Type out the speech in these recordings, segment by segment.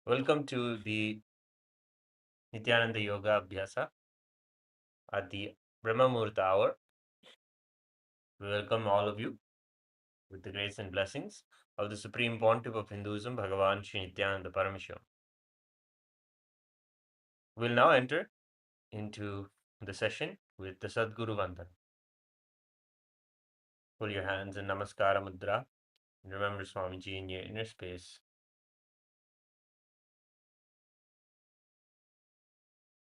Welcome to the Nithyananda Yoga Abhyasa at the Brahma Muhurta hour. We welcome all of you with the grace and blessings of the Supreme Pontiff of Hinduism, Bhagavan Sri Nithyananda Parameshwar. We'll now enter into the session with the Sadguru Vandana. Pull your hands in Namaskara Mudra and remember Swamiji in your inner space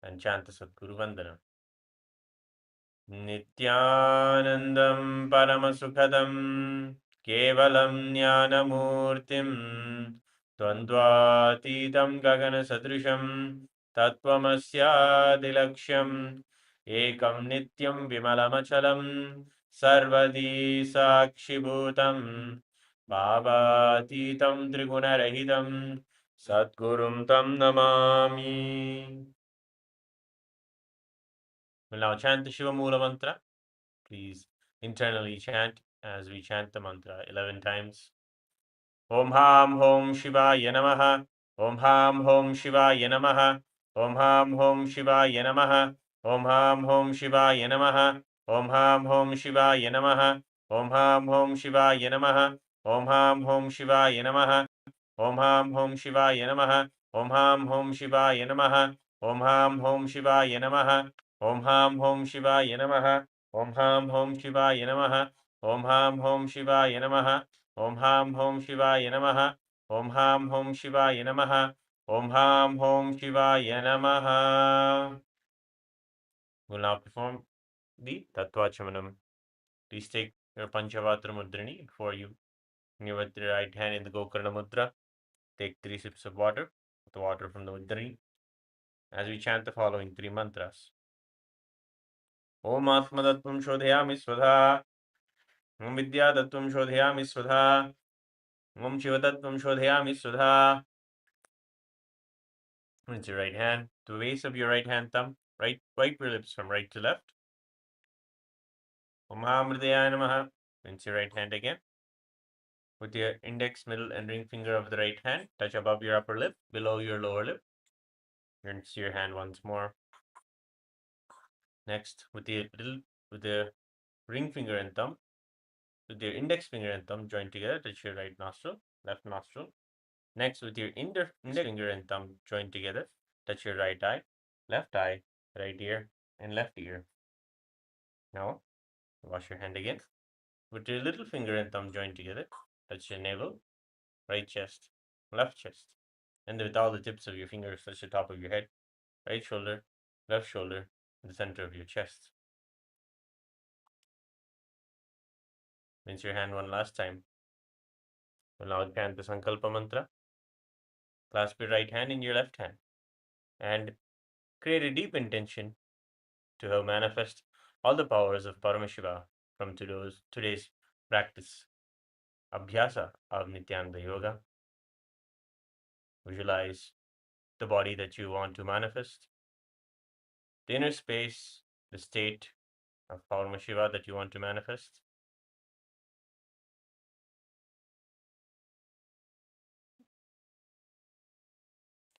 and chant the Sadguru Vandana. Nithyanandam Paramasukhadam Kevalam Jnanamurtim Dvandvatītam Gagana-sadrisham Tattvamasya-dilaksham Ekam Nityam Vimalachalam Sarvadi Sakshibhutam Bhavatītam Triguna-rahitam Sadgurum Tam Namami. We'll now chant the Shiva Mula Mantra. Please internally chant as we chant the mantra 11 times. Om Ham Hom Shivaya Namaha. Om Ham Hom Shivaya Namaha. Om Ham Hom Shivaya Namaha. Om Ham Hom Shivaya Namaha. Om Ham Hom Shivaya Namaha. Om Ham Hom Shivaya Namaha. Om Ham Hom Shivaya Namaha. Om Ham Hom Shivaya Namaha. Om Ham Hom Shivaya Namaha. Om Ham Hom Shivaya Namaha. Om Ham Hom Shivaya Namaha. Om Ham Hom Shivaya Namaha. Om Ham Hom Shivaya Namaha. Om Ham Hom Shivaya Namaha. Om Ham Hom Shivaya Namaha. Om Ham Hom Shivaya Namaha. We'll now perform the Tattvachamanam. Please take your Panchavatra Mudrini before you. You with your right hand in the Gokarna Mudra. Take 3 sips of water, the water from the Mudrini, as we chant the following 3 mantras. Om Atmadattvam Shodhayami Svadha. Om Vidyadattvam Shodhayami Svadha. Om Shivadattvam Shodhayami Svadha. Rinse your right hand to the base of your right hand thumb. Right, wipe your lips from right to left. Om Amridaya Namaha. Rinse your right hand again. With your index, middle, and ring finger of the right hand, touch above your upper lip, below your lower lip. Rinse your hand once more. Next, with the ring finger and thumb, with your index finger and thumb joined together, touch your right nostril, left nostril. Next, with your index finger and thumb joined together, touch your right eye, right ear, and left ear. Now, wash your hand again. With your little finger and thumb joined together, touch your navel, right chest, left chest. And with all the tips of your fingers, touch the top of your head, right shoulder, left shoulder, and the center of your chest. Rinse your hand one last time. We'll now chant the Sankalpa mantra. Clasp your right hand in your left hand and create a deep intention to have manifest all the powers of Paramashiva from today's practice, Abhyasa of Nithyananda Yoga. Visualize the body that you want to manifest, the inner space, the state of Paramashiva that you want to manifest.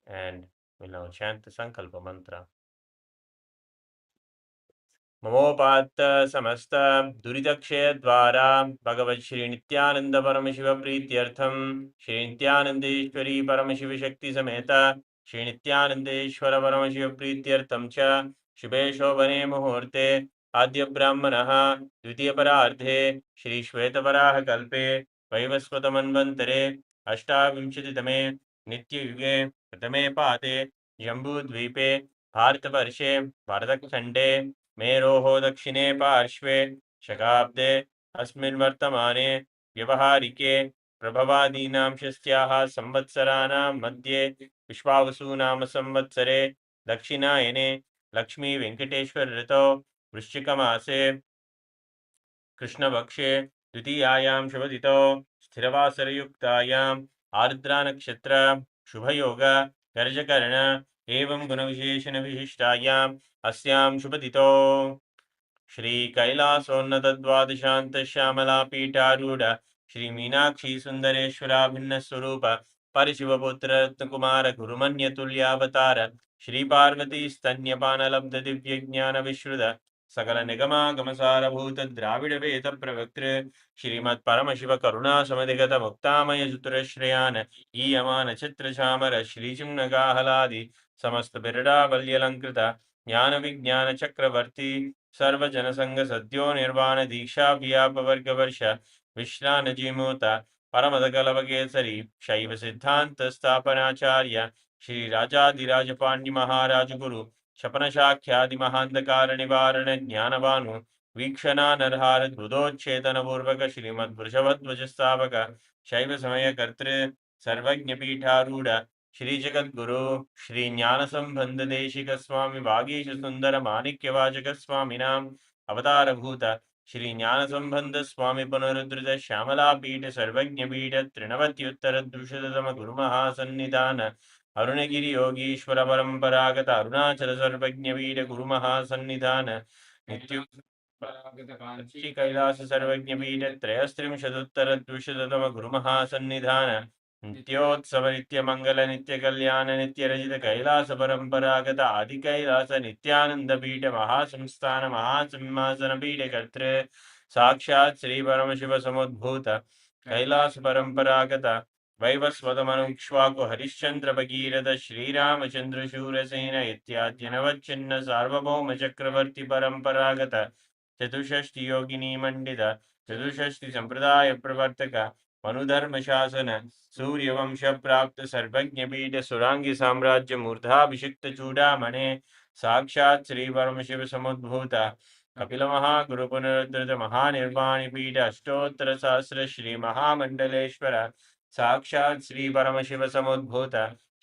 And we'll now chant the Sankalpa mantra. ममोपात्त समस्त दुरितक्षय द्वारा भगवत श्री नित्यानंद परमशिव प्रीत्यर्थम श्री नित्यानंदेश्वरी परमशिव शक्ति समेत श्री नित्यानंदेश्वर परमशिव प्रीत्यर्थम च शुभे शोभने मुहूर्ते आद्य ब्राह्मणः द्वितीय परार्धे श्री श्वेतवराह कल्पे वैवस्वत मन्वन्तरे अष्टाविंशतितमे नित्ययुगे प्रथमे पादे जम्बूद्वीपे भारतवर्षे भारतखण्डे मेरोः दक्षिणे पार्श्वे शकाब्दे अस्मिन् वर्तमाने व्यवहारिके प्रभवादीनां षष्ट्याः संवत्सराणां मध्ये विश्वावसु नाम संवत्सरे दक्षिणायने लक्ष्मी वेंकटेश्वर ऋतौ वृश्चिकमासे कृष्णपक्षे द्वितीयायां शुभतिथौ स्थिरवासरयुक्तायाम् आर्द्रा नक्षत्र शुभयोग गर्जकर्ण एवं गुणविशेषण विशिष्टायाम् अस्यां शुभतिथौ श्री कैलासोन्नत द्वादशांत श्यामला पीठारूढ़ श्री मीनाक्षी सुंदरेश्वरा भिन्न स्वरूप परिशिवपुत्र रत्नकुमार गुरुमन्यतुल्यावतार श्री पार्वती स्तन्यपानलब्ध दिव्य ज्ञान विश्रुत सकल निगमागमसारभूत द्राविड वेद प्रवक्तृ श्रीमत् परमशिव करुणा समधिगत मुक्तामय चतुरश्रयान ईयमान चित्रचामर श्रीचिम्नगाहलादि समस्त बिरडा बल्यलंकृत ज्ञान विज्ञान चक्रवर्ती सर्वजन संग सद्यो निर्वाण दीक्षा व्यापवर्ग वर्ष विश्रान जीमूत परमदकलवकेसरी शैव सिद्धांत स्थापनाचार्य श्री राजाधिराज पाण्ड्य महाराज गुरु शपनशाख्यादि महांधकार निवारण ज्ञानभानु वीक्षणा नरहार हृदोच्छेदन पूर्वक श्रीमद्वृषभध्वज स्थापक शैव समय कर्तृ सर्वज्ञ पीठारूढ़ श्री जगद्गुरु श्री ज्ञान संबंध देशिक स्वामी वागीश सुंदर माणिक्यवाचक स्वामिनाम अवतार भूत श्री ज्ञान संबंध स्वामी पुनरुद्धृत श्यामला पीठ सर्वज्ञ पीठ तृणवत्युत्तर द्विशततम गुरु महासन्निधान अरुणगिरि योगीश्वर परंपरागत अरुणाचल सर्वज्ञ पीठ गुरु महासन्निधान नित्य श्री कैलास सर्वज्ञ पीठ त्रयस्त्रिंशदुत्तर द्विशततम गुरु महासन्निधान नित्योत्सव नित्य मंगल नित्य कल्याण नित्य रजित कैलास परंपरागत आदि कैलास नित्यानंद पीठ महासंस्थान महासिंहासन पीठ कर्तृ साक्षात् श्री परम शिव समुद्भूत कैलास परंपरागत वैवस्वत मनुक्ष्वाकु हरिश्चंद्र भगीरथ श्रीरामचंद्र शूरसेन इत्याद्य नवच्छिन्न सार्वभौम चक्रवर्ती परंपरागत चतुष्षष्टि योगिनी मंडित चतुष्षष्टि संप्रदाय प्रवर्तक मनुधर्म शासन सूर्यवंश प्राप्त सर्वज्ञ पीठ सुरांगी साम्राज्य मूर्धाभिषिक्त चूड़ामणे साक्षात् श्री परम शिव समुद्भूत कपिल महागुरु पुनरुद्धृत महानिर्वाणी पीठ अष्टोत्तर सहस्र श्री महामंडलेश्वर साक्षात् श्री परम शिव समुद्भूत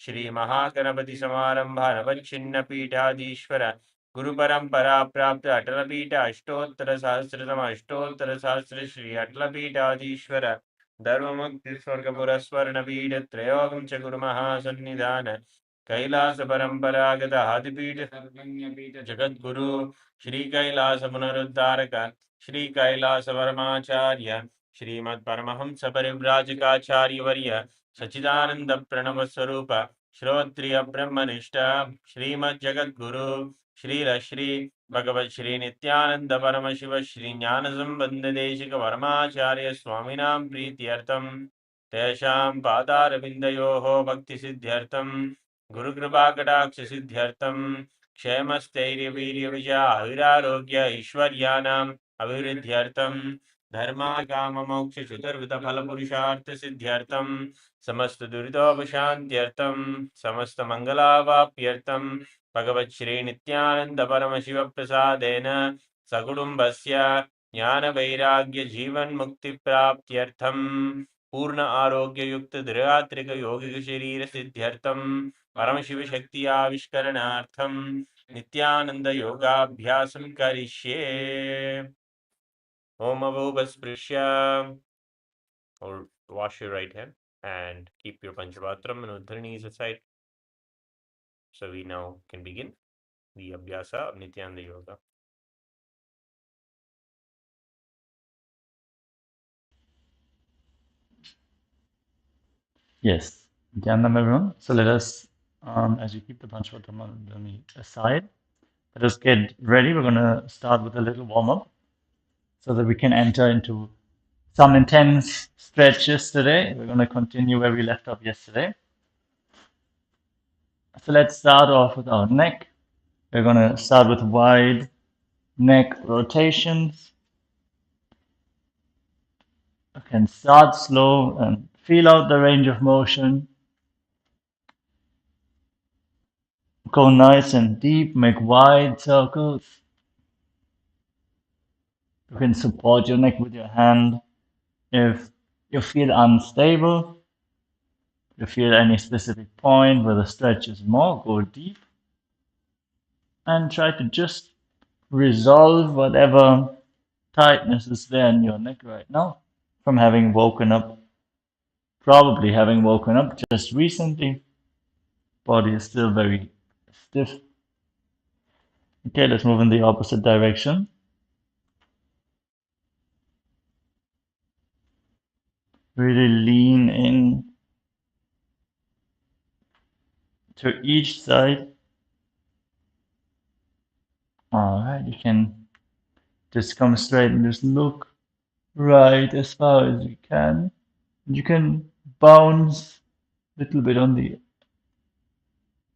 श्री महागणपति समारंभा नवच्छिन्न पीठाधीश्वर गुरु परंपरा प्राप्त अटल पीठ अष्टोत्तर सहस्रतम अष्टोत्तर सहस्र श्री अटल पीठाधीश्वर धर्ममुक्ति स्वर्ग पुरस्वर्ण पीठ त्रयोविंश गुरु महासन्निधान कैलास परंपरागत आदिपीठ सर्वज्ञपीठ जगद्गुरु श्री कैलास पुनरुद्धारक श्री कैलास परमाचार्य श्रीमद् परमहंस परिव्राजकाचार्य वर्य सच्चिदानंद प्रणव स्वरूप श्रोत्रिय ब्रह्मनिष्ठ श्रीमद् जगद्गुरु श्री भगवत श्री नित्यानंद परम शिव श्री ज्ञान संबंध देशिक परमाचार्य स्वामिनां प्रीत्यर्थम तेषां पादारविन्दयोः भक्ति सिद्ध्यर्थम गुरुकृपा कटाक्ष सिद्ध्यर्थम क्षेमस्थैर्यवीर्य विजय आयुरारोग्य ऐश्वर्याणाम् अभिवृद्ध्यर्थम धर्मा काम मोक्ष चतुर्विध फल पुरुषार्थ सिद्ध्यर्थम समस्त दुरितोपशान्त्यर्थम समस्त मंगलावाप्यर्थम भगवत श्री नित्यानंद परम शिव प्रसादेन सकुटुम्बस्य ज्ञान वैराग्य जीवन मुक्ति प्राप्त्यर्थम पूर्ण आरोग्य युक्त दृढ़ात्रिक यौगिक शरीर सिद्ध्यर्थम परम शिव शक्ति आविष्करणार्थम नित्यानंद योगाभ्यासं करिष्ये ओम अवोपस्पृश्य or wash your right hand and keep your panchapatram and uddhanis aside. So we now can begin the abhyasa of Nithyananda Yoga. Yes, Jnanam everyone. So let us, as you keep the Panchavatamani aside, let us get ready. We're going to start with a little warm up so that we can enter into some intense stretches today. We're going to continue where we left off yesterday. So let's start off with our neck. We're going to start with wide neck rotations. You can start slow and feel out the range of motion. Go nice and deep, make wide circles. You can support your neck with your hand. If you feel unstable, you feel any specific point where the stretch is more, go deep and try to just resolve whatever tightness is there in your neck right now from having woken up, probably having woken up just recently. Body is still very stiff. Okay, let's move in the opposite direction. Really lean in to each side. Alright, you can just come straight and just look right as far as you can. You can bounce a little bit on the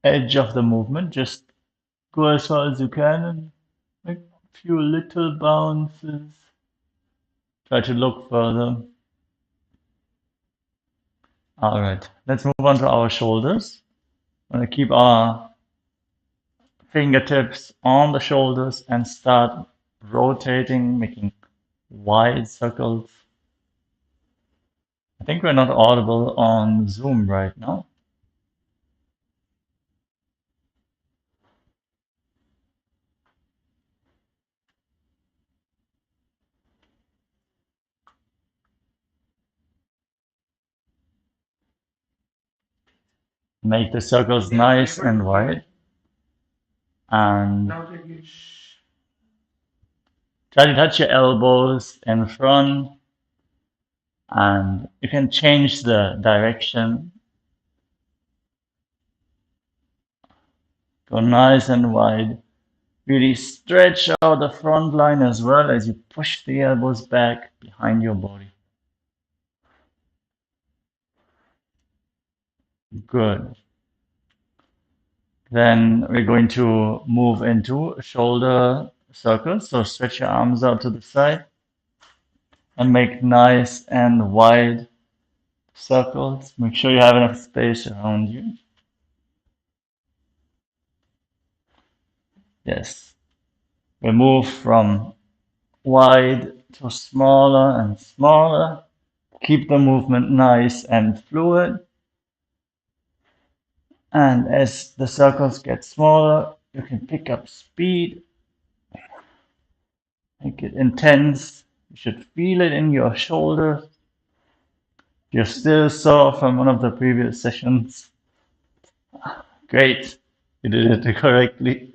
edge of the movement. Just go as far as you can and make a few little bounces. Try to look further. Alright, let's move on to our shoulders. We're going to keep our fingertips on the shoulders and start rotating, making wide circles. I think we're not audible on Zoom right now. Make the circles nice and wide. And try to touch your elbows in front. And you can change the direction. Go nice and wide. Really stretch out the front line as well as you push the elbows back behind your body. Good. Then we're going to move into shoulder circles. So stretch your arms out to the side and make nice and wide circles. Make sure you have enough space around you. Yes. We move from wide to smaller and smaller. Keep the movement nice and fluid. And as the circles get smaller, you can pick up speed. Make it intense. You should feel it in your shoulders. If you're still sore from one of the previous sessions, great. You did it correctly.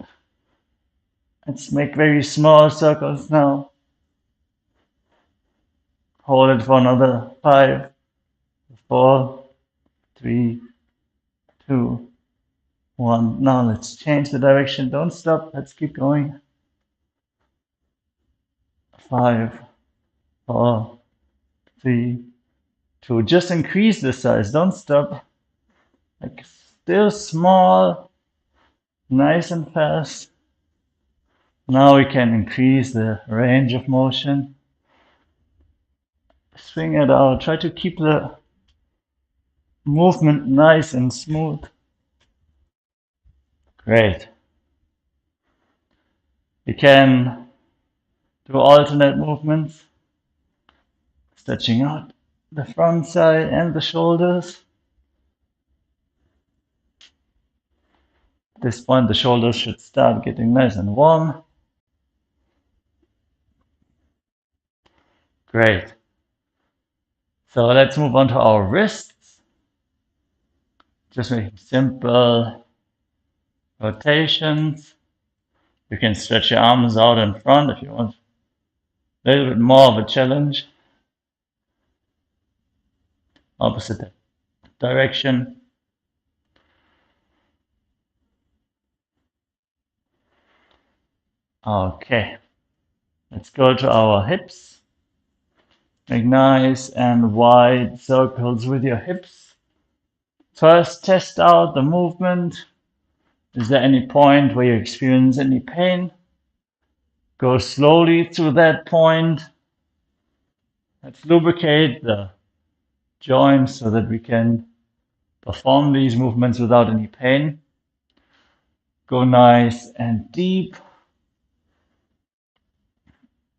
Let's make very small circles now. Hold it for another 5, 4, 3, 2, 1. Now let's change the direction. Don't stop. Let's keep going. 5, 4, 3, 2. Just increase the size. Don't stop. Like still small, nice and fast. Now we can increase the range of motion. Swing it out. Try to keep the movement nice and smooth. Great. You can do alternate movements, stretching out the front side and the shoulders. At this point, the shoulders should start getting nice and warm. Great. So let's move on to our wrists. Just making simple rotations. You can stretch your arms out in front if you want a little bit more of a challenge. Opposite direction. Okay. Let's go to our hips. Make nice and wide circles with your hips. First, test out the movement. Is there any point where you experience any pain? Go slowly to that point. Let's lubricate the joints so that we can perform these movements without any pain. Go nice and deep.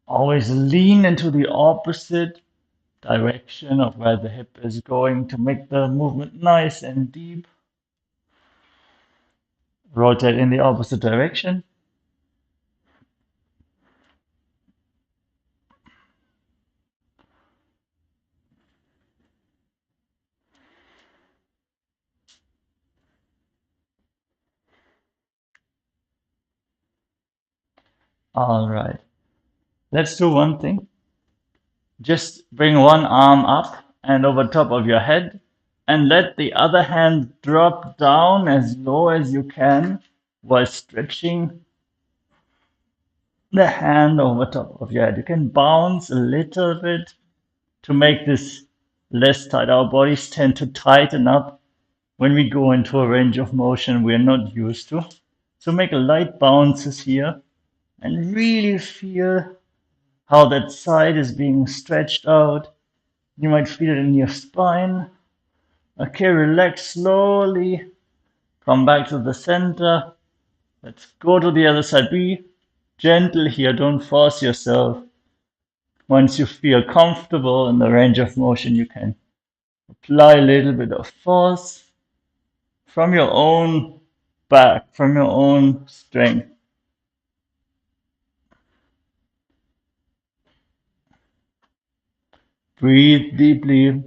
Always lean into the opposite direction of where the hip is going to make the movement nice and deep. Rotate in the opposite direction. All right. Let's do one thing. Just bring one arm up and over top of your head And let the other hand drop down as low as you can while stretching the hand over top of your head. You can bounce a little bit to make this less tight. Our bodies tend to tighten up when we go into a range of motion we're not used to. So make light bounces here and really feel how that side is being stretched out. You might feel it in your spine. Okay, relax slowly. Come back to the center. Let's go to the other side. Be gentle here. Don't force yourself. Once you feel comfortable in the range of motion, you can apply a little bit of force from your own back, from your own strength. Breathe deeply.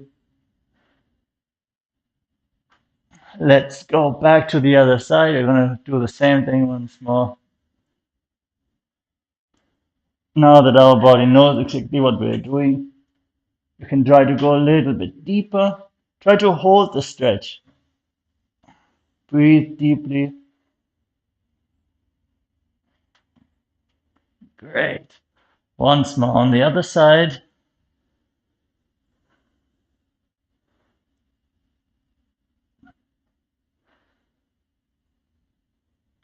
Let's go back to the other side. You're going to do the same thing once more. Now that our body knows exactly what we're doing, you can try to go a little bit deeper. Try to hold the stretch. Breathe deeply. Great. Once more on the other side.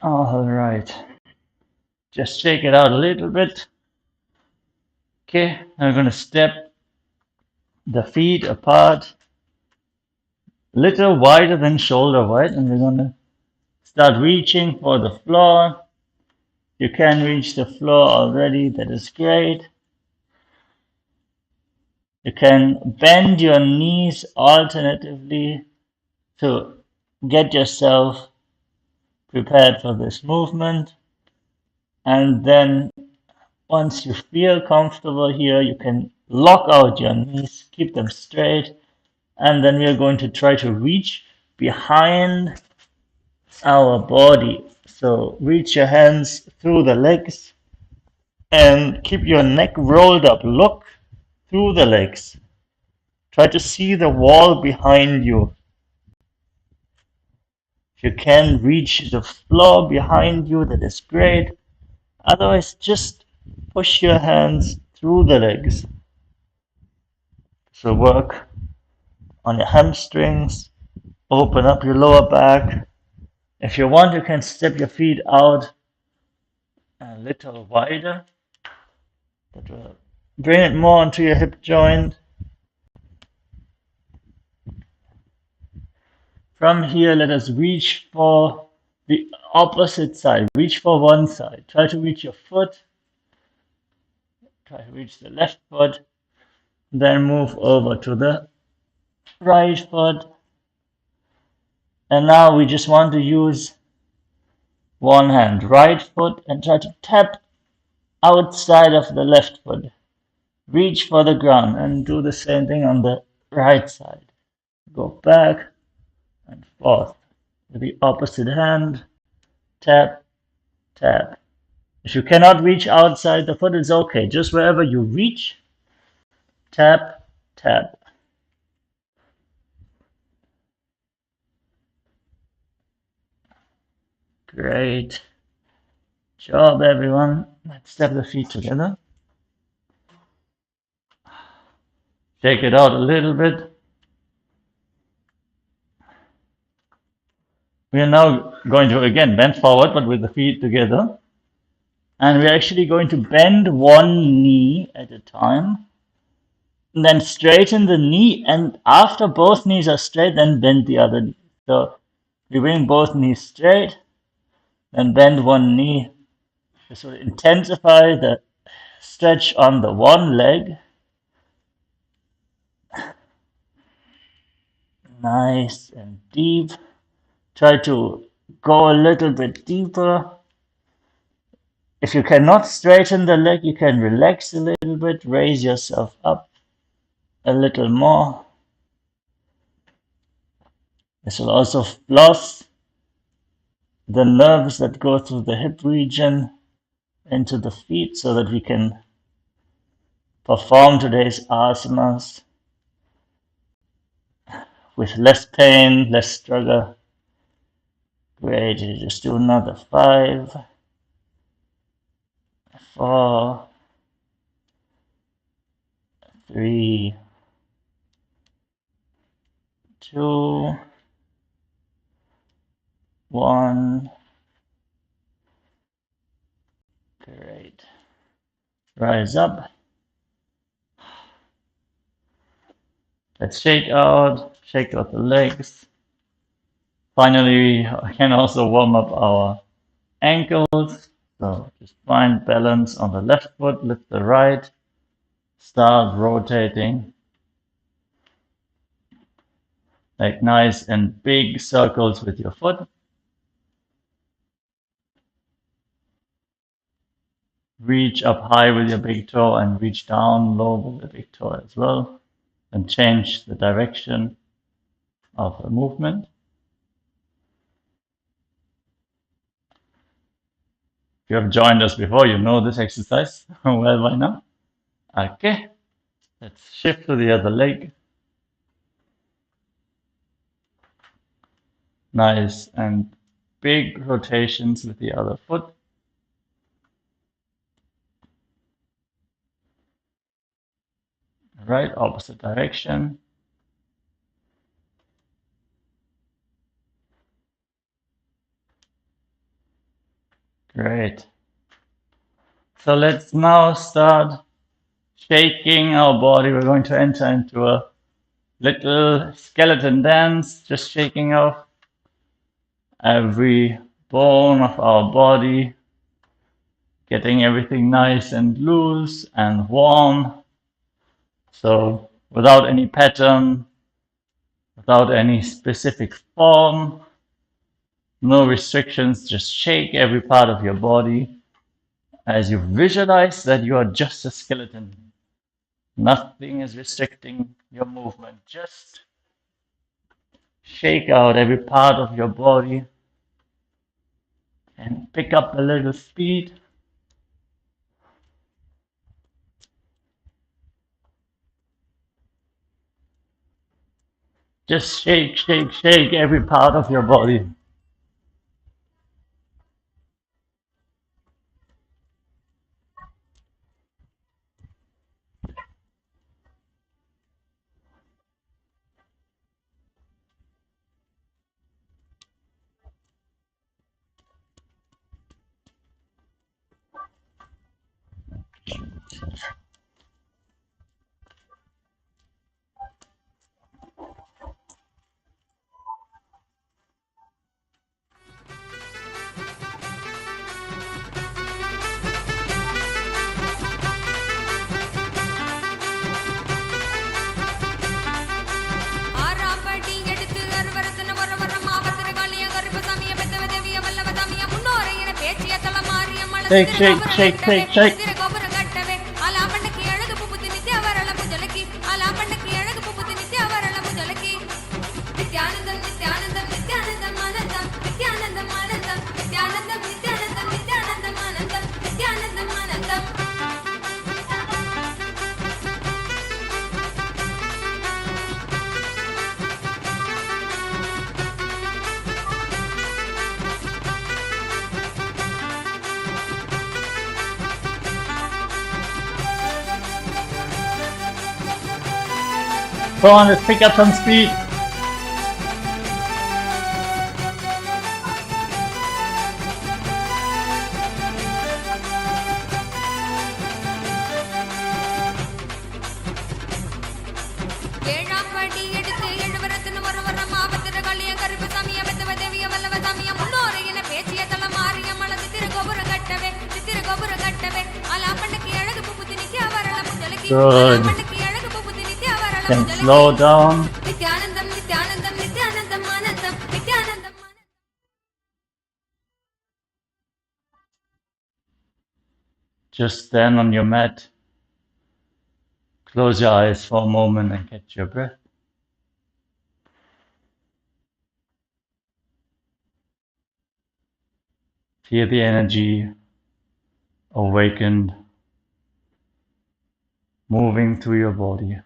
All right. Just shake it out a little bit. Okay, I'm going to step the feet apart, a little wider than shoulder wide, and we're going to start reaching for the floor. You can reach the floor already, that is great. You can bend your knees alternatively to get yourself prepared for this movement. And then once you feel comfortable here, you can lock out your knees, keep them straight, and then we are going to try to reach behind our body. So reach your hands through the legs and keep your neck rolled up. Look through the legs. Try to see the wall behind you. If you can reach the floor behind you, that is great. Otherwise, just push your hands through the legs. So work on your hamstrings, open up your lower back. If you want, you can step your feet out a little wider. That will bring it more onto your hip joint. From here, let us reach for the opposite side. Reach for one side. Try to reach your foot. Try to reach the left foot. Then move over to the right foot. And now we just want to use one hand, right foot, and try to tap outside of the left foot. Reach for the ground and do the same thing on the right side. Go back and forth with the opposite hand. Tap, tap. If you cannot reach outside the foot, it's okay. Just wherever you reach, tap, tap. Great job, everyone. Let's step the feet together. Shake it out a little bit. We are now going to again bend forward, but with the feet together. And we're actually going to bend one knee at a time. And then straighten the knee, and after both knees are straight, then bend the other knee. So we bring both knees straight, then bend one knee. This will intensify the stretch on the one leg. Nice and deep. Try to go a little bit deeper. If you cannot straighten the leg, you can relax a little bit, raise yourself up a little more. This will also floss the nerves that go through the hip region into the feet so that we can perform today's asanas with less pain, less struggle. Great. You just do another 5, 4, 3, 2, 1. Great. Rise up. Let's shake out the legs. Finally, I can also warm up our ankles. So just find balance on the left foot, lift the right, start rotating like nice and big circles with your foot. Reach up high with your big toe and reach down low with the big toe as well. And change the direction of the movement. If you have joined us before, you know this exercise well by now. Okay, let's shift to the other leg. Nice and big rotations with the other foot. Right, opposite direction. Great. So let's now start shaking our body. We're going to enter into a little skeleton dance, just shaking off every bone of our body, getting everything nice and loose and warm. So without any pattern, without any specific form, no restrictions, just shake every part of your body as you visualize that you are just a skeleton. Nothing is restricting your movement. Just shake out every part of your body and pick up a little speed. Just shake, shake, shake every part of your body. Shake, shake, shake, shake, shake. Go on, let's pick up some speed. Good. Then slow down. Just stand on your mat. Close your eyes for a moment and catch your breath. Feel the energy awakened, moving through your body.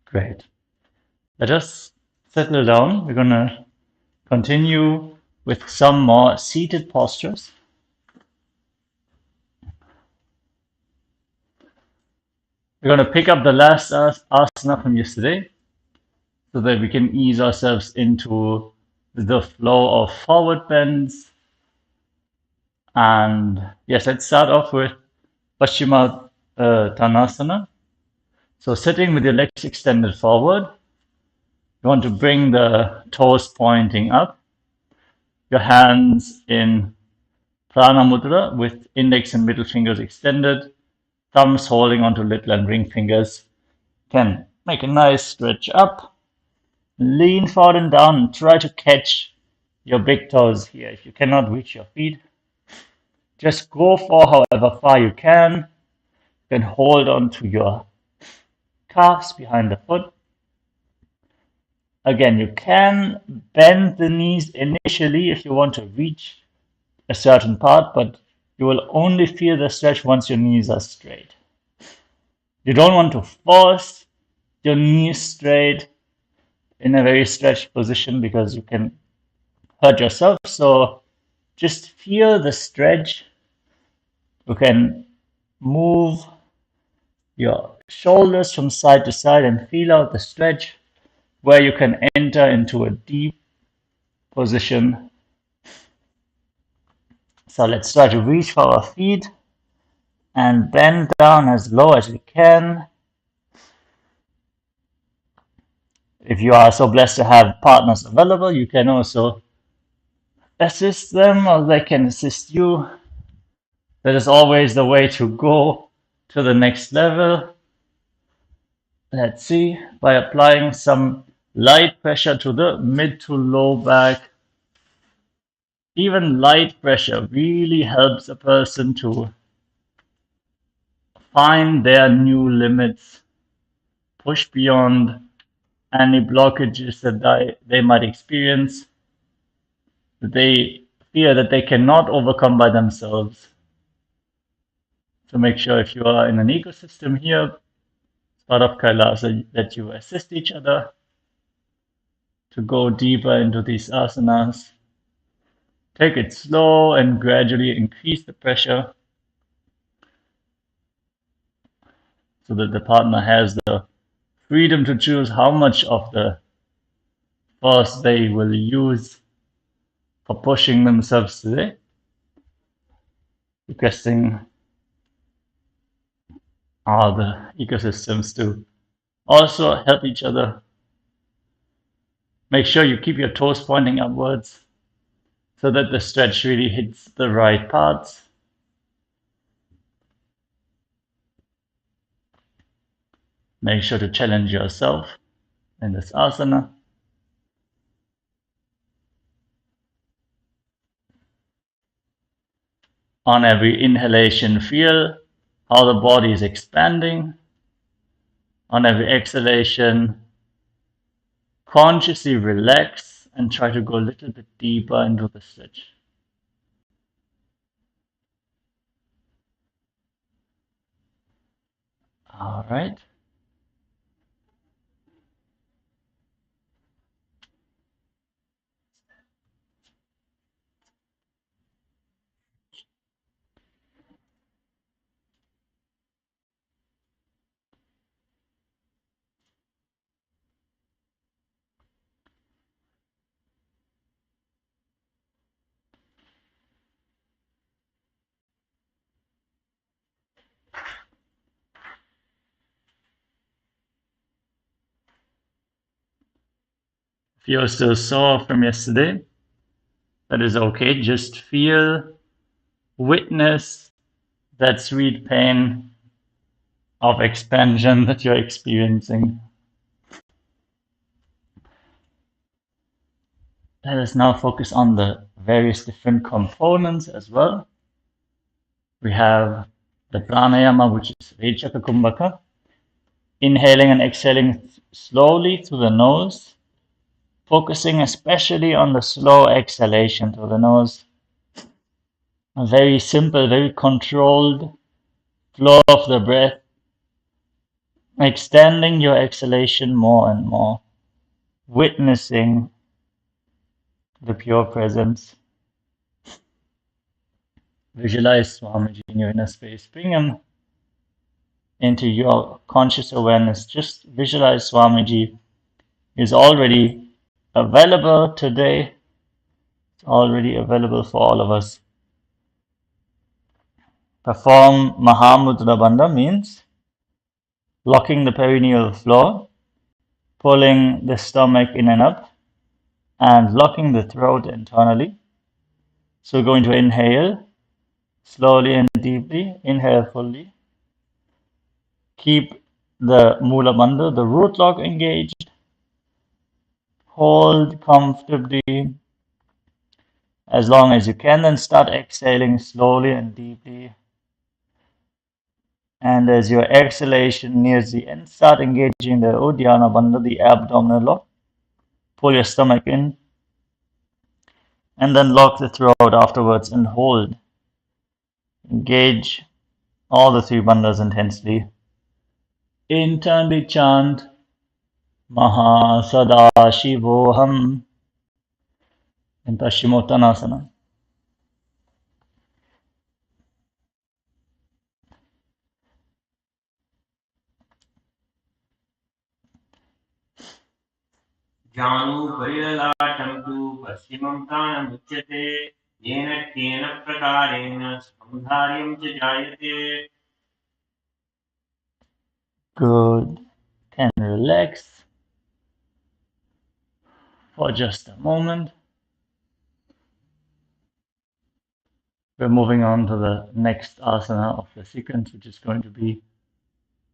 Great. Let us settle down. We're going to continue with some more seated postures. We're going to pick up the last asana from yesterday so that we can ease ourselves into the flow of forward bends. And yes, let's start off with Paschima Tanasana. So sitting with your legs extended forward, you want to bring the toes pointing up, your hands in Prana Mudra with index and middle fingers extended, thumbs holding onto little and ring fingers. Can make a nice stretch up, lean forward and down and try to catch your big toes here. If you cannot reach your feet, just go for however far you can. You can hold on to your calves behind the foot. Again, you can bend the knees initially if you want to reach a certain part, but you will only feel the stretch once your knees are straight. You don't want to force your knees straight in a very stretched position because you can hurt yourself. So just feel the stretch. You can move your shoulders from side to side and feel out the stretch where you can enter into a deep position. So let's try to reach for our feet and bend down as low as we can. If you are so blessed to have partners available, you can also assist them or they can assist you. That is always the way to go to the next level. Let's see, by applying some light pressure to the mid to low back. Even light pressure really helps a person to find their new limits, push beyond any blockages that they might experience, that they fear that they cannot overcome by themselves. So make sure if you are in an ecosystem here, part of Kailasa, that you assist each other to go deeper into these asanas. Take it slow and gradually increase the pressure so that the partner has the freedom to choose how much of the force they will use for pushing themselves today. Requesting all the ecosystems to also help each other. Make sure you keep your toes pointing upwards so that the stretch really hits the right parts. Make sure to challenge yourself in this asana. On every inhalation, feel how the body is expanding. On every exhalation, consciously relax and try to go a little bit deeper into the stretch. All right. If you're still sore from yesterday, that is okay. Just feel, witness that sweet pain of expansion that you're experiencing. Let us now focus on the various different components as well. We have the pranayama, which is Rechaka Kumbhaka. Inhaling and exhaling slowly through the nose, focusing especially on the slow exhalation through the nose. A very simple, very controlled flow of the breath extending your exhalation more and more, witnessing the pure presence. Visualize Swamiji in your inner space. Bring him into your conscious awareness. Just visualize Swamiji is already available today. It's already available for all of us. Perform Mahamudra Bandha means locking the perineal floor, pulling the stomach in and up, and locking the throat internally. So we're going to inhale slowly and deeply. Inhale fully. Keep the Mula Bandha, the root lock, engaged. Hold comfortably as long as you can, then start exhaling slowly and deeply. And as your exhalation nears the end, start engaging the Uddiyana Bandha, the abdominal lock. Pull your stomach in, and then lock the throat afterwards and hold. Engage all the three bandhas intensely. Internally chant Maha Sada Shivoham in Paschimottanasana. जानुभैरलाटं तु पश्चिमं प्राणमुच्यते येन केन प्रकारेण सौन्दार्यं च जायते. Good. Can relax for just a moment. We're moving on to the next asana of the sequence, which is going to be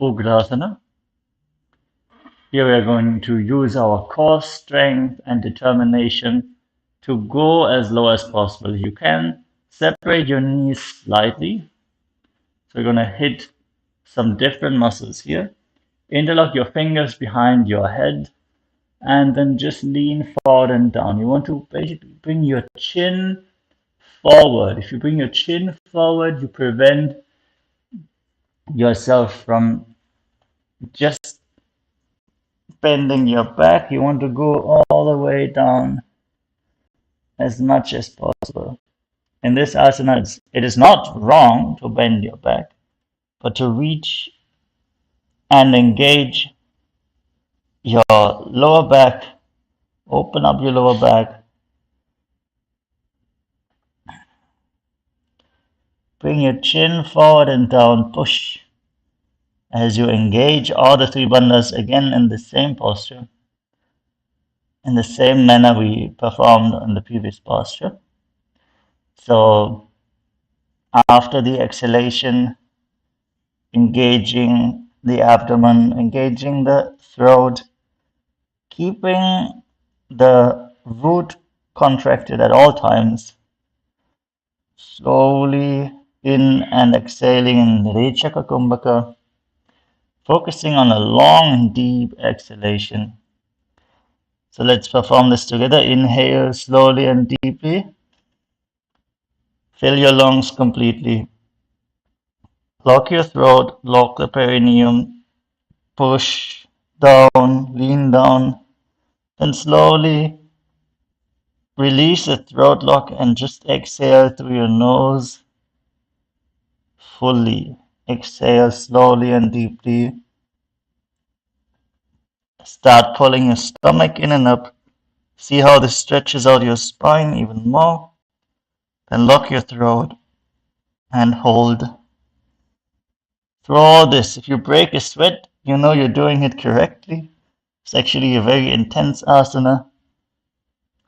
Ugrasana. Here we are going to use our core strength and determination to go as low as possible. You can separate your knees slightly. So we're going to hit some different muscles here. Interlock your fingers behind your head and then just lean forward and down. You want to basically bring your chin forward. If you bring your chin forward, you prevent yourself from just bending your back. You want to go all the way down as much as possible. In this asana, it is not wrong to bend your back, but to reach and engage your lower back, open up your lower back, bring your chin forward and down, push as you engage all the three bandhas again in the same posture, in the same manner we performed in the previous posture. So after the exhalation, engaging the abdomen, engaging the throat, keeping the root contracted at all times, slowly in and exhaling in Rechaka Kumbhaka, focusing on a long, deep exhalation. So let's perform this together. Inhale slowly and deeply. Fill your lungs completely. Lock your throat, lock the perineum, push down, lean down, then slowly release the throat lock and just exhale through your nose fully. Exhale slowly and deeply. Start pulling your stomach in and up. See how this stretches out your spine even more. Then lock your throat and hold. Through all this, if you break a sweat, you know you're doing it correctly. It's actually a very intense asana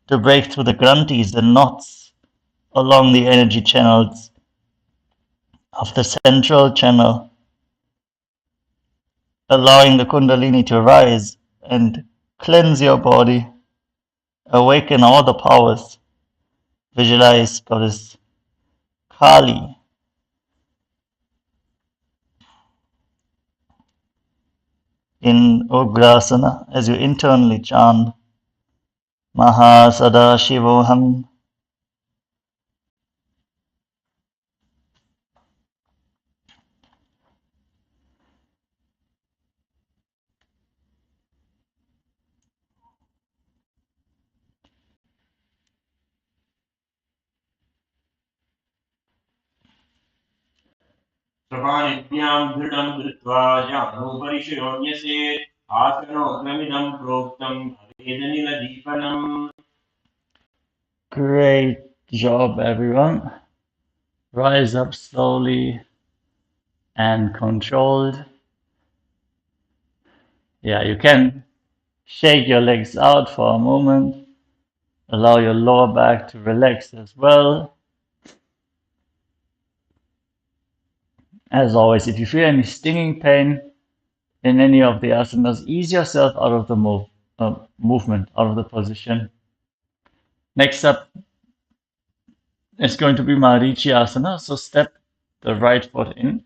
to break through the granthis, the knots along the energy channels of the central channel, allowing the kundalini to rise and cleanse your body, awaken all the powers. Visualize Goddess Kali in Ugrasana as you internally chant Maha Sada Shivoham. कृपानिभ्यां दृढं कृत्वा यानोपरि शिरोन्यसेत् आसनोग्रमिदं प्रोक्तं भवेदनिलदीपनम्. Great job, everyone. Rise up slowly and controlled. Yeah, you can shake your legs out for a moment. Allow your lower back to relax as well. As always, if you feel any stinging pain in any of the asanas, ease yourself out of the movement, out of the position. Next up is going to be Marichi Asana. So step the right foot in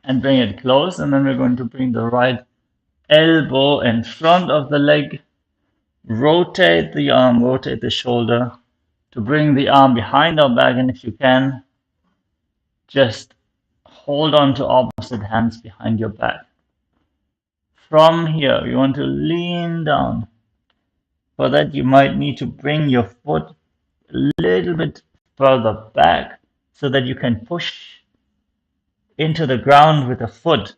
and bring it close, and then we're going to bring the right elbow in front of the leg. Rotate the arm, rotate the shoulder to bring the arm behind our back, and if you can, just hold on to opposite hands behind your back. From here, you want to lean down. For that, you might need to bring your foot a little bit further back so that you can push into the ground with a foot.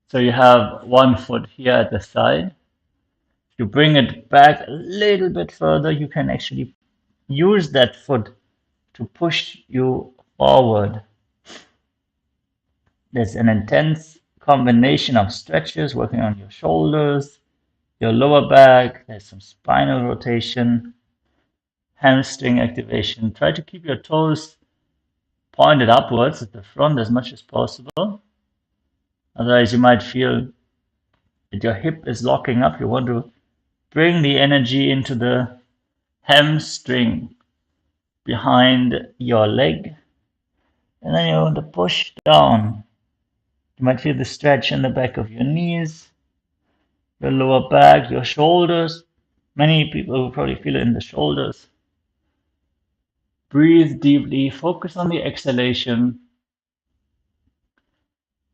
So you have one foot here at the side. If you bring it back a little bit further, you can actually use that foot to push you forward. There's an intense combination of stretches working on your shoulders, your lower back. There's some spinal rotation, hamstring activation. Try to keep your toes pointed upwards at the front as much as possible. Otherwise, you might feel that your hip is locking up. You want to bring the energy into the hamstring behind your leg. And then you want to push down. You might feel the stretch in the back of your knees, your lower back, your shoulders. Many people will probably feel it in the shoulders. Breathe deeply, focus on the exhalation.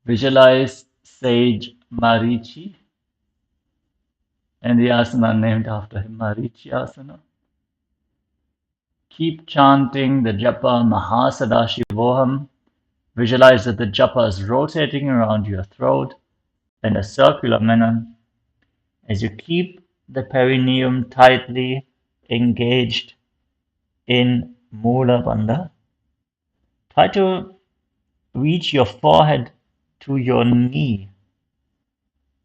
Visualize sage Marichi and the asana named after him, Marichi Asana. Keep chanting the japa Mahasadaशिवोहम्. Visualize that the japa is rotating around your throat in a circular manner as you keep the perineum tightly engaged in Mula Bandha. Try to reach your forehead to your knee.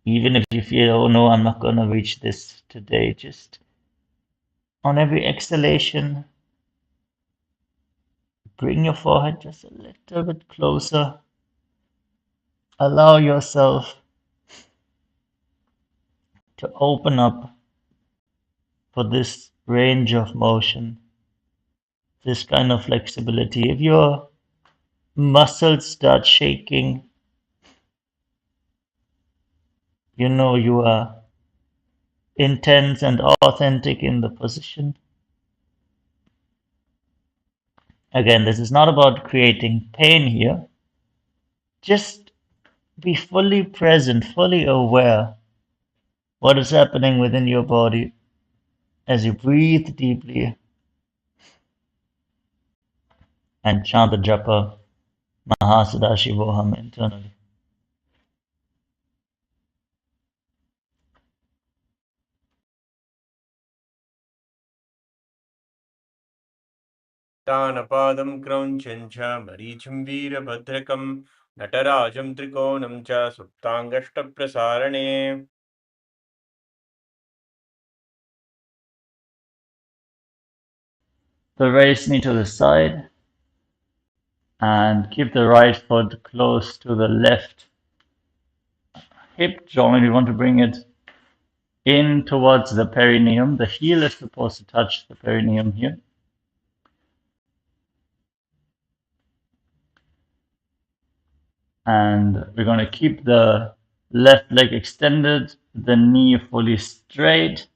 Even if you feel, oh no, I'm not going to reach this today, just on every exhalation, bring your forehead just a little bit closer. Allow yourself to open up for this range of motion, this kind of flexibility. If your muscles start shaking, you know you are intense and authentic in the position. Again, this is not about creating pain here. Just be fully present, fully aware what is happening within your body as you breathe deeply and chant the japa Mahasadaशिवोहम् internally. तानपादं क्रौञ्चं च मरीचिं वीरभद्रकं नटराजं त्रिकोणं च सुप्ताङ्गष्टप्रसारणे. The raise knee to the side and keep the right foot close to the left hip joint. We want to bring it in towards the perineum. The heel is supposed to touch the perineum here. And we're going to keep the left leg extended, the knee fully straight.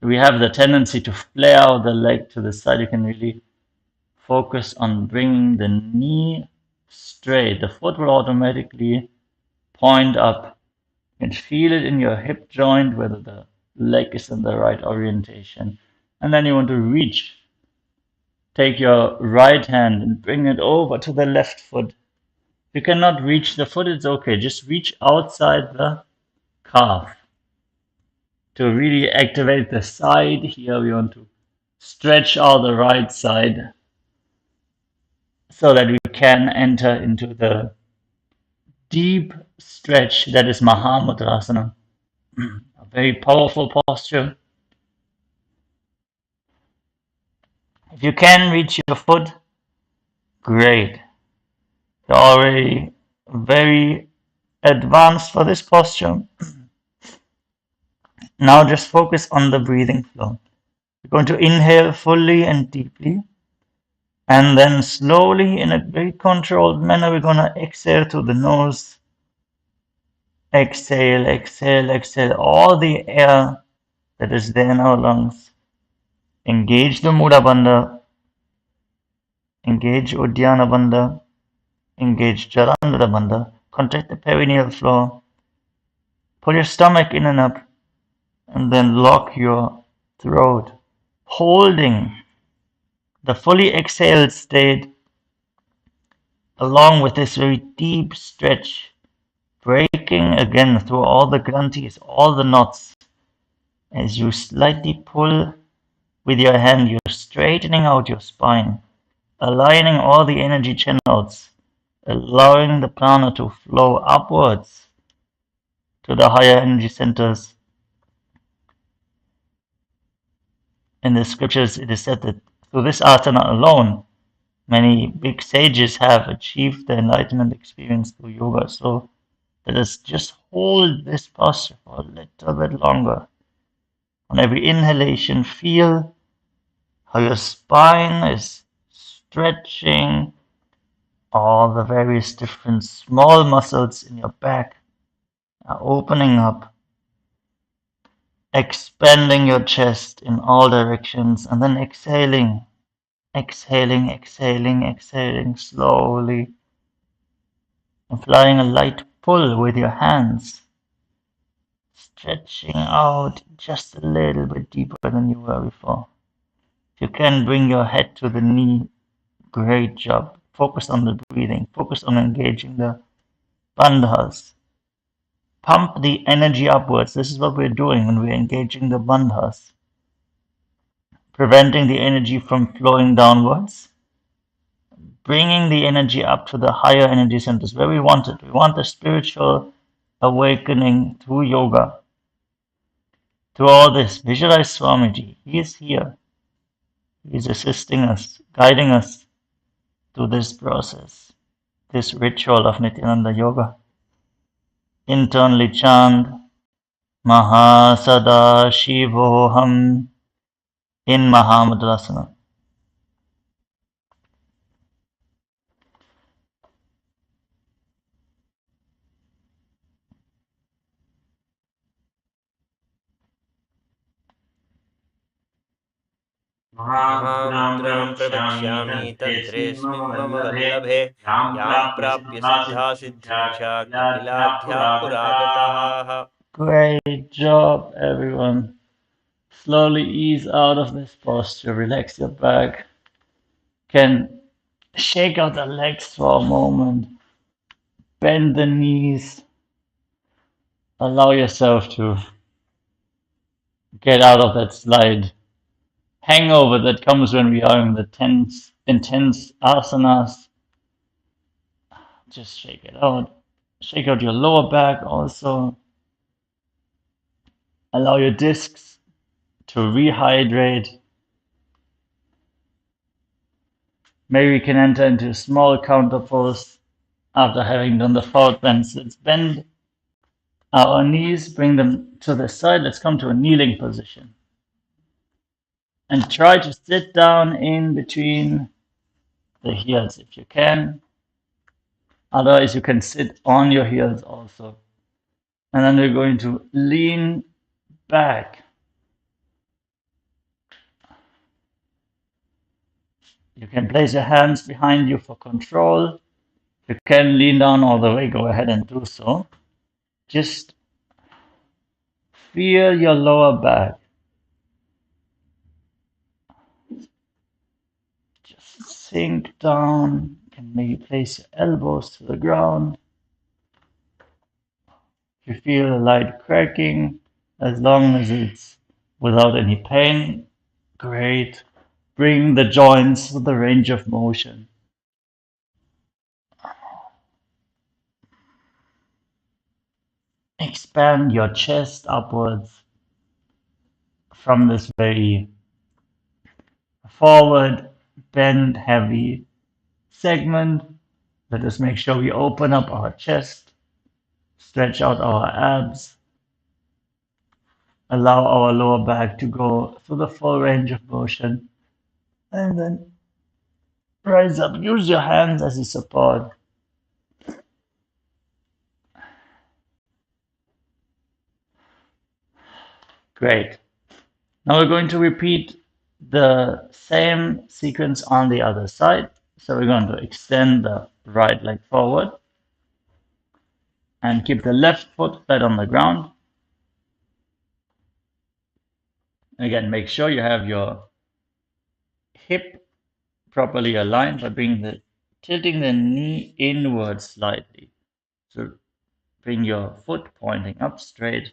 We have the tendency to flare out the leg to the side. You can really focus on bringing the knee straight. The foot will automatically point up. You can feel it in your hip joint, whether the leg is in the right orientation. And then you want to reach take your right hand and bring it over to the left foot. If you cannot reach the foot, it's okay. Just reach outside the calf to really activate the side. Here we want to stretch out the right side so that we can enter into the deep stretch that is Mahamudrasana. A very powerful posture. If you can reach your foot, great. You're already very advanced for this posture. Now just focus on the breathing flow. We're going to inhale fully and deeply, and then slowly, in a very controlled manner, we're going to exhale through the nose. Exhale, exhale, exhale all the air that is there in our lungs. Engage the Mula Bandha, engage Uddiyana Bandha, engage Jalandhara Bandha. Contract the perineal floor. Pull your stomach in and up, and then lock your throat, holding the fully exhaled state along with this very deep stretch, breaking again through all the granthis, all the knots. As you slightly pull with your hand, you're straightening out your spine, aligning all the energy channels, allowing the prana to flow upwards to the higher energy centers. In the scriptures, it is said that through this asana alone, many big sages have achieved the enlightenment experience through yoga. So let us just hold this posture for a little bit longer. On every inhalation, feel how your spine is stretching, all the various different small muscles in your back are opening up, expanding your chest in all directions, and then exhaling, exhaling, exhaling, exhaling slowly, applying a light pull with your hands, stretching out just a little bit deeper than you were before. If you can bring your head to the knee, great job. Focus on the breathing, focus on engaging the bandhas. Pump the energy upwards. This is what we're doing when we're engaging the bandhas, preventing the energy from flowing downwards, bringing the energy up to the higher energy centers where we want it. We want the spiritual awakening through yoga. Through all this, visualize Swamiji. He is here. He is assisting us, guiding us through this process, this ritual of Nithyananda Yoga. Internally chant Mahasada Shivoham in Mahamudrasana. महामुद्रां प्रवक्ष्यामि तन्त्रेऽस्मिन् मम वल्लभे यां प्राप्य सिद्धा सिद्धिं च कपिलाध्याः पुरागताः. Great job, everyone. Slowly ease out of this posture. Relax your back. Can shake out the legs for a moment. Bend the knees. Allow yourself to get out of that slide hangover that comes when we are in the tense, intense asanas. Just shake it out. Shake out your lower back also. Allow your discs to rehydrate. Maybe we can enter into a small counter pose after having done the forward bends. Let's bend our knees, bring them to the side. Let's come to a kneeling position. And try to sit down in between the heels if you can. Otherwise, you can sit on your heels also. And then we're going to lean back. You can place your hands behind you for control. You can lean down all the way, go ahead and do so. Just feel your lower back. sink down. You can maybe place your elbows to the ground. If you feel a light cracking, as long as it's without any pain, great. Bring the joints to the range of motion. Expand your chest upwards from this very forward, bend, heavy segment. Let us make sure we open up our chest, stretch out our abs, allow our lower back to go through the full range of motion, and then rise up. Use your hands as a support. Great. Now we're going to repeat the same sequence on the other side. So we're going to extend the right leg forward and keep the left foot flat on the ground. Again, make sure you have your hip properly aligned by tilting the knee inward slightly. So bring your foot pointing up straight.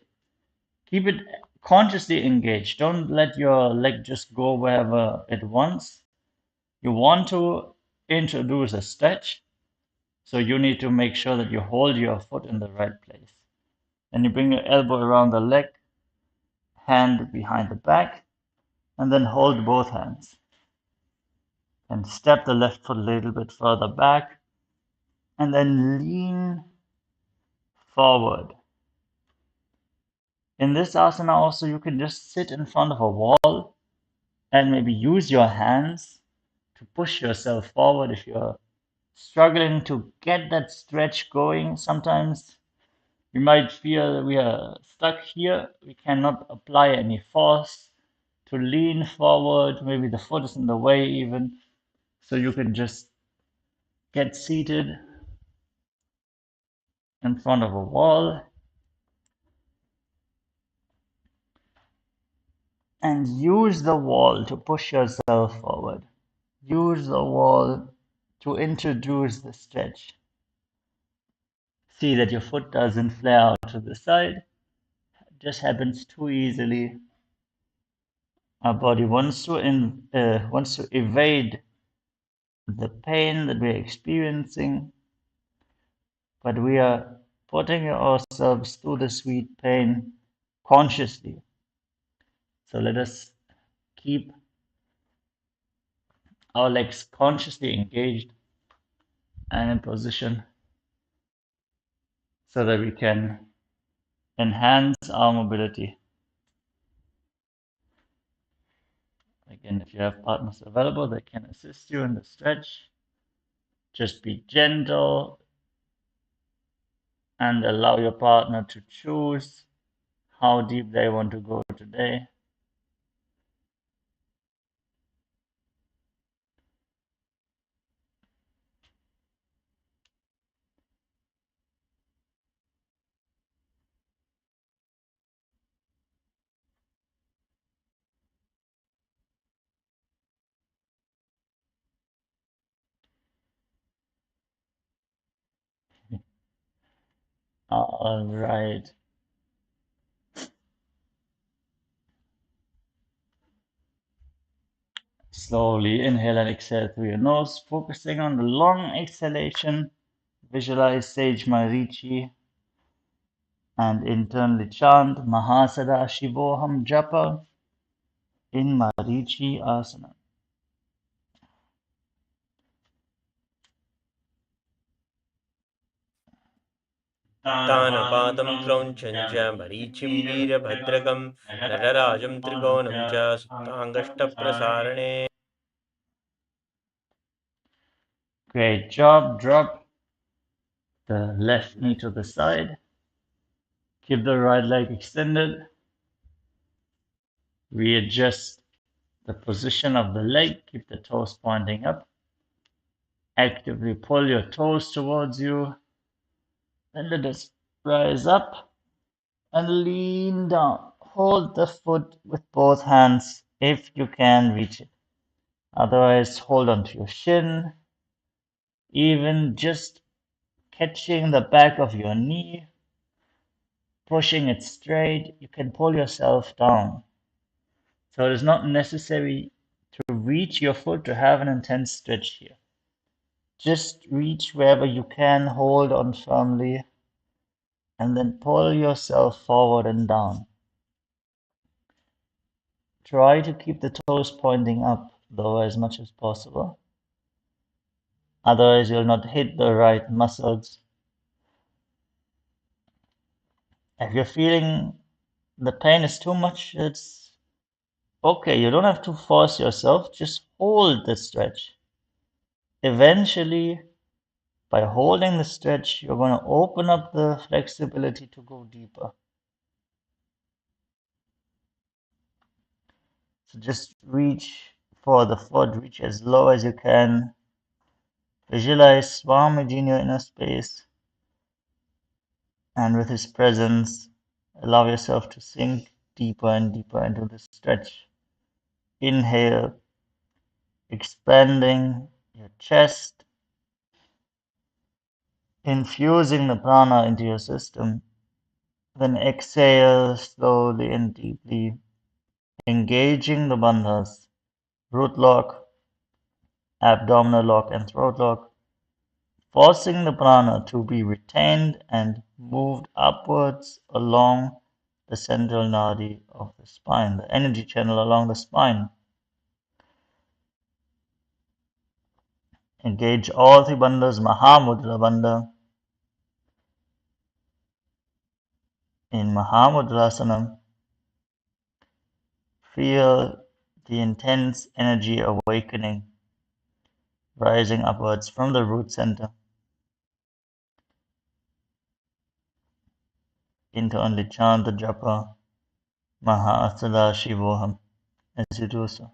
Keep it consciously engaged. Don't let your leg just go wherever it wants. You want to introduce a stretch, so you need to make sure that you hold your foot in the right place. Then you bring your elbow around the leg, hand behind the back, and then hold both hands. And step the left foot a little bit further back, and then lean forward. In this asana also, you can just sit in front of a wall and maybe use your hands to push yourself forward if you're struggling to get that stretch going. Sometimes we might feel we are stuck here. We cannot apply any force to lean forward. Maybe the foot is in the way even. So you can just get seated in front of a wall and use the wall to push yourself forward. Use the wall to introduce the stretch. See that your foot doesn't flare out to the side. It just happens too easily. Our body wants to evade the pain that we're experiencing, but we are putting ourselves through the sweet pain consciously. So let us keep our legs consciously engaged and in position so that we can enhance our mobility. Again, if you have partners available that can assist you in the stretch, just be gentle and allow your partner to choose how deep they want to go today. All right. Slowly inhale and exhale through your nose, focusing on the long exhalation. Visualize Sage Marichi and internally chant Mahasada Shivoham Japa in Marichi Asana. तानपादं क्रौञ्चं च मरीचिं वीरभद्रकं नटराजं त्रिकोणं च सुप्ताङ्गष्टप्रसारणे. Great job. Drop the left knee to the side. Keep the right leg extended. Readjust the position of the leg. Keep the toes pointing up. Actively pull your toes towards you. Then let us rise up and lean down. Hold the foot with both hands if you can reach it. Otherwise, hold on to your shin, even just catching the back of your knee, pushing it straight. You can pull yourself down. So it is not necessary to reach your foot to have an intense stretch here. Just reach wherever you can, hold on firmly, and then pull yourself forward and down. Try to keep the toes pointing up, though, as much as possible. Otherwise, you'll not hit the right muscles. If you're feeling the pain is too much, it's okay. You don't have to force yourself. Just hold the stretch. Eventually, by holding the stretch, you're going to open up the flexibility to go deeper. So just reach for the foot, reach as low as you can. Visualize Swamiji in your inner space, and with his presence, allow yourself to sink deeper and deeper into the stretch. Inhale, expanding your chest, infusing the prana into your system. Then exhale slowly and deeply, engaging the bandhas, root lock, abdominal lock, and throat lock, forcing the prana to be retained and moved upwards along the central nadi of the spine, the energy channel along the spine. Engage all three bandhas, Mahamudra bandha. In Mahamudrasana, feel the intense energy awakening, rising upwards from the root center into only chant the japa Mahaasala Shivoham as you do so.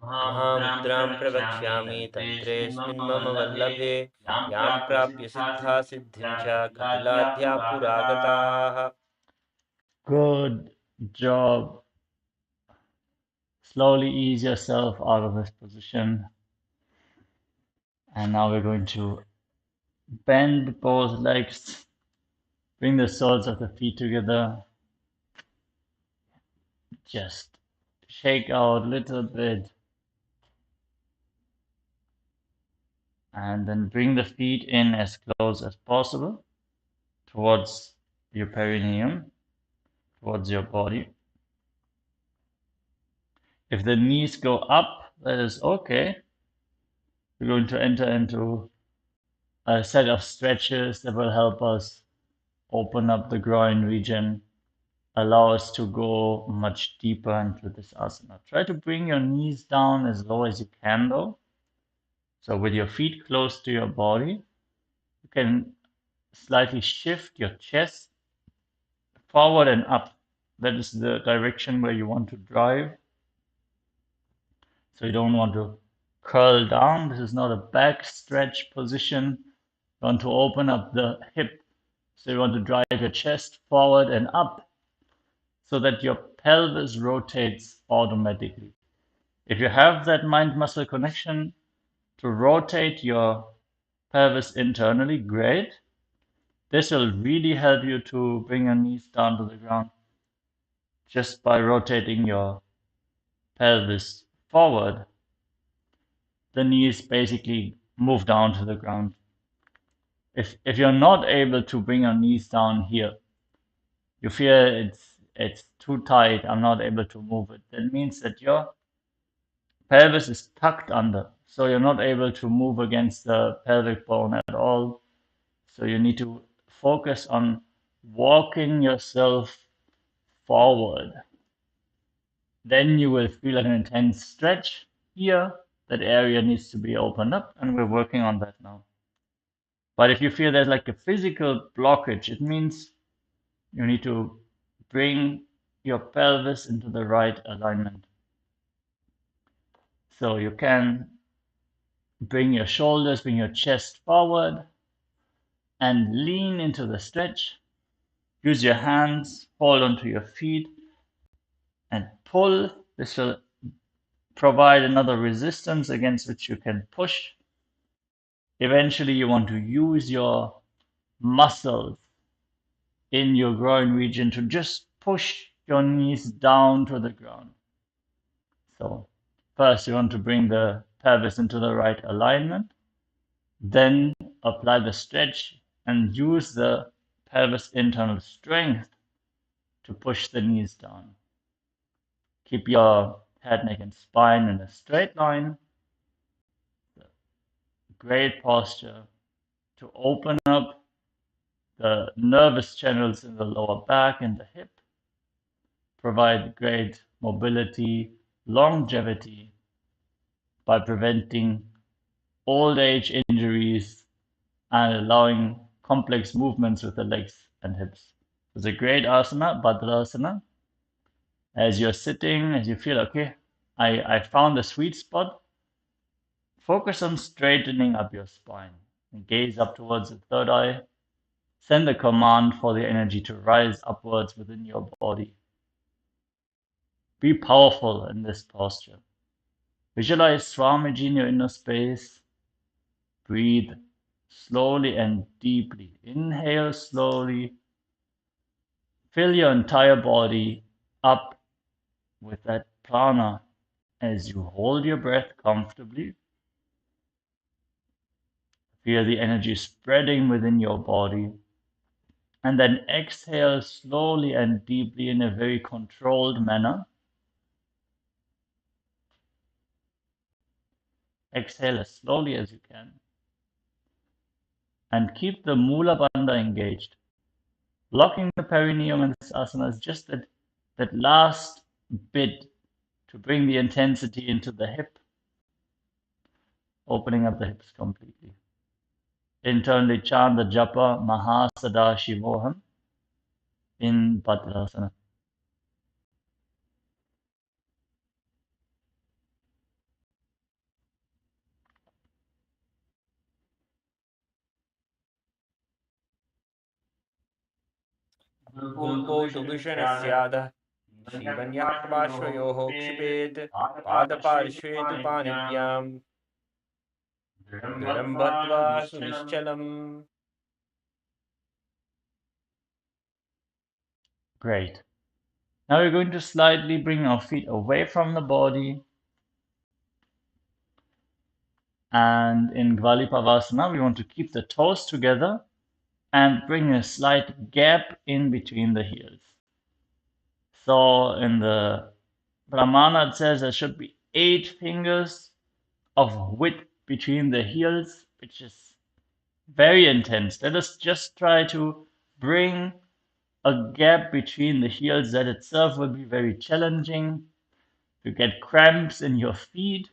महामुद्रां प्रवक्ष्यामि तन्त्रेऽस्मिन् मम वल्लभे यां प्राप्य सिद्धा सिद्धिं च कपिलाद्या पुरागताः. Good job. Slowly ease yourself out of this position. And now we're going to bend both legs, bring the soles of the feet together, just shake out a little bit, and then bring the feet in as close as possible towards your perineum, towards your body. If the knees go up, that is okay. We're going to enter into a set of stretches that will help us open up the groin region, allow us to go much deeper into this asana. Try to bring your knees down as low as you can though. So with your feet close to your body, you can slightly shift your chest forward and up. That is the direction where you want to drive. So you don't want to curl down. This is not a back stretch position. You want to open up the hip. So you want to drive your chest forward and up so that your pelvis rotates automatically. If you have that mind-muscle connection to rotate your pelvis internally, great. This will really help you to bring your knees down to the ground just by rotating your pelvis forward. The knees basically move down to the ground. If you're not able to bring your knees down here, you feel it's too tight, I'm not able to move it. That means that your pelvis is tucked under, so you're not able to move against the pelvic bone at all. So you need to focus on walking yourself forward. Then you will feel an intense stretch here. That area needs to be opened up, and we're working on that now. But if you feel there's like a physical blockage, it means you need to bring your pelvis into the right alignment. So you can bring your shoulders, bring your chest forward, and lean into the stretch. Use your hands, hold onto your feet, and pull. This will provide another resistance against which you can push. Eventually, you want to use your muscles in your groin region to just push your knees down to the ground. So first you want to bring the pelvis into the right alignment, then apply the stretch and use the pelvis internal strength to push the knees down. Keep your head, neck, and spine in a straight line. Great posture to open up the nervous channels in the lower back and the hip. Provide great mobility, longevity by preventing old age injuries and allowing complex movements with the legs and hips. It's a great asana, Bhadrasana. As you're sitting, as you feel, okay, I found the sweet spot, focus on straightening up your spine and gaze up towards the third eye. Send a command for the energy to rise upwards within your body. Be powerful in this posture. Visualize Swamiji in your inner space. Breathe slowly and deeply. Inhale slowly. Fill your entire body up with that prana as you hold your breath comfortably. Feel the energy spreading within your body. And then exhale slowly and deeply in a very controlled manner. Exhale as slowly as you can. And keep the Mula Bandha engaged. Locking the perineum in this asana is just that last bit to bring the intensity into the hip, opening up the hips completely. Internally chant the japa Mahasada Shivoham in Bhadrasana. गुल्पो दुदुशनस्यादः श्रीवन्यः पार्श्वयोः क्षिपेत् पादपार्श्वे तु पाणिभ्यां दृढं बद्ध्वा सुनिश्चलम्. Great. Now we're going to slightly bring our feet away from the body. And in Gvalipavasana, we want to keep the toes together and bring a slight gap in between the heels. So in the Brahmana, it says there should be 8 fingers of width between the heels, which is very intense. Let us just try to bring a gap between the heels. That itself will be very challenging. You get cramps in your feet.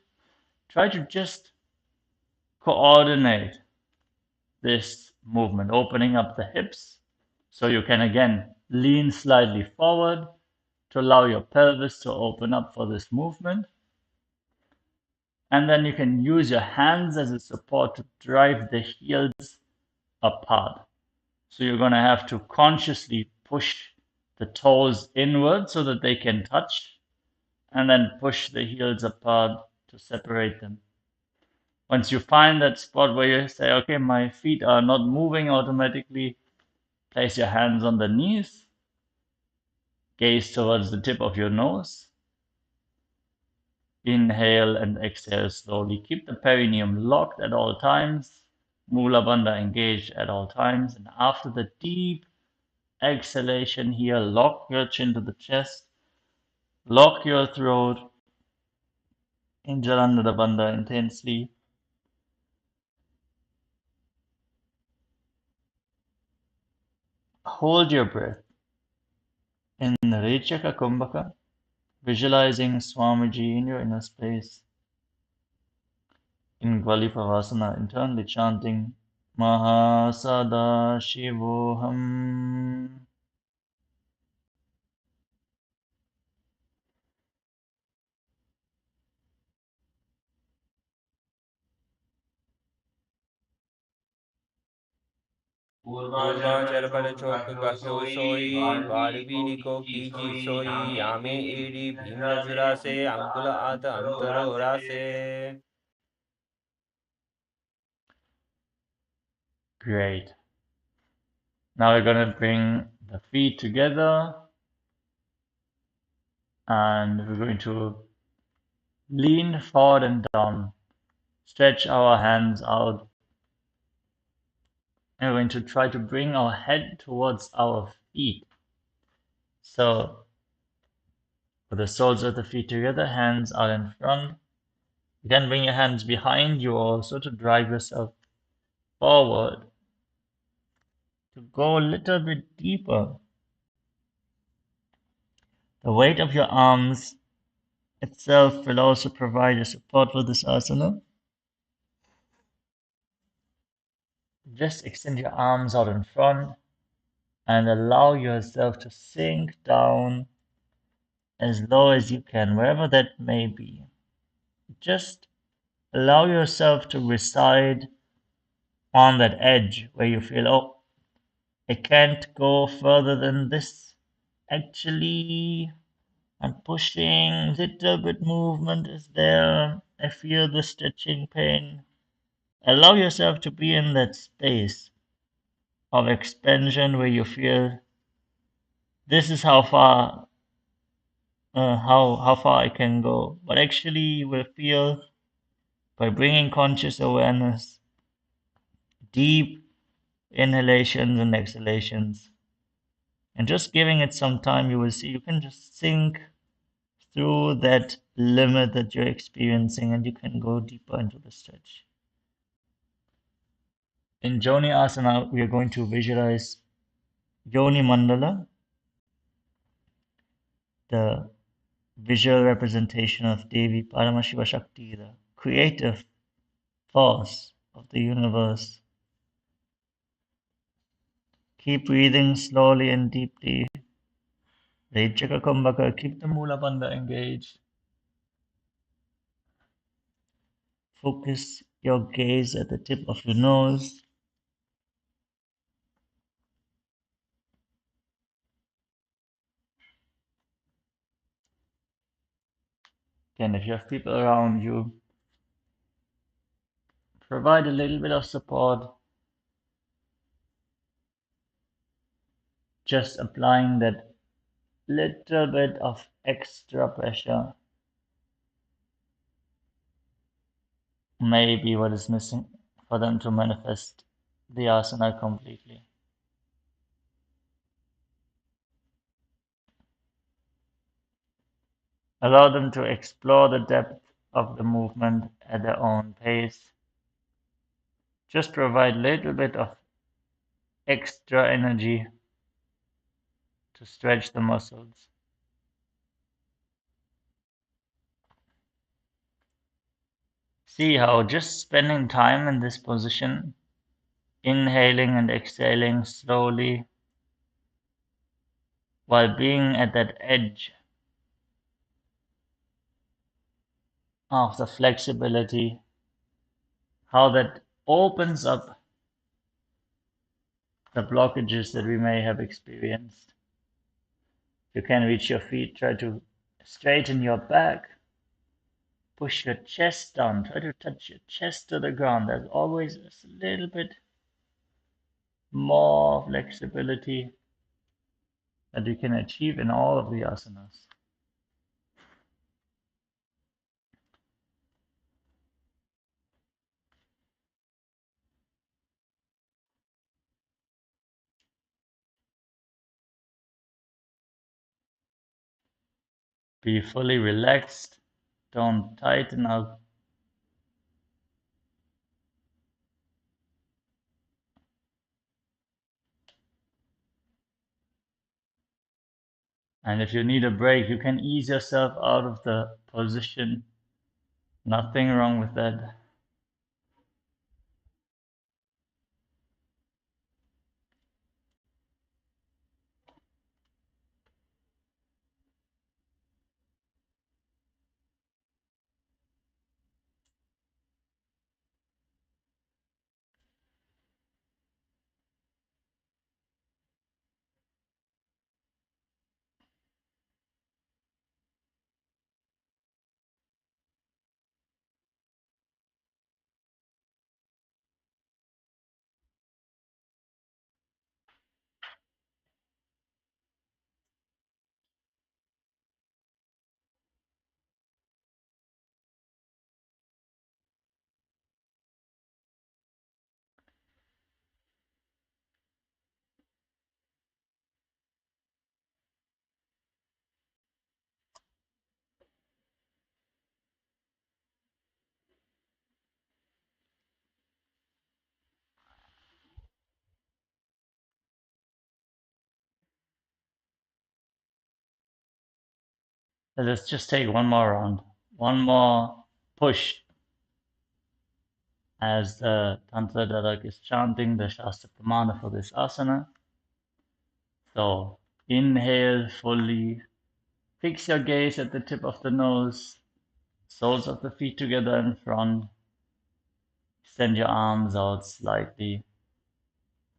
Try to just coordinate this movement, opening up the hips so you can again lean slightly forward to allow your pelvis to open up for this movement. And then you can use your hands as a support to drive the heels apart. So you're going to have to consciously push the toes inward so that they can touch, and then push the heels apart to separate them. Once you find that spot where you say, okay, my feet are not moving automatically, place your hands on the knees, gaze towards the tip of your nose. Inhale and exhale slowly. Keep the perineum locked at all times. Mula Bandha engaged at all times. And after the deep exhalation here, lock your chin to the chest, lock your throat, inhale under the bandha intensely. Hold your breath in Rechaka Kumbhaka, visualizing Swamiji in your inner space. In Gvalipavasana, internally chanting Mahasada Shivoham. Purvanchal बल चौक गह्यो सोई वारवीरी को कीजी सोई यामे एड़ी भीम नजरा से अंकुल आत अंतरोरा से. Great. Now we're going to bring the feet together and we're going to lean forward and down. Stretch our hands out. And we're going to try to bring our head towards our feet. So, with the soles of the feet together, hands out in front. You can bring your hands behind you also to drive yourself forward. To go a little bit deeper. The weight of your arms itself will also provide a support for this asana. Just extend your arms out in front and allow yourself to sink down as low as you can, wherever that may be. Just allow yourself to reside on that edge where you feel, oh, I can't go further than this. Actually, I'm pushing, little bit movement is there. I feel the stretching pain. Allow yourself to be in that space of expansion where you feel this is how far I can go. But actually, you will feel by bringing conscious awareness, deep inhalations and exhalations, and just giving it some time, you will see you can just sink through that limit that you're experiencing and you can go deeper into the stretch. In Joni Asana, we are going to visualize Yoni Mandala, the visual representation of Devi Paramashiva Shakti, the creative force of the universe. Keep breathing slowly and deeply. Rejaka Kumbhaka, keep the Mula Bandha engaged. Focus your gaze at the tip of your nose. Again, if you have people around you, provide a little bit of support. Just applying that little bit of extra pressure may be what is missing for them to manifest the asana completely. Allow them to explore the depth of the movement at their own pace. Just provide a little bit of extra energy to stretch the muscles. See how just spending time in this position, inhaling and exhaling slowly, while being at that edge of the flexibility, how that opens up the blockages that we may have experienced. You can reach your feet, try to straighten your back, push your chest down, try to touch your chest to the ground. There's always a little bit more flexibility that you can achieve in all of the asanas. Be fully relaxed. Don't tighten up. And if you need a break, you can ease yourself out of the position. Nothing wrong with that. Let's just take one more round. One more push as the Tantra Dadak is chanting the Shastra Pramana for this asana. So inhale fully. Fix your gaze at the tip of the nose. Soles of the feet together in front. Extend your arms out slightly.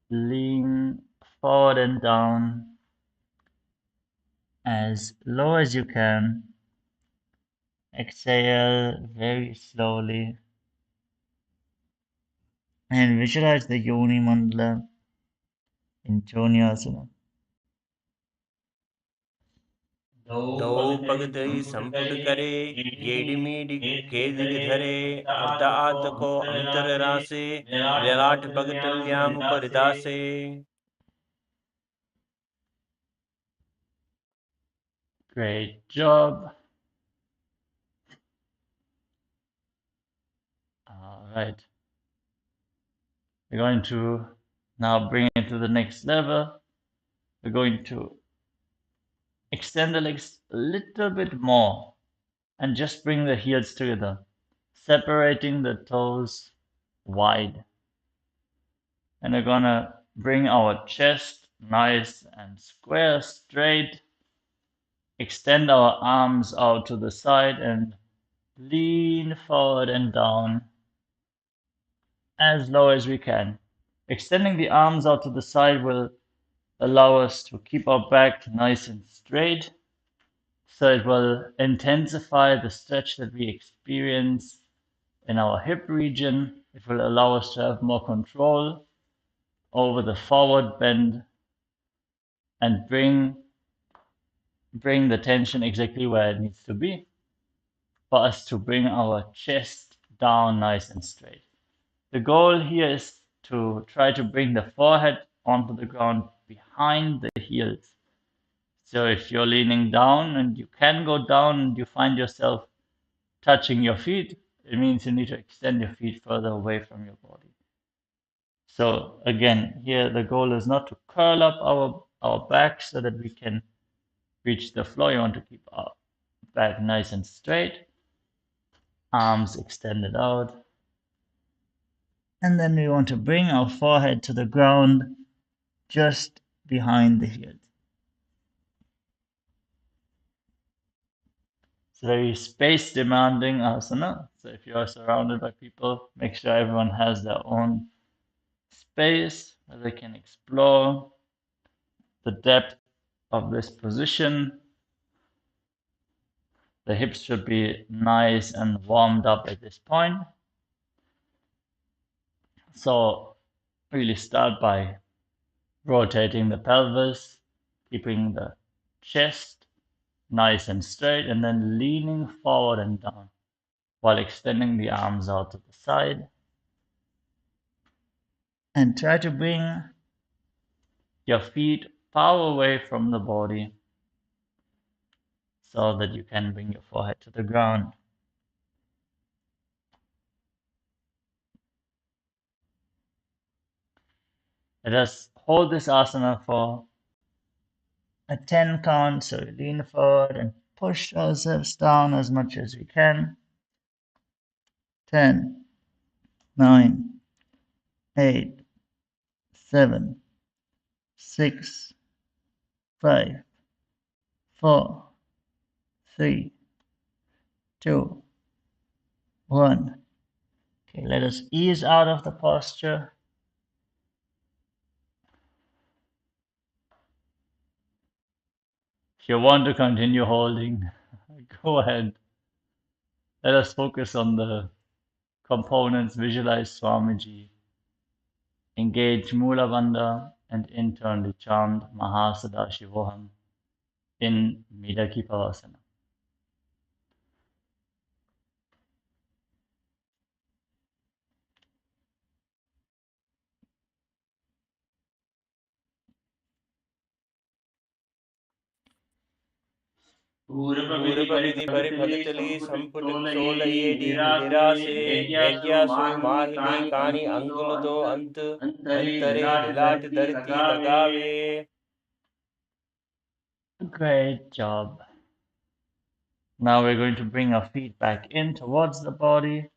Lean forward and down as low as you can. Exhale very slowly. And visualize the Yoni Mandala in Jonyasana. दो पगतई संपुट करे येडिमीडि केदिग धरे अर्ध आत को अंतर रासे ललाट पगतल्याम परिदासे. Great job. All right. We're going to now bring it to the next level. We're going to extend the legs a little bit more and just bring the heels together, separating the toes wide. And we're gonna bring our chest nice and square, straight. Extend our arms out to the side and lean forward and down as low as we can. Extending the arms out to the side will allow us to keep our back nice and straight. So it will intensify the stretch that we experience in our hip region. It will allow us to have more control over the forward bend and bring the tension exactly where it needs to be for us to bring our chest down nice and straight. The goal here is to try to bring the forehead onto the ground behind the heels. So if you're leaning down and you can go down and you find yourself touching your feet, it means you need to extend your feet further away from your body. So again, here the goal is not to curl up our back so that we can reach the floor. You want to keep our back nice and straight, arms extended out. And then we want to bring our forehead to the ground just behind the heels. It's very space demanding asana. So if you are surrounded by people, make sure everyone has their own space where they can explore the depth of this position. The hips should be nice and warmed up at this point. So really start by rotating the pelvis, keeping the chest nice and straight, and then leaning forward and down while extending the arms out to the side. And try to bring your feet far away from the body so that you can bring your forehead to the ground. Let us hold this asana for a 10 count, so we lean forward and push ourselves down as much as we can. 10, 9, 8, 7, 6, 5, 4, 3, 2, 1. Okay, let us ease out of the posture. If you want to continue holding, go ahead. Let us focus on the components, visualize Swamiji, engage Mula Bandha, and internally chant Mahasada Shivoham in Midakipavasana. पूर्व विधि परिभगतली संपुट सोलयेडी निरासे वेग्यासु माहिली कानी अंगुलतो अंतरे लिलाट धरती लगावे. Great job. Now we're going to bring our feet back in towards the body.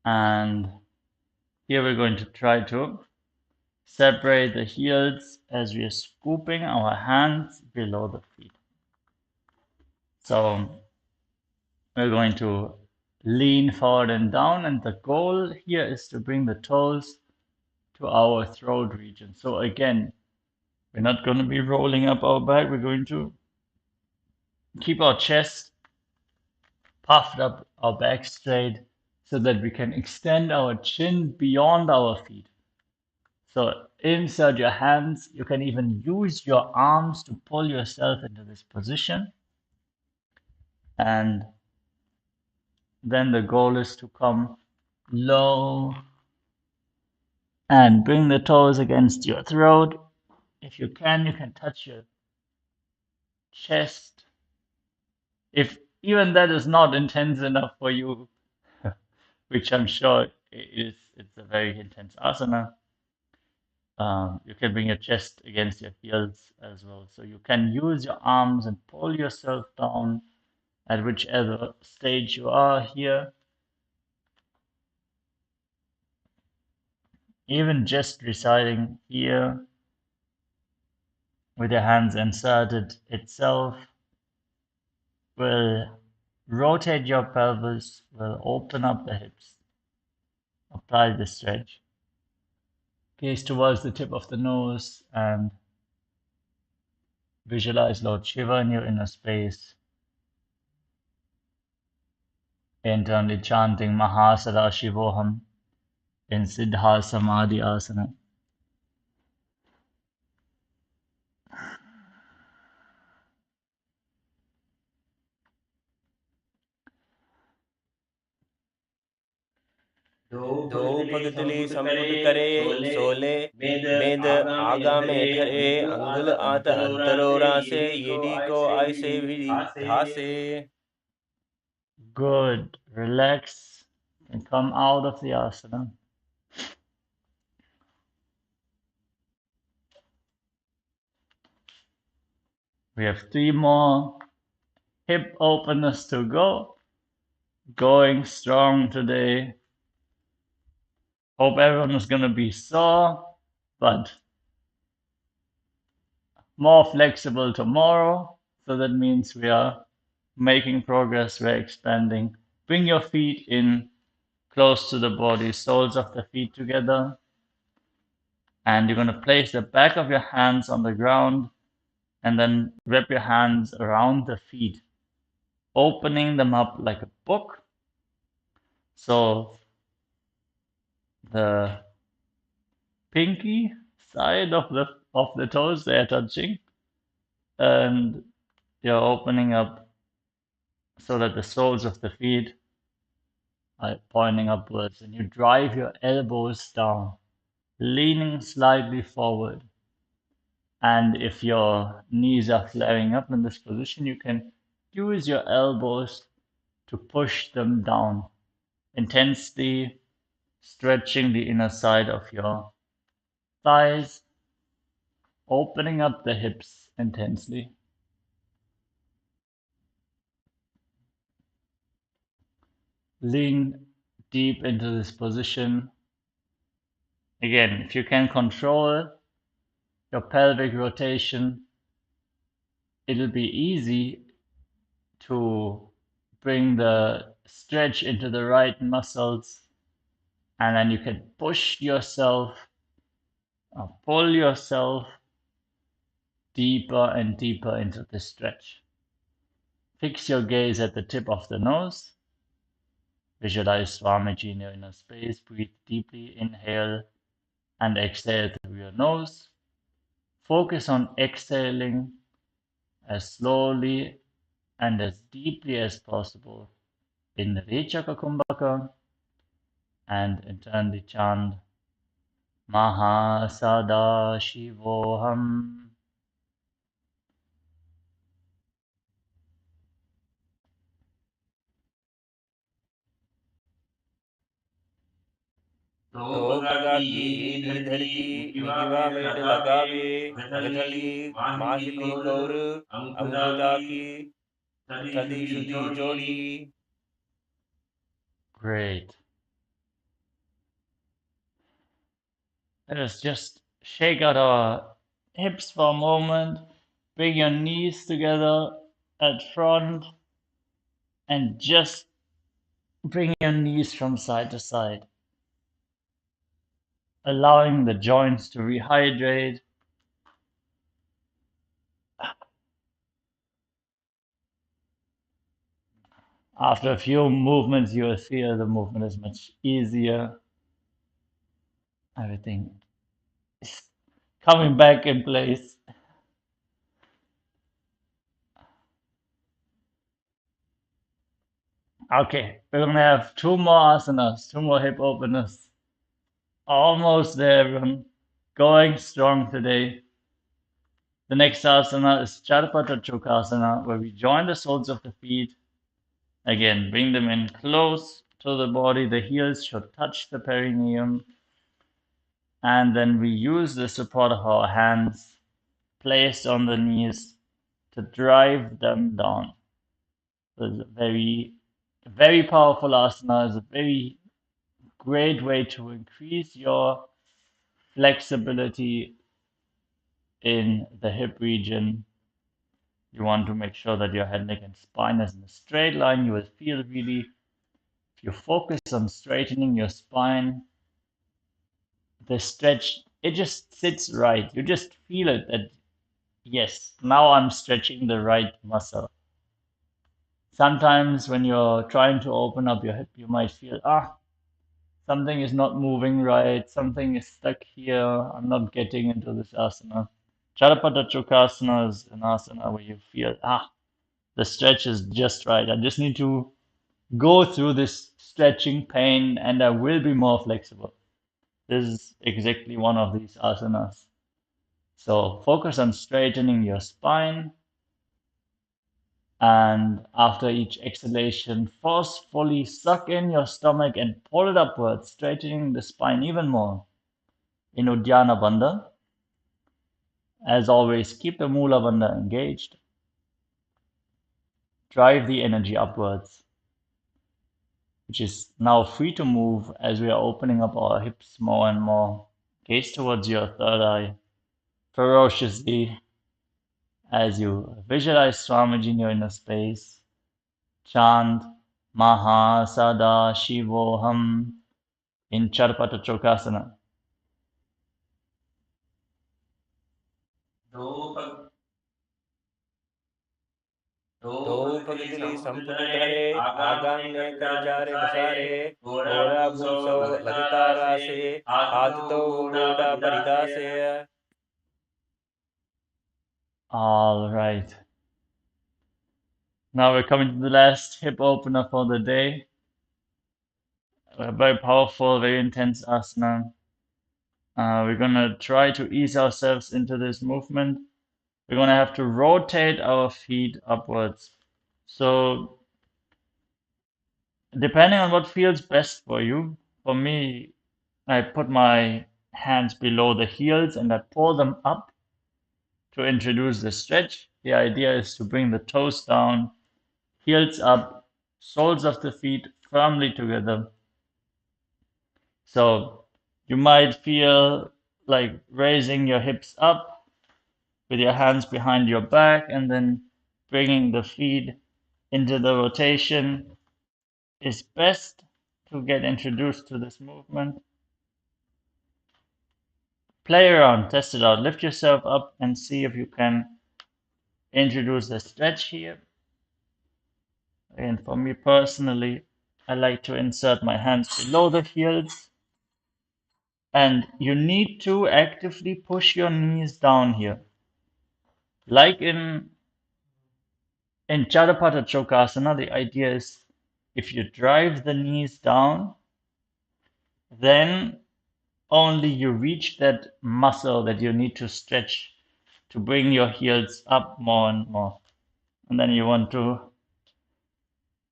And here we're going to try to separate the heels as we are scooping our hands below the feet. So we're going to lean forward and down, and the goal here is to bring the toes to our throat region. So again, we're not going to be rolling up our back. We're going to keep our chest puffed up, our back straight, so that we can extend our chin beyond our feet. So insert your hands. You can even use your arms to pull yourself into this position. And then the goal is to come low and bring the toes against your throat. If you can touch your chest. If even that is not intense enough for you, which I'm sure is, it's a very intense asana. You can bring your chest against your heels as well. So you can use your arms and pull yourself down at whichever stage you are here. Even just residing here with your hands inserted itself will rotate your pelvis, will open up the hips. Apply the stretch. Gaze towards the tip of the nose and visualize Lord Shiva in your inner space. Internally chanting Mahasada Shivoham in Siddha Samadhi Asana. दो भगतली संपुट करे सोले मेद आगा में ठरे अंगुल आत अंतरोरा से येडी को ऐसे भी धासे. Good. Relax and come out of the asana. We have 3 more hip openers to go. Going strong today. Hope everyone is going to be sore, but more flexible tomorrow. So that means we are making progress, we're expanding. Bring your feet in close to the body, soles of the feet together. And you're going to place the back of your hands on the ground and then wrap your hands around the feet, opening them up like a book. So the pinky side of the toes, they're touching, and you're opening up so that the soles of the feet pointing upwards, and you drive your elbows down, leaning slightly forward. And if your knees are flaring up in this position, you can use your elbows to push them down, intensely stretching the inner side of your thighs, opening up the hips intensely. Lean deep into this position. Again, if you can control your pelvic rotation, it'll be easy to bring the stretch into the right muscles, and then you can push yourself or pull yourself deeper and deeper into the stretch. Fix your gaze at the tip of the nose. Visualize Swamiji in your inner space. Breathe deeply. Inhale and exhale through your nose. Focus on exhaling as slowly and as deeply as possible in Rechaka Kumbhaka, and internally chant Mahasada Shivoham. दो पगागी धड़ की मिहिवा made लगावे मगधली माहिली गौर अंगुदा की तदी शुदी जोड़ी. Great. Let us just shake out our hips for a moment. Bring your knees together at front and just bring your knees from side to side, allowing the joints to rehydrate. After a few movements, you will feel the movement is much easier. Everything is coming back in place. Okay, we're going to have two more asanas, two more hip openers. Almost there, everyone. Going strong today. The next asana is Charpata Chokasana, where we join the soles of the feet. Again, bring them in close to the body. The heels should touch the perineum. And then we use the support of our hands placed on the knees to drive them down. So it's a very powerful asana. It's a very great way to increase your flexibility in the hip region. You want to make sure that your head, neck, and spine is in a straight line. You will feel really, if you focus on straightening your spine, the stretch, it just sits right. You just feel it that, yes, now I'm stretching the right muscle. Sometimes when you're trying to open up your hip, you might feel, something is not moving right, something is stuck here, I'm not getting into this asana. Charapata Chokasana is an asana where you feel, the stretch is just right. I just need to go through this stretching pain and I will be more flexible. This is exactly one of these asanas. So focus on straightening your spine, and after each exhalation, forcefully suck in your stomach and pull it upwards, straightening the spine even more. In Uddiyana Bandha, as always, keep the Mula Bandha engaged. Drive the energy upwards, which is now free to move as we are opening up our hips more and more. Gaze towards your third eye ferociously as you visualize Swamiji in your inner space. Chant Mahasada Shivoham in Charpata Chokasana. दो पगदली संपुट धरे आगांग ने कर जारे बसारे गोरा भूसो लदितारा से हाथ दो गोड़ा परिदासे. All right. Now we're coming to the last hip opener for the day. A very powerful, very intense asana. We're gonna try to ease ourselves into this movement. We're gonna have to rotate our feet upwards. So depending on what feels best for you, for me, I put my hands below the heels and I pull them up to introduce the stretch. The idea is to bring the toes down, heels up, soles of the feet firmly together. So you might feel like raising your hips up with your hands behind your back and then bringing the feet into the rotation is best to get introduced to this movement. Play around, test it out, lift yourself up and see if you can introduce the stretch here. And for me personally, I like to insert my hands below the heels. And you need to actively push your knees down here. Like in Chadapata Chokasana, the idea is if you drive the knees down, then only you reach that muscle that you need to stretch to bring your heels up more and more. And then you want to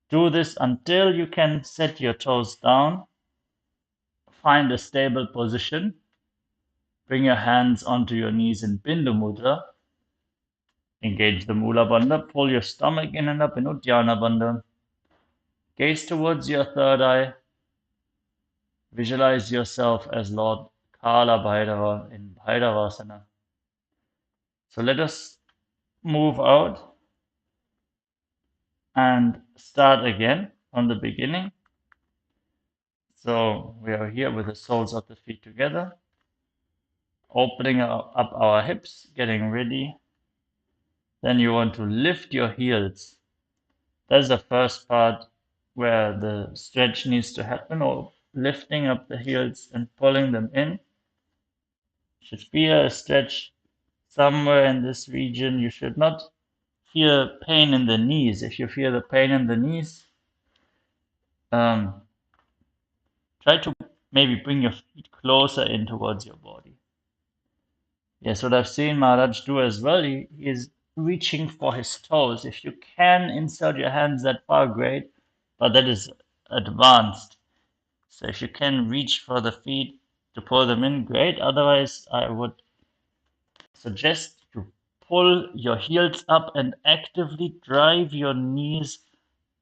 do this until you can set your toes down, find a stable position, bring your hands onto your knees in Bindu Mudra, engage the Mula Bandha, pull your stomach in and up in Uddiyana Bandha, gaze towards your third eye, visualize yourself as Lord Kala Bhairava in Bhairavasana. So let us move out and start again from the beginning. So we are here with the soles of the feet together, opening up our hips, getting ready. Then you want to lift your heels. That's the first part where the stretch needs to happen, or lifting up the heels and pulling them in. Should feel a stretch somewhere in this region. You should not feel pain in the knees. If you feel the pain in the knees, try to maybe bring your feet closer in towards your body. Yes, what I've seen Maharaj do as well, he is reaching for his toes. If you can insert your hands that far, great, but that is advanced. So if you can reach for the feet to pull them in, great. Otherwise, I would suggest you pull your heels up and actively drive your knees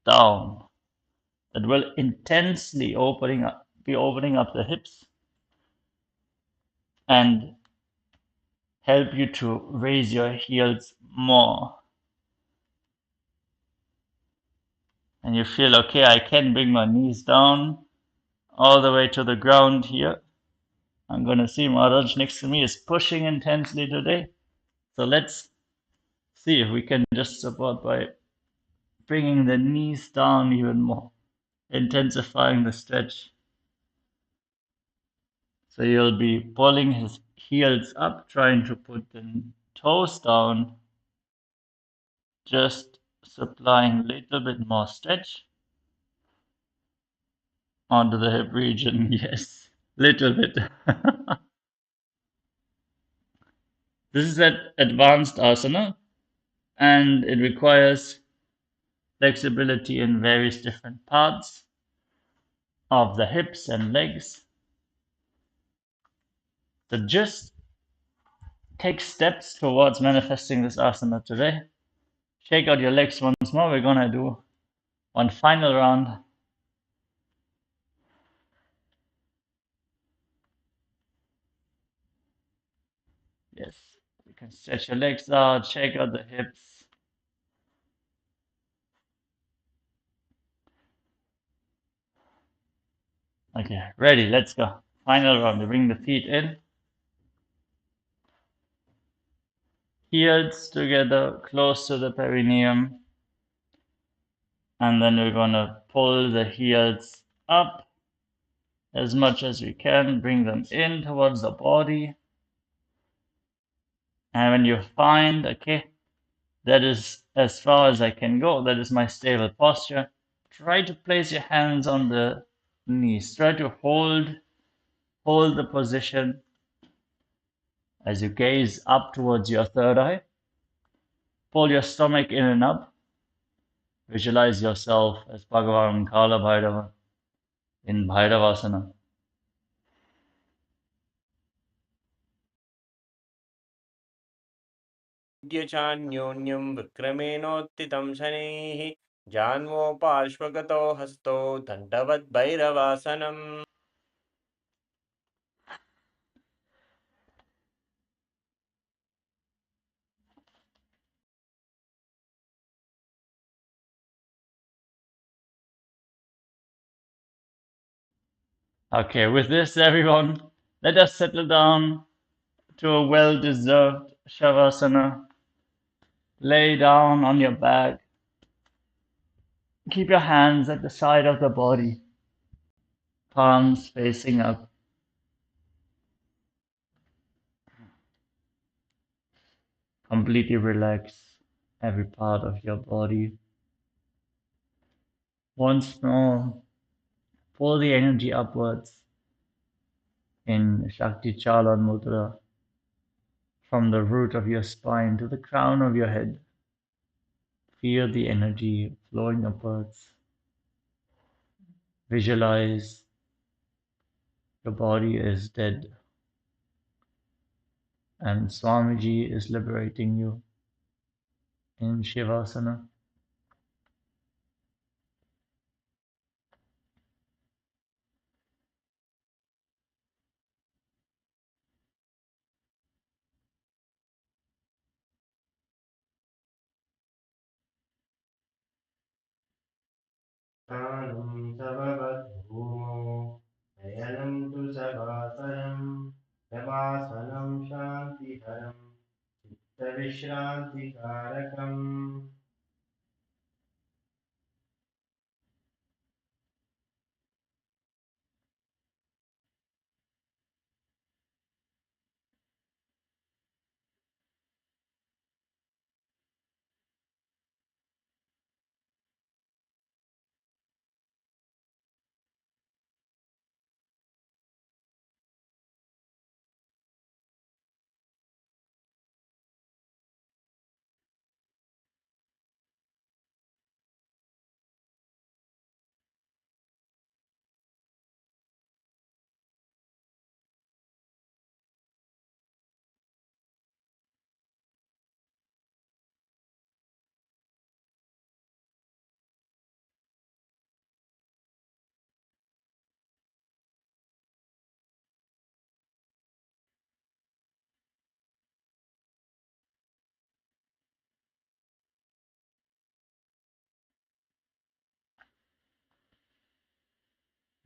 down. That will intensely be opening up the hips and help you to raise your heels more. And you feel, okay, I can bring my knees down all the way to the ground here. I'm going to see Maharaj next to me is pushing intensely today. So let's see if we can just support by bringing the knees down even more, intensifying the stretch. So you'll be pulling his heels up, trying to put the toes down, just supplying a little bit more stretch onto the hip region. Yes, little bit. This is an advanced asana and it requires flexibility in various different parts of the hips and legs. So just take steps towards manifesting this asana today. Shake out your legs once more. We're gonna do one final round. Yes, you can stretch your legs out, shake out the hips. Okay, ready, let's go. Final round. You bring the feet in. Heels together, close to the perineum. And then we're gonna pull the heels up as much as we can, bring them in towards the body. And when you find, okay, that is as far as I can go, that is my stable posture, try to place your hands on the knees. Try to hold the position as you gaze up towards your third eye. Pull your stomach in and up. Visualize yourself as Bhagavan Kala Bhairava in Bhairavasana. चान्योन्यं विक्रमेणोत्थितं शनैः जान्वो पार्श्वगतो हस्तो दण्डवद्भैरवासनम्. Okay, with this, everyone, let us settle down to a well-deserved Shavasana. Lay down on your back. Keep your hands at the side of the body, palms facing up. Completely relax every part of your body. Once more, pull the energy upwards in Shakti Chalan Mudra from the root of your spine to the crown of your head. Feel the energy flowing upwards. Visualize your body is dead and Swamiji is liberating you in Shivasana. प्राणं समवद्भूमौ नयनं तु सवासरं शवासनं शान्तिहरं चित्तविश्रान्तिकारकम्.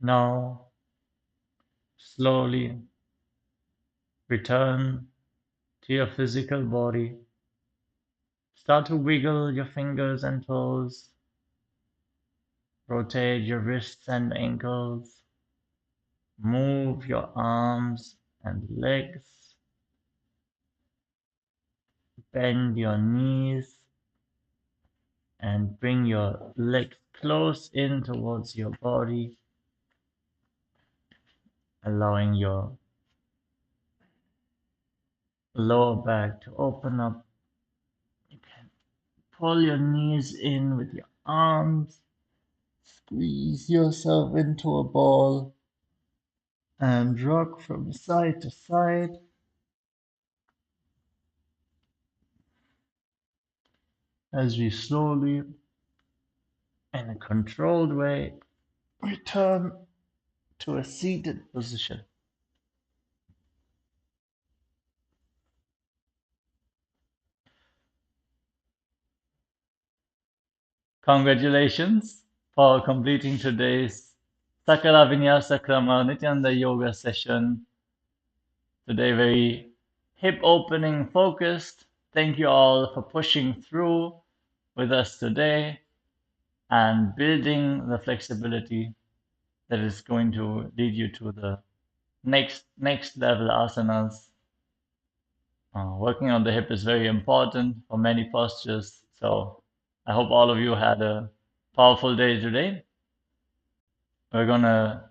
Now, slowly return to your physical body. Start to wiggle your fingers and toes. Rotate your wrists and ankles. Move your arms and legs. Bend your knees and bring your legs close in towards your body, allowing your lower back to open up. You can pull your knees in with your arms, squeeze yourself into a ball, and rock from side to side as we slowly, in a controlled way, return to a seated position. Congratulations for completing today's Sakala Vinyasa Krama Nithyananda Yoga session. Today, very hip opening focused. Thank you all for pushing through with us today and building the flexibility that is going to lead you to the next level asanas. Working on the hip is very important for many postures. So I hope all of you had a powerful day today. We're gonna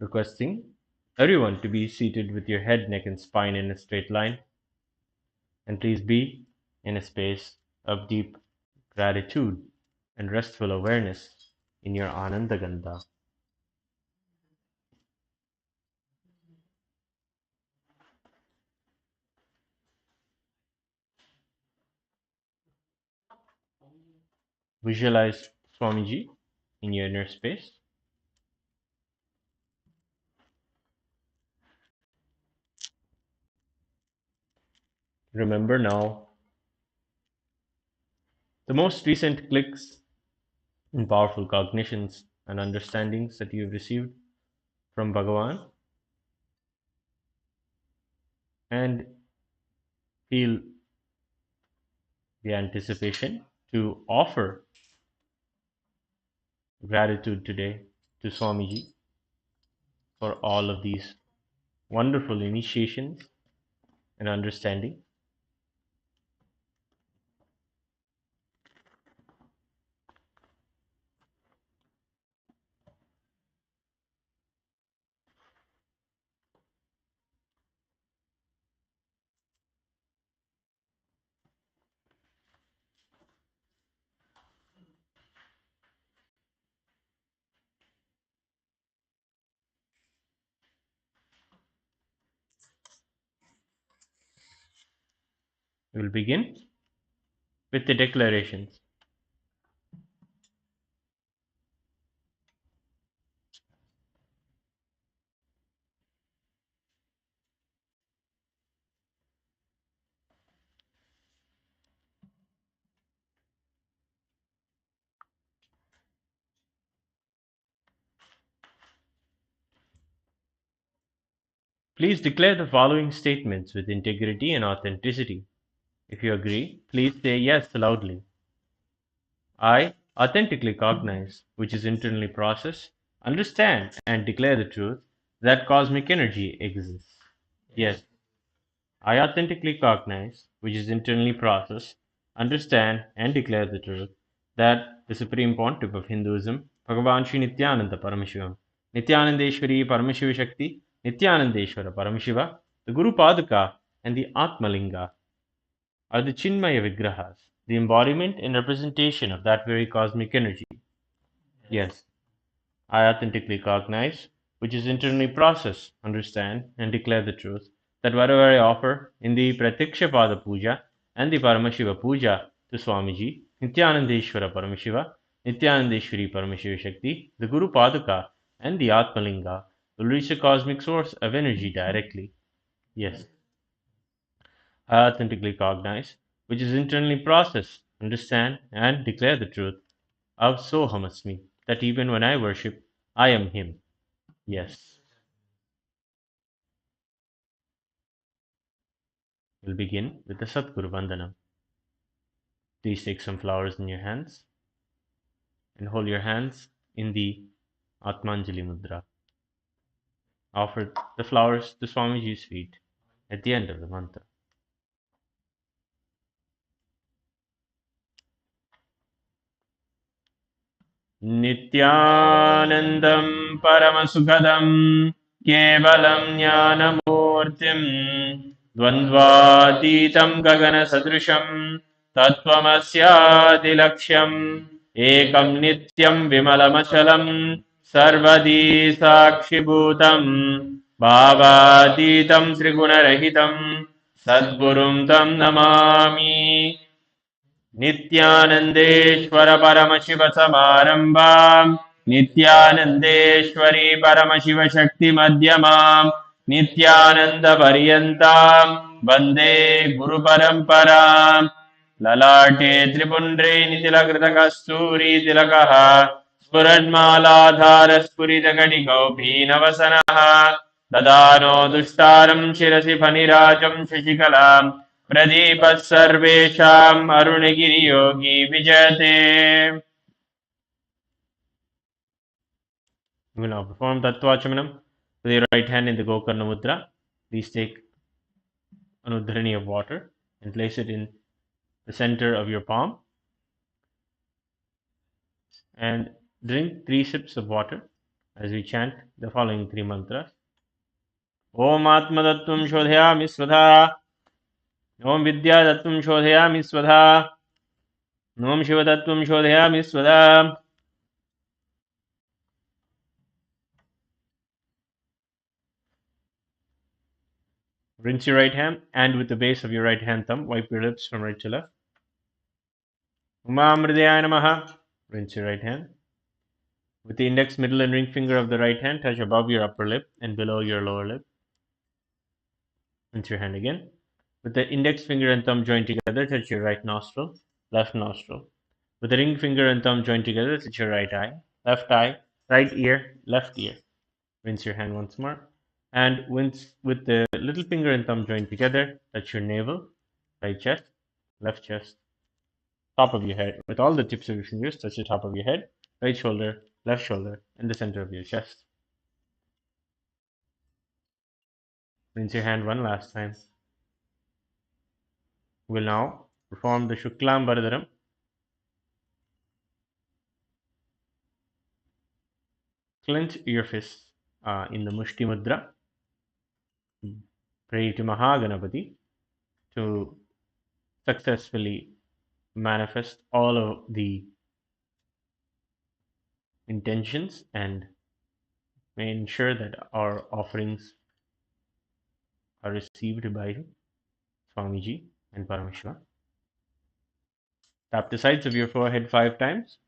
requesting everyone to be seated with your head, neck, and spine in a straight line. And please be in a space of deep gratitude and restful awareness in your Ananda Gandha. Visualize Swamiji in your inner space. Remember now the most recent clicks and powerful cognitions and understandings that you've received from Bhagavan, and feel the anticipation to offer gratitude today to Swamiji for all of these wonderful initiations and understanding. We will begin with the declarations. Please declare the following statements with integrity and authenticity. If you agree, please say yes loudly. I authentically cognize, which is internally process, understand, and declare the truth that cosmic energy exists. Yes, I authentically cognize, which is internally process, understand, and declare the truth that the Supreme Pontiff of Hinduism, Bhagavan Sri Nithyananda Paramashivam, Nithyanandeshwari Paramashiva Shakti, Nithyanandeshwara Paramashiva, the Guru Paduka, and the Atmalinga are the Chinmaya Vigrahas, the embodiment and representation of that very cosmic energy. Yes, I authentically cognize, which is internally process, understand, and declare the truth that whatever I offer in the Pratiksha Pada Puja and the Paramashiva Puja to Swamiji, Nithyanandeshwara Paramashiva, Nithyanandeshwari Paramashiva Shakti, the Guru Paduka, and the Atmalinga will reach the cosmic source of energy directly. Yes, I authentically cognize, which is internally process, understand, and declare the truth of Sohamasmi, that even when I worship, I am Him. Yes. We'll begin with the Satguru Vandanam. Please take some flowers in your hands and hold your hands in the Atmanjali Mudra. Offer the flowers to Swamiji's feet at the end of the mantra. नित्यानन्दं परमसुखदं केवलं ज्ञानमूर्तिं द्वन्द्वातीतं गगनसदृशं तत्त्वमस्यादिलक्ष्यम् एकं नित्यं विमलमचलं सर्वदी साक्षिभूतं भावातीतं त्रिगुणरहितं सद्गुरुं तं नमामि नित्यानन्देश्वर परमशिवसमारम्भाम् नित्यानन्देश्वरी परमशिवशक्तिमध्यमाम् नित्यानन्दपर्यन्ताम् वन्दे गुरुपरम्पराम् ललाटे त्रिपुण्ड्रे नितिलकृतकस्तूरीतिलकः स्फुरन्मालाधारस्फुरितकटिकौपीनवसनः ददानो दुष्टारम् शिरसि फणिराजम् शशिकलाम् प्रदीपः सर्वेषाम् अरुणगिरियोगी विजयते. You will now perform Tattvachmanam with your right hand in the Gokarna Mudra. Please take an udhrani of water and place it in the center of your palm and drink 3 sips of water as we chant the following three mantras. Om Atmadattvam Shodhayami Svadha. Om Vidyadatvam Shodhayami Svadha. Om Shivadattvam Shodhayami Svadha. Rinse your right hand and with the base of your right hand thumb, wipe your lips from right to left. Umamridaya Namaha. Rinse your right hand. With the index, middle, and ring finger of the right hand, touch above your upper lip and below your lower lip. Rinse your hand again. With the index finger and thumb joined together, touch your right nostril, left nostril. With the ring finger and thumb joined together, touch your right eye, right ear, left ear. Rinse your hand once more. And with the little finger and thumb joined together, touch your navel, right chest, left chest, top of your head. With all the tips of your fingers, touch the top of your head, right shoulder, left shoulder, and the center of your chest. Rinse your hand one last time. We'll now perform the Shuklam Bharadaram. Clench your fists in the Mushti Mudra. Pray to Mahaganapati to successfully manifest all of the intentions and may ensure that our offerings are received by Swamiji and Parameshwar. Tap the sides of your forehead 5 times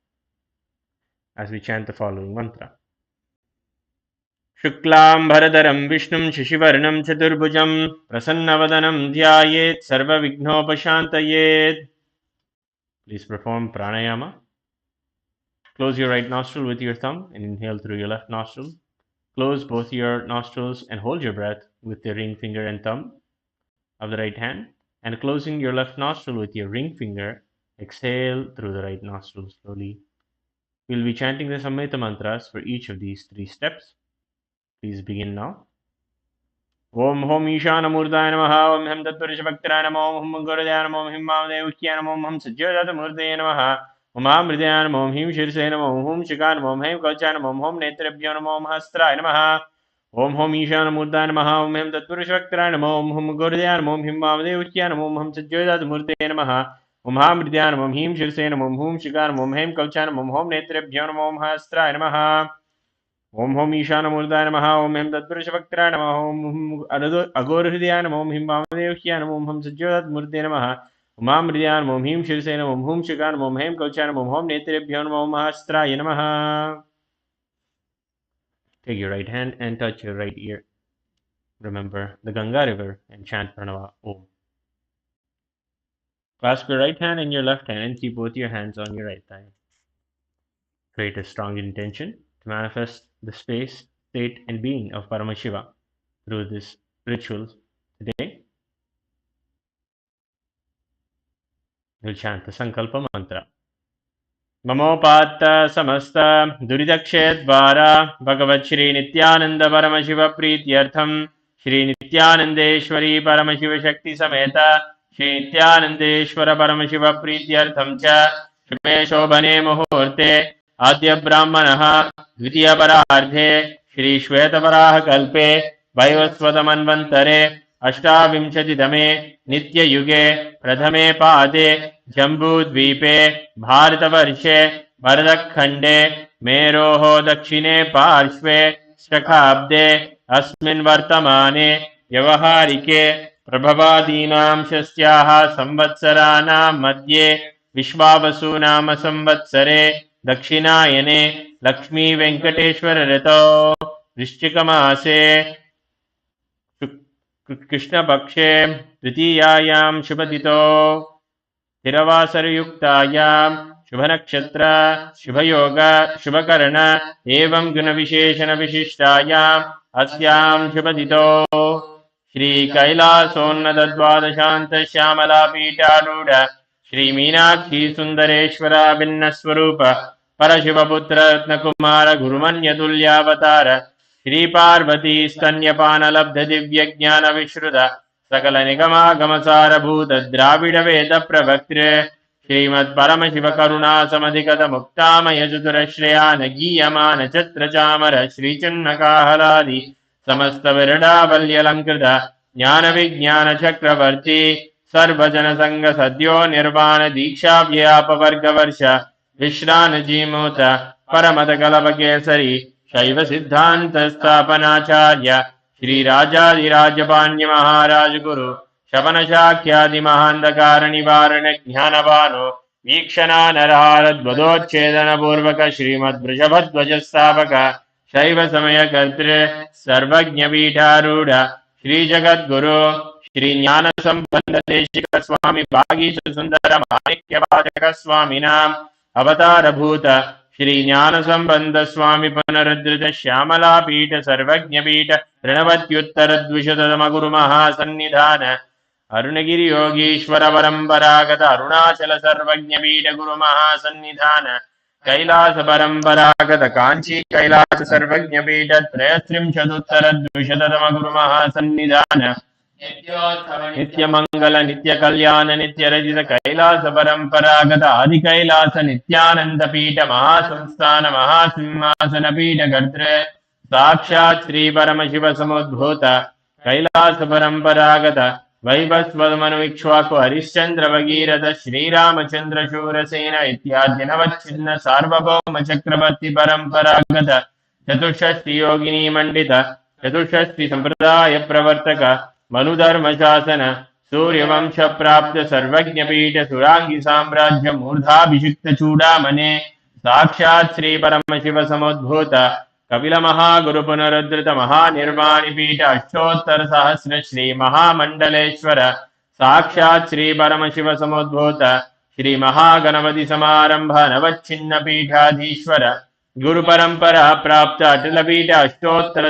as we chant the following mantra. Shuklam Bharadaram Vishnum Shishivarnam Chaturbhujam Prasanna Dhyayet Sarva Vighnopashantayet. Please perform pranayama. Close your right nostril with your thumb and inhale through your left nostril. Close both your nostrils and hold your breath with the ring finger and thumb of the right hand. And closing your left nostril with your ring finger, exhale through the right nostril slowly. We'll be chanting the Samhita mantras for each of these 3 steps. Please begin now. Om Hom Ishana Murdaya Namaha, Om Hem Tatpurusha Bhaktara Namo, Om Gurudeya Namo, Om Him Mamade Ukyana Namo, Om Sajjadata Murdaya Namaha, Om Amridaya Namo, Om Him Shirsaya Namo, Om Hum Shikana Namo, Om Hem Kauchana Namo, Om Hom Netrebhyo Namo, Om Hastraya Namaha, Om Hom Ishana Murdaya Namaha, Om Hem Tatpurusha Bhaktara Namo, Om Hum Gurudeya Namo, Om Him Mamade Ukyana Namo, Om Sajjadata Murdaya Namaha, Om Amridaya Namo, Om Him Shirsaya Namo, Om Hum Shikana Namo, Om Hem Kauchana Namo, Om Hom Netrebhyo Namo, Om Hastraya Namaha. Om Hom Ishana Murdaya Namaha, Om Hem Tatpurusha Bhaktara Namaha, Om Agorahridaya Namaha, Om Him Vamadevhya Namaha, Om Hum Sajjodhat Murdaya Namaha, Om Amridaya Namaha, Om Him Shirsaya Namaha, Om Hum Shikana Namaha, Om Hem Kauchana Namaha, Om Hom Netrebhyo Namaha, Om Hastraya Namaha. Take your right hand and touch your right ear. Remember the Ganga river and chant Pranava Om. Clasp your right hand in your left hand and keep both your hands on your right thigh. Create a strong intention to manifest the space, state, and being of Paramashiva through this ritual today. We'll chant the Sankalpa mantra. Mamopatta samasta duridakshettvara Bhagavat Shri Nithyananda Paramashiva Prityartham Shri Nithyanandeshwari Paramashiva Shakti Sameta Shri Nithyanandeshwara Paramashiva Prityartham cha Shubhe Shobhane Muhurte Adya Brahmanaha Dvitiya Parardhe Shri Shweta Varaha Kalpe Vaivasvatamanvantare अष्टाविंशतितमे नित्ययुगे प्रथमे पादे जम्बूद्वीपे भारतवर्षे भरतखण्डे मेरोः दक्षिणे पार्श्वे शखाब्दे अस्मिन् वर्तमाने व्यवहारिके प्रभवादीनां षष्ट्याः संवत्सराणां मध्ये विश्वावसुनाम संवत्सरे दक्षिणायने लक्ष्मीवेङ्कटेश्वर ऋतौ वृश्चिकमासे कृष्णपक्षे तृतीयायां शुभतिथौ स्थिरवासरयुक्तायां शुभनक्षत्र शुभयोग शुभकर्ण एवं गुणविशेषणविशिष्टायाम् अस्यां शुभतिथौ श्रीकैलासोन्नतद्वादशान्तश्यामलापीठारूढ श्रीमीनाक्षी सुन्दरेश्वराभिन्नस्वरूप परशिवपुत्र रत्नकुमार गुरुमन्यतुल्यावतार श्रीपार्वती स्तन्यपानलब्ध दिव्यज्ञानविश्रुत सकल निगमागमसारभूत द्राविड वेद प्रवक्तृ श्रीमत्परमशिवकरुणासमधिगतमुक्तामयचतुरश्रयान् गीयमान छत्रचामर श्रीचिन्मकाहलादि समस्तविरडावल्यलङ्कृत ज्ञानविज्ञानचक्रवर्ती सर्वजनसङ्गसद्यो निर्वाण दीक्षाव्यापवर्गवर्ष विश्रानजीमूत परमतकलपकेसरी शैव सिद्धान्तस्थापनाचार्य श्रीराजाधिराजपाण्य महाराज गुरु शपनशाख्यादि महांधकार निवारण ज्ञानवानो वीक्षणा नरहारद्वदोच्छेदन पूर्वक श्रीमद्वृषभध्वज स्थापक शैव समय कर्तृ सर्वज्ञ पीठारूढ़ श्री जगद्गुरु श्री ज्ञान संबंध देशिक स्वामी भागीश सुंदर माणिक्य वाचक स्वामिनाम अवतार भूत श्री ज्ञान संबंध स्वामी पुनरुद्धृत श्यामला पीठ सर्वज्ञ पीठ ऋणवत्युत्तर द्विशतम गुरु महासन्निधान अरुणगिरि योगीश्वर परंपरागत अरुणाचल सर्वज्ञ पीठ गुरु महासन्निधान कैलास परंपरागत कांची कैलास सर्वज्ञ पीठ त्रयस्त्रिंशदुत्तर द्विशतम गुरु महासन्निधान नित्य मंगल नित्य कल्याण नित्य रजित कैलास परंपरागत आदि कैलास नित्यानंद पीठ महासंस्थान महासिंहासन पीठ कर्तृ साक्षात् श्री परम शिव समुद्भूत कैलास परंपरागत वैभस्वमनु इक्ष्वाकु हरिश्चंद्र भगीरथ श्रीरामचंद्र शूरसेन इत्यादि नवच्छिन्न सार्वभौम चक्रवर्ती परंपरागत चतुष्षष्टि योगिनी मंडित चतुष्षष्टि संप्रदाय प्रवर्तक मनुधर्म शासन सूर्यवंश प्राप्त सर्वज्ञ पीठ सुरांगी साम्राज्य मूर्धाभिषिक्त चूड़ामणे साक्षात् श्री परम शिव समुद्भूत कपिल महागुरु पुनरुद्धृत महानिर्वाणि पीठ अष्टोत्तर सहस्र श्री महामंडलेश्वर साक्षात् श्री परम शिव समुद्भूत श्री महागणपति समारंभ नवच्छिन्न पीठाधीश्वर गुरु परंपरा प्राप्त अटल पीठ अष्टोत्तर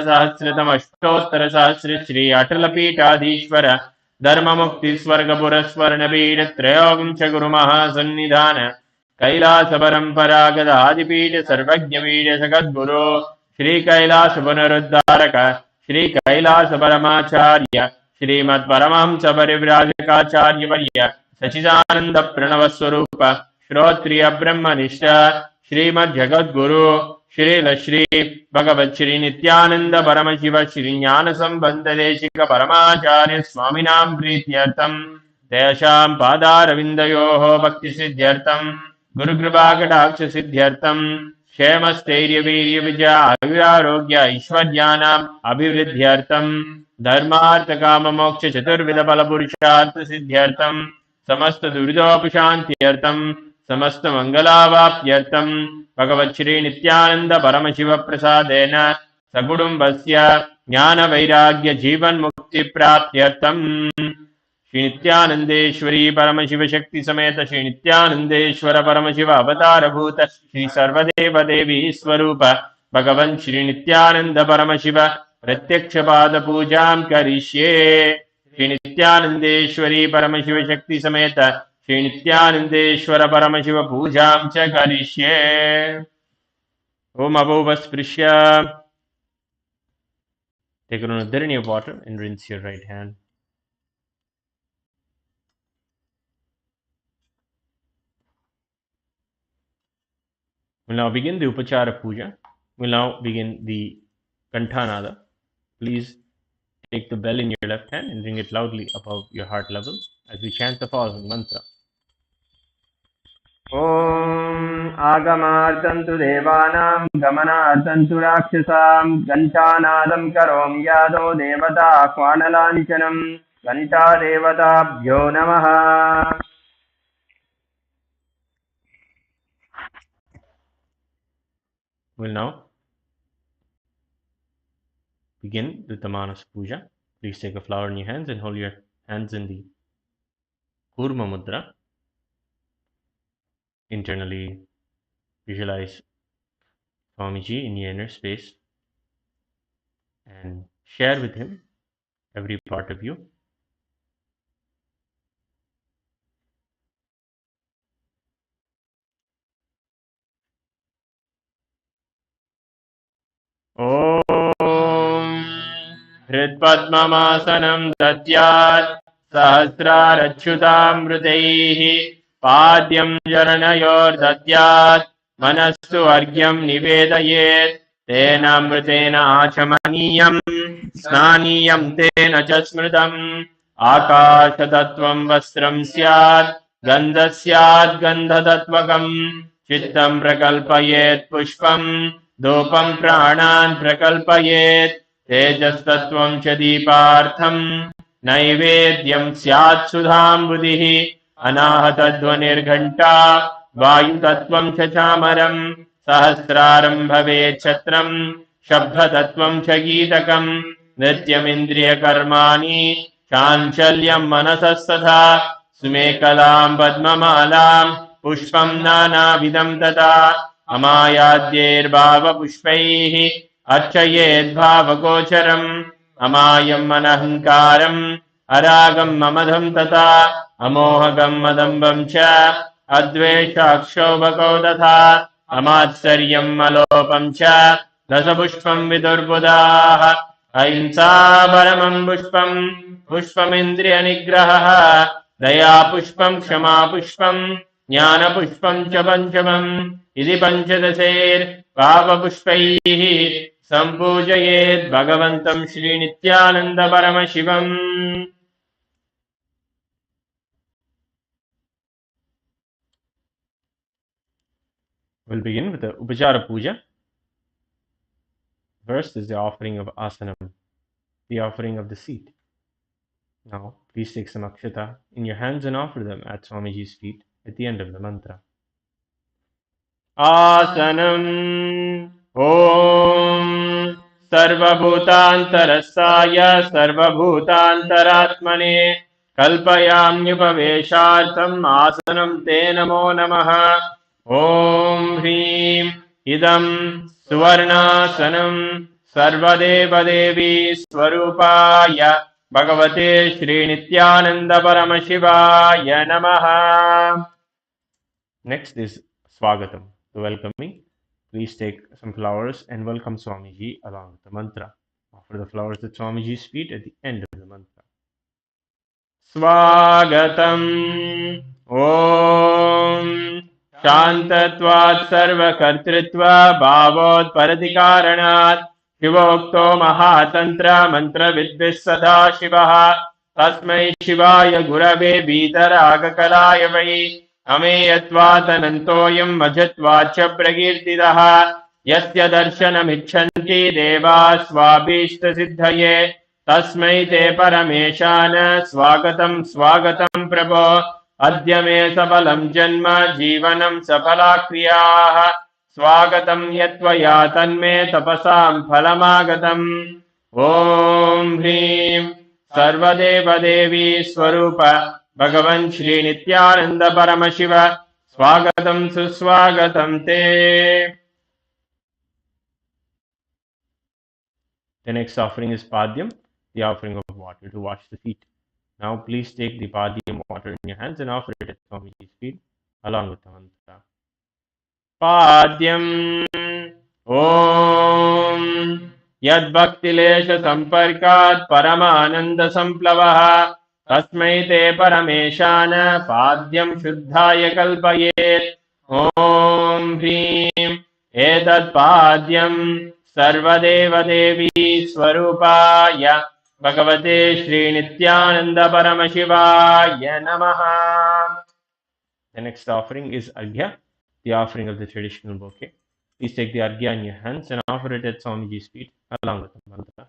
सहस्र श्री अटल पीठाधीश्वर धर्म मुक्ति स्वर्ग पुरस्वर्ण पीठ त्रयोविंश गुरु महासन्निधान कैलास परंपरागत आदिपीठ सर्वज्ञ पीठ जगद्गुरु श्री कैलास पुनरुद्धारक श्री कैलास परमाचार्य श्रीमत् परमहंस परिव्राजकाचार्य वर्य सच्चिदानंद प्रणव स्वरूप श्रोत्रिय ब्रह्मनिष्ठ श्रीमद् जगद्गुरु श्री भगवत श्री नित्यानंद परम शिव श्री ज्ञान संबंध देशिक परमाचार्य स्वामिनां प्रीत्यर्थम तेषां पादारविन्दयोः भक्ति सिद्ध्यर्थम गुरुकृपाकटाक्ष सिद्ध्यर्थम क्षेम स्थैर्य वीर्य विजय आयुरारोग्य ऐश्वर्याणाम् अभिवृद्ध्यर्थम धर्मार्थ काम मोक्ष चतुर्विध फल पुरुषार्थ सिद्ध्यर्थम समस्त दुरितोपशान्त्यर्थम समस्त मंगलावाप्त्यर्थम भगवत श्री नित्यानंद परम शिव प्रसादेन सकुटुम्बस्य ज्ञान वैराग्य जीवन मुक्ति प्राप्त्यर्थम श्री नित्यानंदेश्वरी परम शिव शक्ति समेत श्री नित्यानंदेश्वर परम शिव अवतार भूत श्री सर्वदेव देवी स्वरूप भगवन् श्री नित्यानंद परम शिव प्रत्यक्ष पाद पूजां करिष्ये श्री नित्यानंदेश्वरी परम शिव शक्ति समेत श्री नित्यानंदेश्वर परम शिव पूजां च करिष्ये। ओम अभोवस्पृश्य take an uddhirani of water and rinse your right hand. We'll now begin the Upachara Puja. We'll now begin the Kanthanada. Please take the bell in your left hand and ring it loudly above your heart level as we chant the following mantra. Om Agamartantu Devanam Gamanartantu Rakshasam Gantanadam Karom Yado Devata Kwanalanchanam Ganta Devatabhyo Namaha. We'll now begin with the Manas Puja. Please take a flower in your hands and hold your hands in the Kurma Mudra. Internally visualize Swamiji in your inner space and share with him every part of you. Om Hridpadmamasanam Datyat Sahasrarachyutamrutaihi पाद्यं चरणयोर्दद्यात् मनस्सु अर्घ्यं निवेदयेत् तेनामृतेन आचमनीयं स्नानीयं तेन च स्मृतम् आकाशतत्त्वं वस्त्रं स्यात् गन्धः स्यात् गन्धतत्त्वकम् चित्तं प्रकल्पयेत् पुष्पं धूपं प्राणान् प्रकल्पयेत् तेजस्तत्त्वं च दीपार्थं नैवेद्यं स्यात् सुधाम्बुधिः अनाहतध्वनिर्घण्टा वायुतत्त्वं च चामरम् सहस्रारं भवेत् छत्रम् शब्दतत्त्वं च गीतकम् नृत्यमिन्द्रियकर्माणि चाञ्चल्यं मनसस्तथा सुमेकलां पद्ममालां पुष्पं नानाविधं तथा अमायाद्यैर्भावपुष्पैः अर्चयेद्भावगोचरम् अमायम् अनहङ्कारम् अरागम् ममधं तथा अमोहगम् मदम्बं च अद्वेषाक्षोभको तथा अमात्सर्यम् अलोपं च रसपुष्पं विदुर्बुधाः अहिंसा परमं पुष्पं पुष्पमिन्द्रियनिग्रहः दया पुष्पं क्षमा पुष्पं ज्ञानपुष्पं च पञ्चमम् इति पञ्चदशैर्भावपुष्पैः सम्पूजयेत् भगवन्तं श्रीनित्यानन्दपरमशिवम्. We'll begin with the Upachara Puja. First is the offering of asanam, the offering of the seat. Now, please take some akshata in your hands and offer them at Swamiji's feet at the end of the mantra. Asanam Om Sarvabhutantarasaya Sarvabhutantaratmane Kalpayamyupaveshartham Asanam Te Namo Namaha. Om Hrim Idam Suvarnasanam Sarvadevadevi Swarupaya Bhagavate Shri Nithyananda Paramashivaya Namaha. Next is Swagatam, the welcoming. Please take some flowers and welcome Swamiji along with the mantra. Offer the flowers at Swamiji's feet at the end of the mantra. Swagatam Om Shantatvat Sarvakartritva Bhavot Paradikaranat Shivokto Mahatantra Mantra Vidvis Sada Shivaha Tasmai Shivaya Gurave Vitaragakalaya Vai अमेयत्वातनन्तोऽयं मझत्वाच्च प्रकीर्तितः यस्य दर्शनमिच्छन्ति देवाः स्वाभीष्टसिद्धये तस्मै ते परमेशान स्वागतं स्वागतं प्रभो अद्य मे सफलं जन्म जीवनं सफला क्रियाः स्वागतं यत्त्वया तन्मे तपसां फलमागतम् ॐ ह्रीं सर्वदेवदेवी स्वरूप भगवन् श्री नित्यानंद परमशिव स्वागतं सुस्वागतं ते. The next offering is Padyam, the offering of water to wash the feet. Now please take the Padyam water in your hands and offer it at Swamiji's feet along with the mantra. Padyam Om Yad Bhaktilesha Samparkat Paramananda Samplavaha तस्मै ते परमेशान पाद्यं शुद्धाय कल्पयेत् ॐ ह्रीं एतत् पाद्यं सर्वदेवदेवी स्वरूपाय भगवते श्रीनित्यानन्द परमशिवाय नमः. The next offering is Arghya, the offering of the traditional bouquet. Please take the Arghya in your hands and offer it at Swamiji's feet along with the mantra.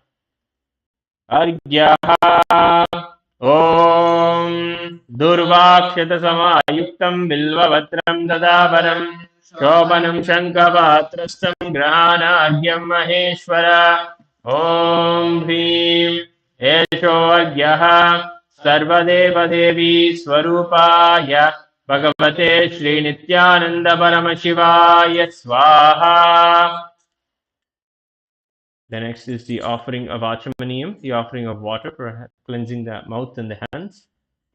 Arghya ॐ दुर्वाक्षतसमायुक्तं बिल्वपत्रं ददावरं शोभनं शङ्खपात्रस्थं गृहाणार्घ्यं महेश्वर ॐ ह्रीं एषोऽर्घ्यः सर्वदेवदेवी स्वरूपाय भगवते श्रीनित्यानन्दपरमशिवाय स्वाहा. The next is the offering of Achamaniyam, the offering of water for cleansing the mouth and the hands.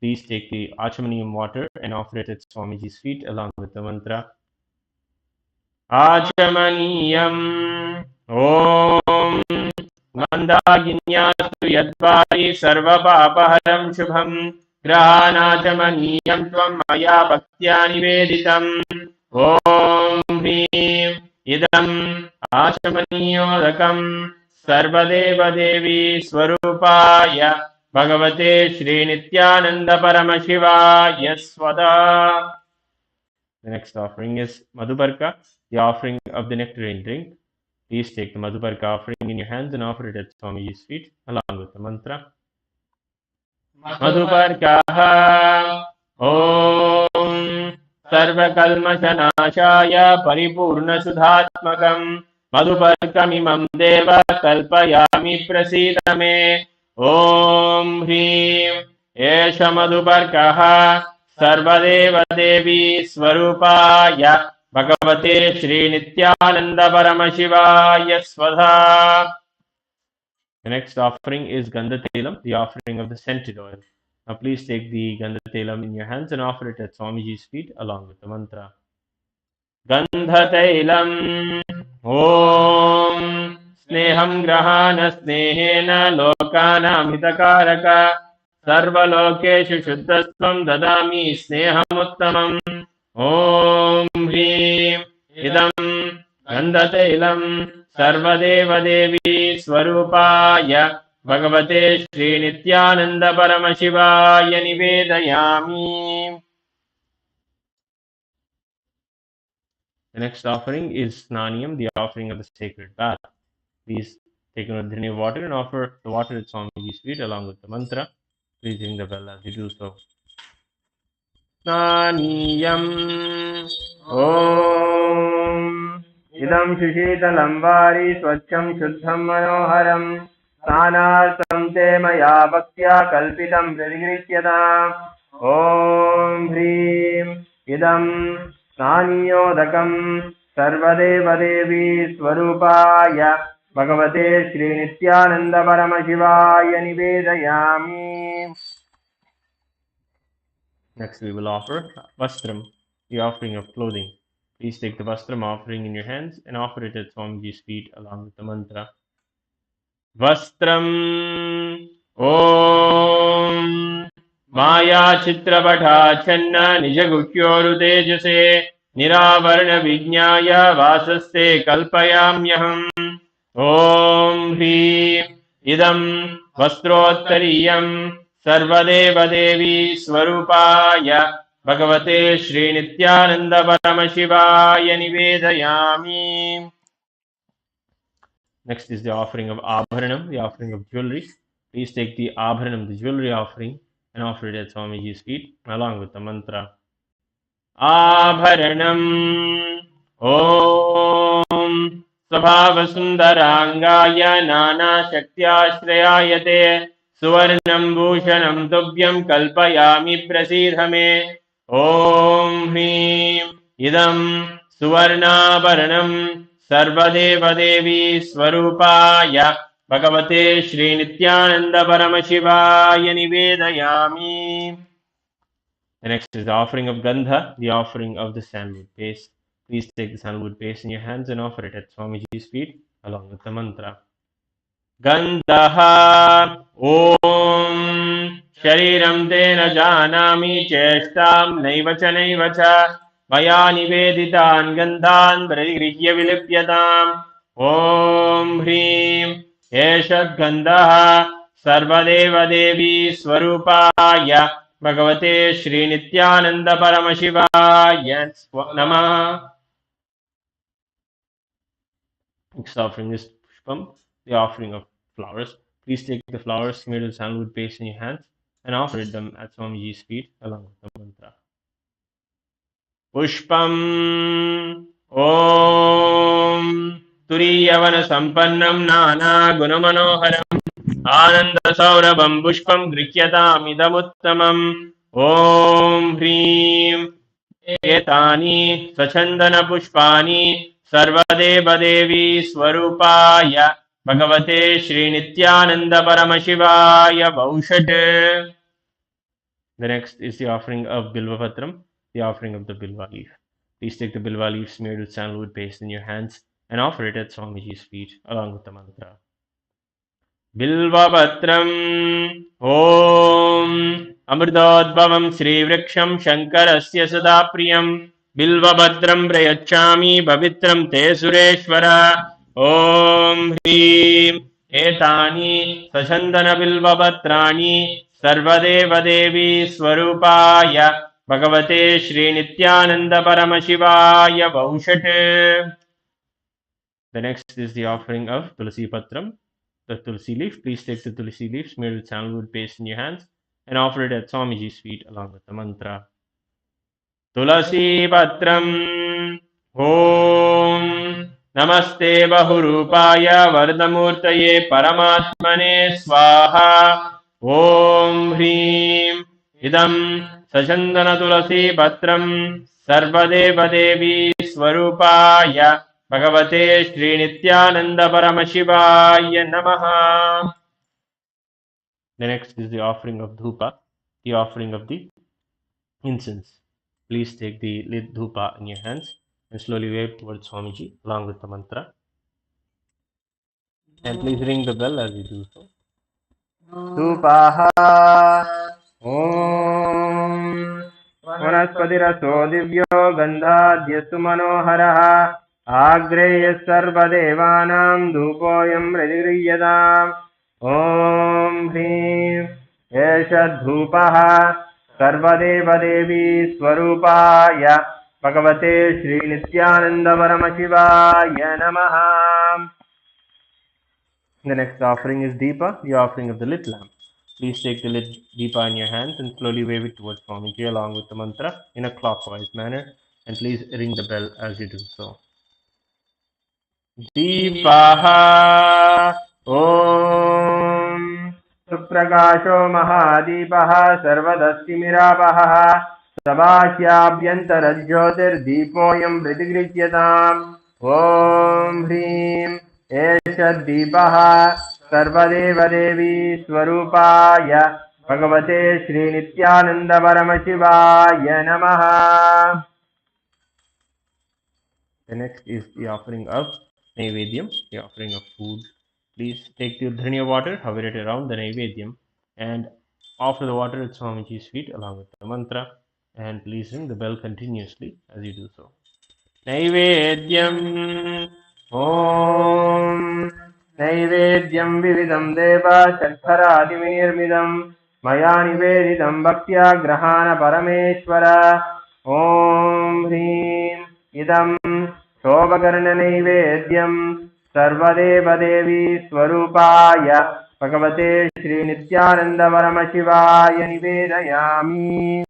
Please take the Achamaniyam water and offer it at Swamiji's feet along with the mantra. Achamaniyam Om Mandaginyastu Yadvari Sarvapapaharam Shubham ग्रहाणाचमनीयं त्वं मया भक्त्या निवेदितम् ॐ ह्रीं इदम् आचमनीयोदकम् सर्वदेवदेवी स्वरूपाय भगवते Shri Nityananda परमशिवाय स्वदा. The next offering is Madhubarka, the offering of the nectarine drink. Please take the Madhubarka offering in your hands and offer it at Swamiji's feet along with the mantra. Madhubarkaः ॐ सर्वकल्मषनाशाय परिपूर्णसुधात्मकम् मधुपर्कमिमं देव कल्पयामि प्रसीद मे ॐ ह्रीं एष मधुपर्कः सर्वदेवदेवी स्वरूपाय भगवते श्रीनित्यानन्द परमशिवाय स्वधा. The next offering is Gandha the offering of the scented oil. Now please take the Gandha in your hands and offer it at Swamiji's feet along with the mantra. Gandha Om Sneham Grahana Snehena Lokanam Hitakaraka Sarvalokeshu Shuddhastvam Dadami Sneham Om Hrim Idam Gandha सर्वदेवदेवी स्वरूपाय भगवते श्रीनित्यानन्द परमशिवाय निवेदयामि. The next offering is Snaniyam, the offering of the sacred bath. Please take a drink of water and offer the water at Swamiji's feet along with the mantra. Please ring the bell as you do so. Snaniyam Om इदं सुशीतलं वारि स्वच्छं शुद्धं मनोहरं स्नानार्थं ते मया भक्त्या कल्पितं प्रतिगृह्यताम् ॐ ह्रीं इदं स्नानीयोदकं सर्वदेवदेवी स्वरूपाय भगवते श्रीनित्यानन्द परमशिवाय निवेदयामि. Next we will offer Vastram, the offering of clothing. Please take the Vastram offering in your hands and offer it at Swamiji's feet along with the mantra. Vastram Om Maya Chitrapatha Channa Nijagukyoro Tejase Niravarna Vijnaya Vasaste Kalpayamyaham Om Hrim Idam Vastrottariyam Sarvadevadevi Swarupaya Bhagavate Shri Nityananda Paramashivaya Nivedayami. Next is the offering of Abharanam, the offering of jewelry. Please take the Abharanam, the jewelry offering, and offer it at Swamiji's feet along with the mantra. Abharanam Om Svabhasundarangaya Nana Shaktyashrayayate Suvarnam Bhushanam Tubhyam Kalpayami Prasidhame Om Hrim Idam Suvarnabharanam Sarvadevadevi Swarupaya Bhagavate Shri Nityananda Paramashivaya Nivedayami. The next is the offering of Gandha, the offering of the sandalwood paste. Please take the sandalwood paste in your hands and offer it at Swamiji's feet along with the mantra. Gandha Om Shariram Tena Janami Cheshtam Naivacha Maya Niveditan Gandhan Pragrihya Vilipyatam Om Hrim Eshad Gandha Sarvadeva Devi Swarupaya Bhagavate Shri Nityananda Paramashivaya Namah. Next offering is Pushpam, the offering of flowers. Please take the flowers smeared with sandalwood paste in your hands and offer them at Swamiji's feet along with the mantra. Pushpam Om Turiyavana Sampannam Nana Gunamanoharam Ananda Saurabham Pushpam Grihyatam Idamuttamam Om Hrim Etani Sachandana Pushpani Sarvadevadevi Swarupaya Bhagavate Shri Nityananda Paramashivaya Vaushat. The next is the offering of Bilvavatram, the offering of the Bilva leaf. Please take the Bilva leaf smeared with sandalwood paste in your hands and offer it at Swamiji's feet along with the mantra. Bilvavatram Om अमृतोद्भवं श्रीवृक्षं शङ्करस्य सदा प्रियं बिल्वभद्रं प्रयच्छामि पवित्रं ते सुरेश्वर ॐ ह्रीं एतानि सचन्दनबिल्वपत्राणि सर्वदेवदेवी स्वरूपाय भगवते श्रीनित्यानन्दपरमशिवाय वौषट्. The next is the offering of Tulsi Patram, the Tulsi leaf. Please take the Tulsi leaf smeared with sandalwood paste in your hands and offer it at Swamiji's feet along with the mantra. Tulasi Patram Om Namaste Bahurupaya Vardamurtaye Paramatmane Swaha Om Hrim Idam Sachandana Tulasi Patram Sarvadeva Devi Swarupaya Bhagavate Sri Nithyananda Paramashivaya Namaha. The next is the offering of Dhupa, the offering of the incense. Please take the lit dhupa in your hands and slowly wave towards Swamiji along with the mantra. And please ring the bell as you do so. Dhupaha Om Vanaspatiraso Divyo Gandhadhyastu Manoharaha Agreya Sarvadevanam Dhupoyam Radigriyadam Om Hrim Esha Dhupaha Sarvadeva Devi Swarupaya Bhagavate Sri Nithyananda Paramashivaya Namaha. The next offering is Deepa, the offering of the lit lamp. Please take the lit Deepa in your hands and slowly wave it towards Swamiji along with the mantra in a clockwise manner. And please ring the bell as you do so. Deepaha Om Suprakasho Mahadeepaha Sarvadasti Mirapaha Sabhasyabhyantarajyotir Deepoyam Vritigrichyatam Om Hrim Esha Deepaha Sarvadeva Devi Swarupaya Bhagavate Sri Nithyananda Paramashivaya Namaha. The next is the offering of Naivedyam, the offering of food. Please take the Udhraniya water, hover it around the Naivedyam, and offer the water at Swamiji's feet along with the mantra. And please ring the bell continuously as you do so. Naivedyam Om Naivedyam Vividam Deva Shakharadivinirmidam Maya Nivedidam Bhaktya Grahana Parameshwara Om Hrim Idam Shobhakarna Naivedyam Sarvadeva Devi Swarupaya Bhagavate Sri Nithyananda Paramashivaya Nivedayami.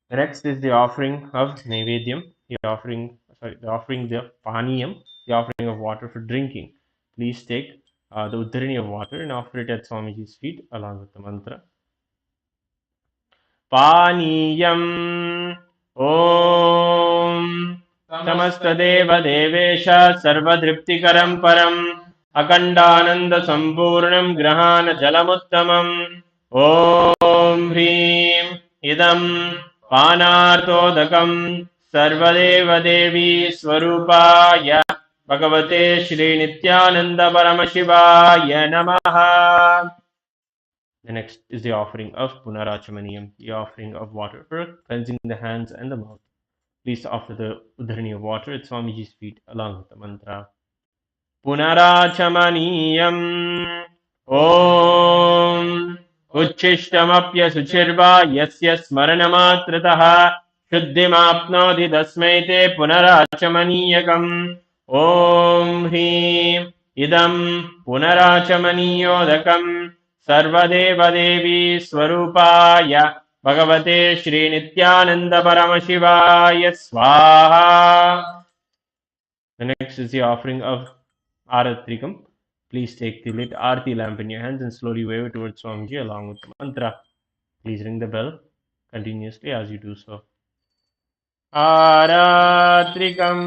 The next is the offering of Naivedyam, the offering the Paniyam, the offering of water for drinking. Please take the Udharani of water and offer it at Swamiji's feet along with the mantra. Paniyam Om Samastadeva Devesha Sarvadriptikaram Param Akandananda Sampurnam Grahana Jalamuttamam Om Hrim Idam Panartodakam Sarvadeva Devi Swarupaya Bhagavate Sri Nithyananda Paramashivaya Namaha. The next is the offering of Punarachamaniyam, the offering of water for cleansing the hands and the mouth. Please offer the Udharani of water at Swamiji's feet along with the mantra. Punarachamaniyam Om Uchishtamapya Suchirva Yasya Smaranamatrataha Shuddhimapnodi Dasmaite Punarachamaniyakam Om Hrim Idam Punarachamaniyodakam Sarvadeva Devi Swarupaya Bhagavate Sri Nithyananda Paramashivaya Swaha. The next is the offering of Aratrikam. Please take the lit Aarti lamp in your hands and slowly wave it towards Swamiji along with the mantra. Please ring the bell continuously as you do so. Aratrikam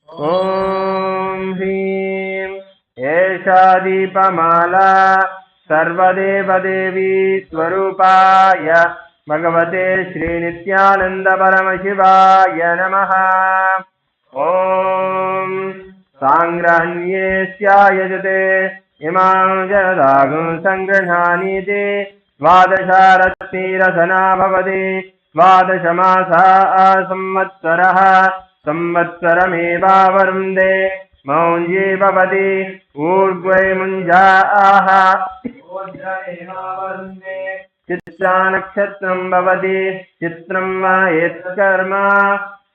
Om Hrim Esha Deepamala Sarvadeva Devi Swarupaya Bhagavate Sri Nithyananda Paramashivaya Namaha. Om Sangrahanyesya Yajate Imam Janadagam Sangranhanite द्वादशारत्नीरसना भवति द्वादशमासा संवत्सरः संवत्सरमेवावरुन्धे मौञ्जी भवति ऊर्ध्वे मुञ्जा आह ऊर्ध्वमेवावरुन्धे चित्रानक्षत्रं भवति चित्रं वा यत्कर्म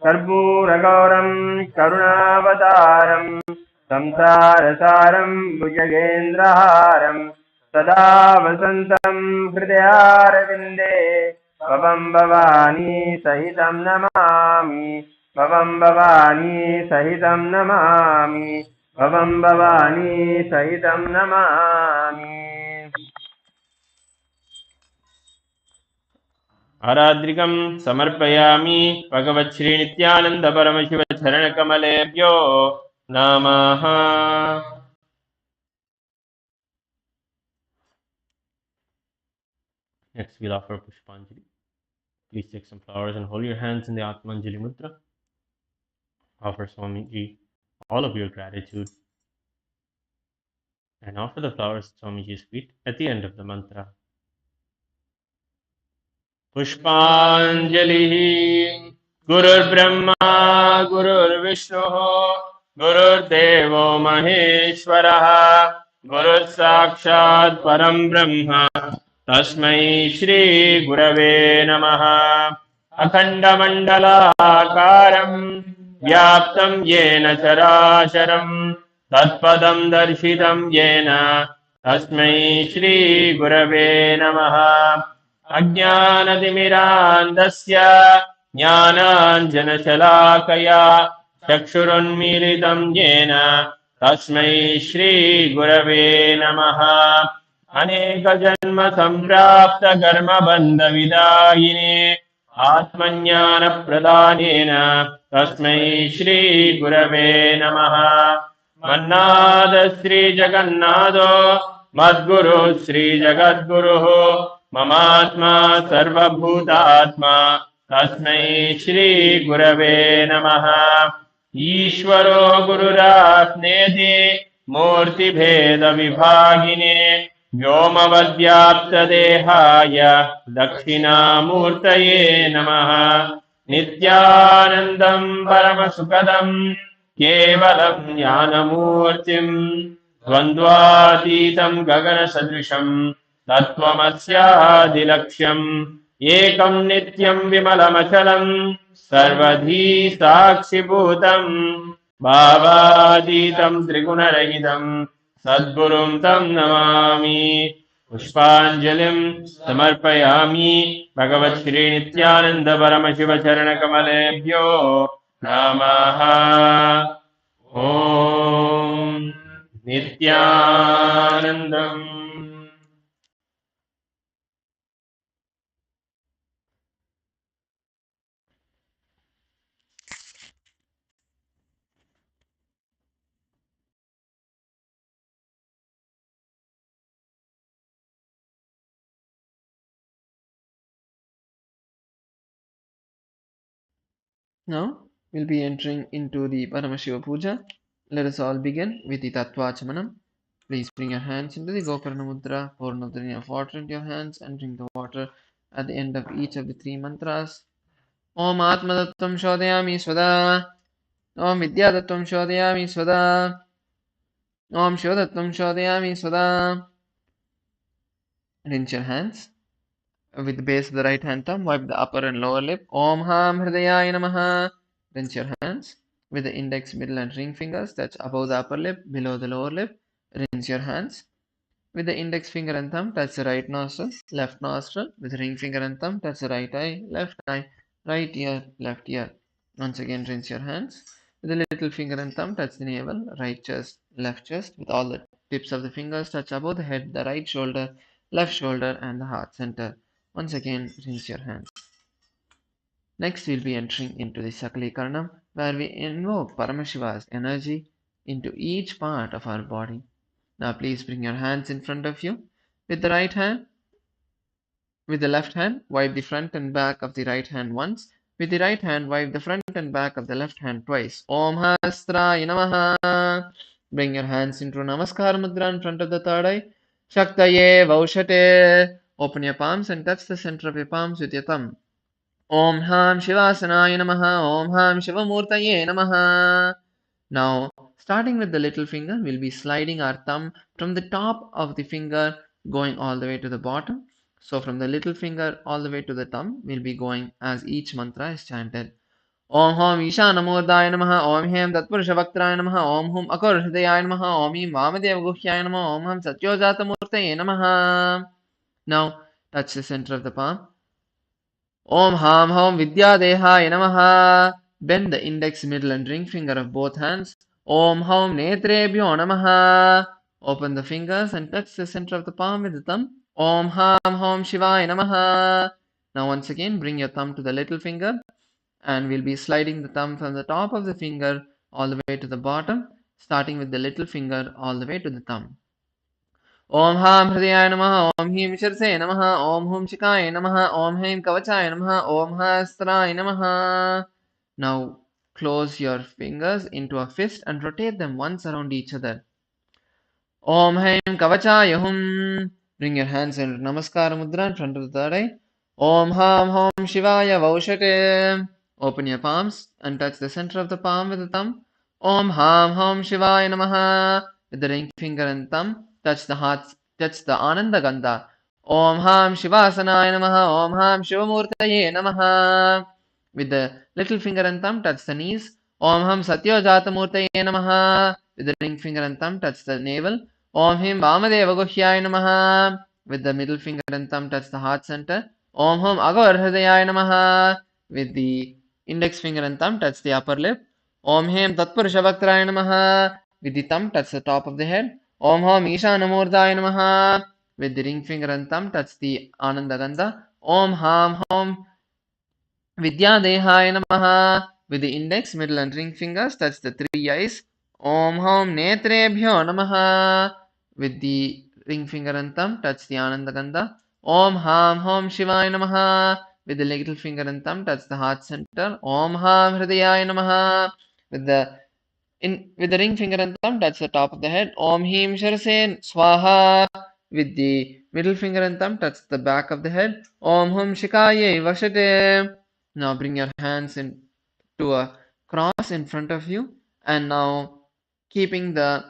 कर्पूरगौरं करुणावतारं संसारसारं भुजगेन्द्रहारं सदा वसन्तं हृदयारविन्दे भवं भवानी सहितं नमामि भवं भवानी सहितं नमामि भवं भवानी सहितं नमामि आराद्रिकं समर्पयामि भगवच्छ्री नित्यानंद परमशिव चरणकमलेभ्यो नमः. Next we'll offer Pushpanjali. Please take some flowers and hold your hands in the Atmanjali Mudra. Offer Swamiji all of your gratitude and offer the flowers at Swamiji's feet at the end of the mantra. पुष्पाञ्जलिः. गुरुर्ब्रह्मा गुरुर्विष्णुः गुरुर्देवो महेश्वरः गुरुः साक्षात् परं ब्रह्म तस्मै श्रीगुरवे नमः. अखण्डमण्डलाकारं व्याप्तं येन चराचरं तत्पदं दर्शितं येन तस्मै श्रीगुरवे नमः. अज्ञानतिमिरान्धस्य ज्ञानाञ्जनशलाकया चक्षुरुन्मीलितं येन तस्मै श्रीगुरवे नमः. अनेकजन्मसम्प्राप्तकर्मबन्धविदायिने आत्मज्ञानप्रदानेन तस्मै श्रीगुरवे नमः. मन्नाद श्रीजगन्नाथो मद्गुरु श्रीजगद्गुरुः ममात्मा सर्वभूतात्मा तस्मै श्रीगुरवे नमः. ईश्वरो गुरुरात्मेति मूर्तिभेदविभागिने व्योमवद्व्याप्तदेहाय दक्षिणामूर्तये नमः. नित्यानन्दं परमसुखदं केवलं ज्ञानमूर्तिं द्वन्द्वातीतं गगनसदृशं तत्त्वमस्यादिलक्ष्यम् एकं नित्यं विमलमचलं सर्वधी साक्षिभूतं भावातीतं त्रिगुणरहितं सद्गुरुं तं नमामि. पुष्पाञ्जलिं समर्पयामि भगवच्छ्री नित्यानंद परमशिव चरणकमलेभ्यो नमः. ॐ नित्यानन्दम्. Now we'll be entering into the Paramashiva Puja. Let us all begin with the Tattvachamanam. Please bring your hands into the Gokarna Mudra, pour another drink of water into your hands and drink the water at the end of each of the three mantras. Om Atmadattvam Shodhayami Svada. Om Vidyadattvam Shodhayami Svada. Om Shodattvam Shodhayami Svada. Rinse your hands. With the base of the right hand thumb, wipe the upper and lower lip. Om Ham Hridayaya Namaha. Rinse your hands. With the index, middle and ring fingers, touch above the upper lip, below the lower lip. Rinse your hands. With the index finger and thumb, touch the right nostril, left nostril. With the ring finger and thumb, touch the right eye, right ear, left ear. Once again, rinse your hands. With the little finger and thumb, touch the navel, right chest, left chest. With all the tips of the fingers, touch above the head, the right shoulder, left shoulder, and the heart center. Once again, rinse your hands. Next, we'll be entering into the Sakala Krama, where we invoke Paramashiva's energy into each part of our body. Now, please bring your hands in front of you. With the right hand, with the left hand, wipe the front and back of the right hand once. With the right hand, wipe the front and back of the left hand twice. Om Hasraya Namaha. Bring your hands into Namaskar Mudra in front of the third eye. Shaktaye Vaushate. Open your palms and touch the center of your palms with your thumb. Om Ham Shivasanaya Namaha. Om Ham Shivamurtaye Namaha. Now, starting with the little finger, we'll be sliding our thumb from the top of the finger going all the way to the bottom. So from the little finger all the way to the thumb, we'll be going as each mantra is chanted. Om Hom Ishanamurdaya Namaha. Om Hem Tatpurushavaktraya Namaha. Om Hum Akor Hridayaya Namaha. Om Him Vamadeva Guhyaya Namaha. Om Ham Satyojatamurtaye Namaha. Now, touch the center of the palm. Om Ham Hom Vidyadehaya Namaha. Bend the index, middle and ring finger of both hands. Om Hom Netrebhyo Namaha. Open the fingers and touch the center of the palm with the thumb. Om Ham Hom Shivaya Namaha. Now once again bring your thumb to the little finger and we'll be sliding the thumb from the top of the finger all the way to the bottom, starting with the little finger all the way to the thumb. Om Ham Hridayaya Namaha. Om Him Shirse Namaha. Om Hum Shikaya Namaha. Om Him Kavachaya Namaha. Om Hastraya Namaha. Now close your fingers into a fist and rotate them once around each other. Om Haim Kavachaya Hum. Bring your hands into Namaskara Mudra in front of the third eye. Om Ham Hom Shivaya Vaushate. Open your palms and touch the center of the palm with the thumb. Om Ham Hom Shivaya Namaha. With the ring finger and thumb, touch the hearts, touch the Ananda Gandha. Om Ham Shivasanaya Namaha. Om Ham Shivamurtaye Namaha. With the little finger and thumb, touch the knees. Om Ham Satyojatamurtaye Namaha. With the ring finger and thumb, touch the navel. Om Him Vamadeva Guhyaya Namaha. With the middle finger and thumb, touch the heart center. Om Hum Agavar Hridayaya Namaha. With the index finger and thumb, touch the upper lip. Om Hem Tatpurushavaktraya Namaha. With the thumb, touch the top of the head. Om Hom Ishanamurdaya Namaha. With the ring finger and thumb, touch the Ananda Gandha. Om Ham Hom Vidyadehaya Namaha. With the index, middle and ring fingers, touch the three eyes. Om Hom Netrebhyo Namaha. With the ring finger and thumb, touch the Ananda Gandha. Om Ham Hom Shivaya Namaha. With the little finger and thumb, touch the heart center. Om Ham Hridayaya Namaha. With the ring finger and thumb, touch the top of the head. Om Him Sharsen Swaha. With the middle finger and thumb, touch the back of the head. Om Hum Shikaye Vashate. Now bring your hands into a cross in front of you. And now keeping the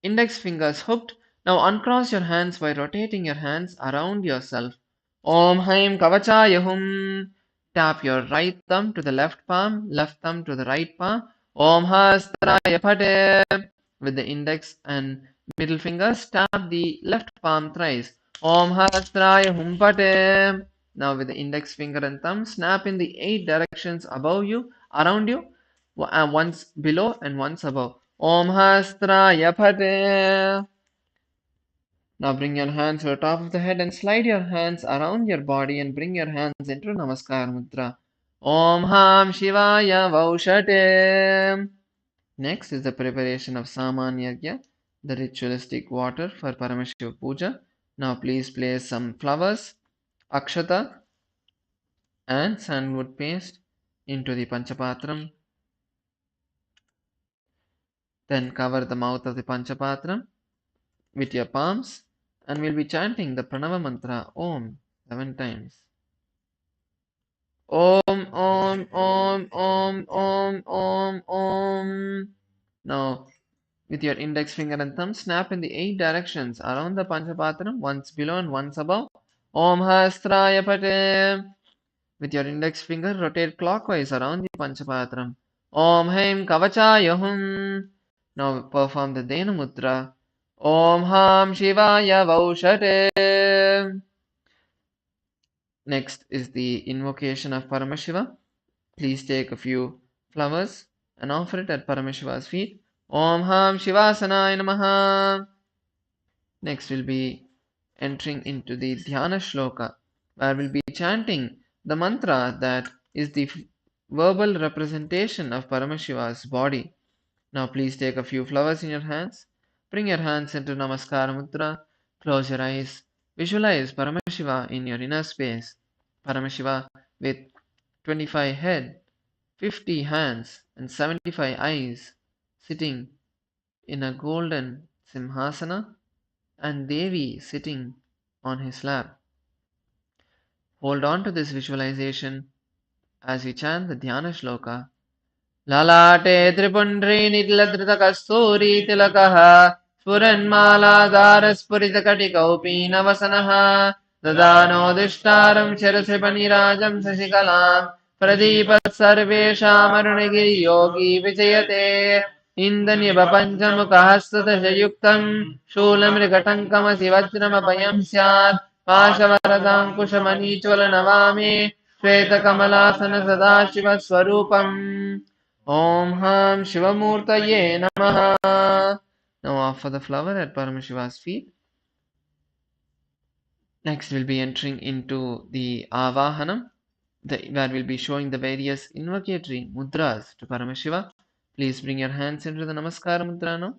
index fingers hooked, now uncross your hands by rotating your hands around yourself. Om Haim Kavachaya Hum. Tap your right thumb to the left palm, left thumb to the right palm. Om Hastraya Pate. With the index and middle fingers, tap the left palm thrice. Om Hastraya Hum Pate. Now with the index finger and thumb, snap in the 8 directions above you, around you, once below and once above. Om Hastraya Pate. Now bring your hands to the top of the head and slide your hands around your body and bring your hands into Namaskar Mudra. Om Ham Shivaya Vaushate. Next is the preparation of Samanyagya, the ritualistic water for Paramashiva Puja. Now please place some flowers, akshata and sandalwood paste into the Panchapatram. Then cover the mouth of the Panchapatram with your palms and we'll be chanting the Pranava mantra Om 7 times. Om, Om, Om, Om, Om, Om, Om. Now, with your index finger and thumb, snap in the 8 directions around the Panchapatram, once below and once above. Om Hastraya Pate. With your index finger, rotate clockwise around the Panchapatram. Om Haim Kavachaya Hum. Now perform the Dena Mudra. Om Ham Shivaya Vaushate. Next is the invocation of Paramashiva. Please take a few flowers and offer it at Paramashiva's feet. Om Ham Shivasanaya Namaha. Next we'll be entering into the Dhyana Shloka, where we'll be chanting the mantra that is the verbal representation of Paramashiva's body. Now please take a few flowers in your hands. Bring your hands into Namaskara Mudra. Close your eyes. Visualize Paramashiva in your inner space. Paramashiva with 25 head, 50 hands and 75 eyes, sitting in a golden Simhasana and Devi sitting on his lap. Hold on to this visualization as we chant the Dhyana Shloka. Lalate Tripundri Nidladritakasturi Tilakaha Spuranmaladharaspuritakatikaupin Navasanaha Dadano Dishtaram Shirasipanirajam Sashikalam Pradipat Sarvesham Arunagiri Yogi Vijayate Indaniva Panchamukhahastadashayuktam Shulamrikatankam Sivajramapayam Syat Pashavaradankushamani Navami Shvetakamalāsana Sadashiva Swarupam Om Ham Shivamurtaye Namaha. Now offer the flower at Paramashiva's feet. Next we'll be entering into the Avahanam, where we'll be showing the various invocatory mudras to Paramashiva. Please bring your hands into the Namaskara mudra now.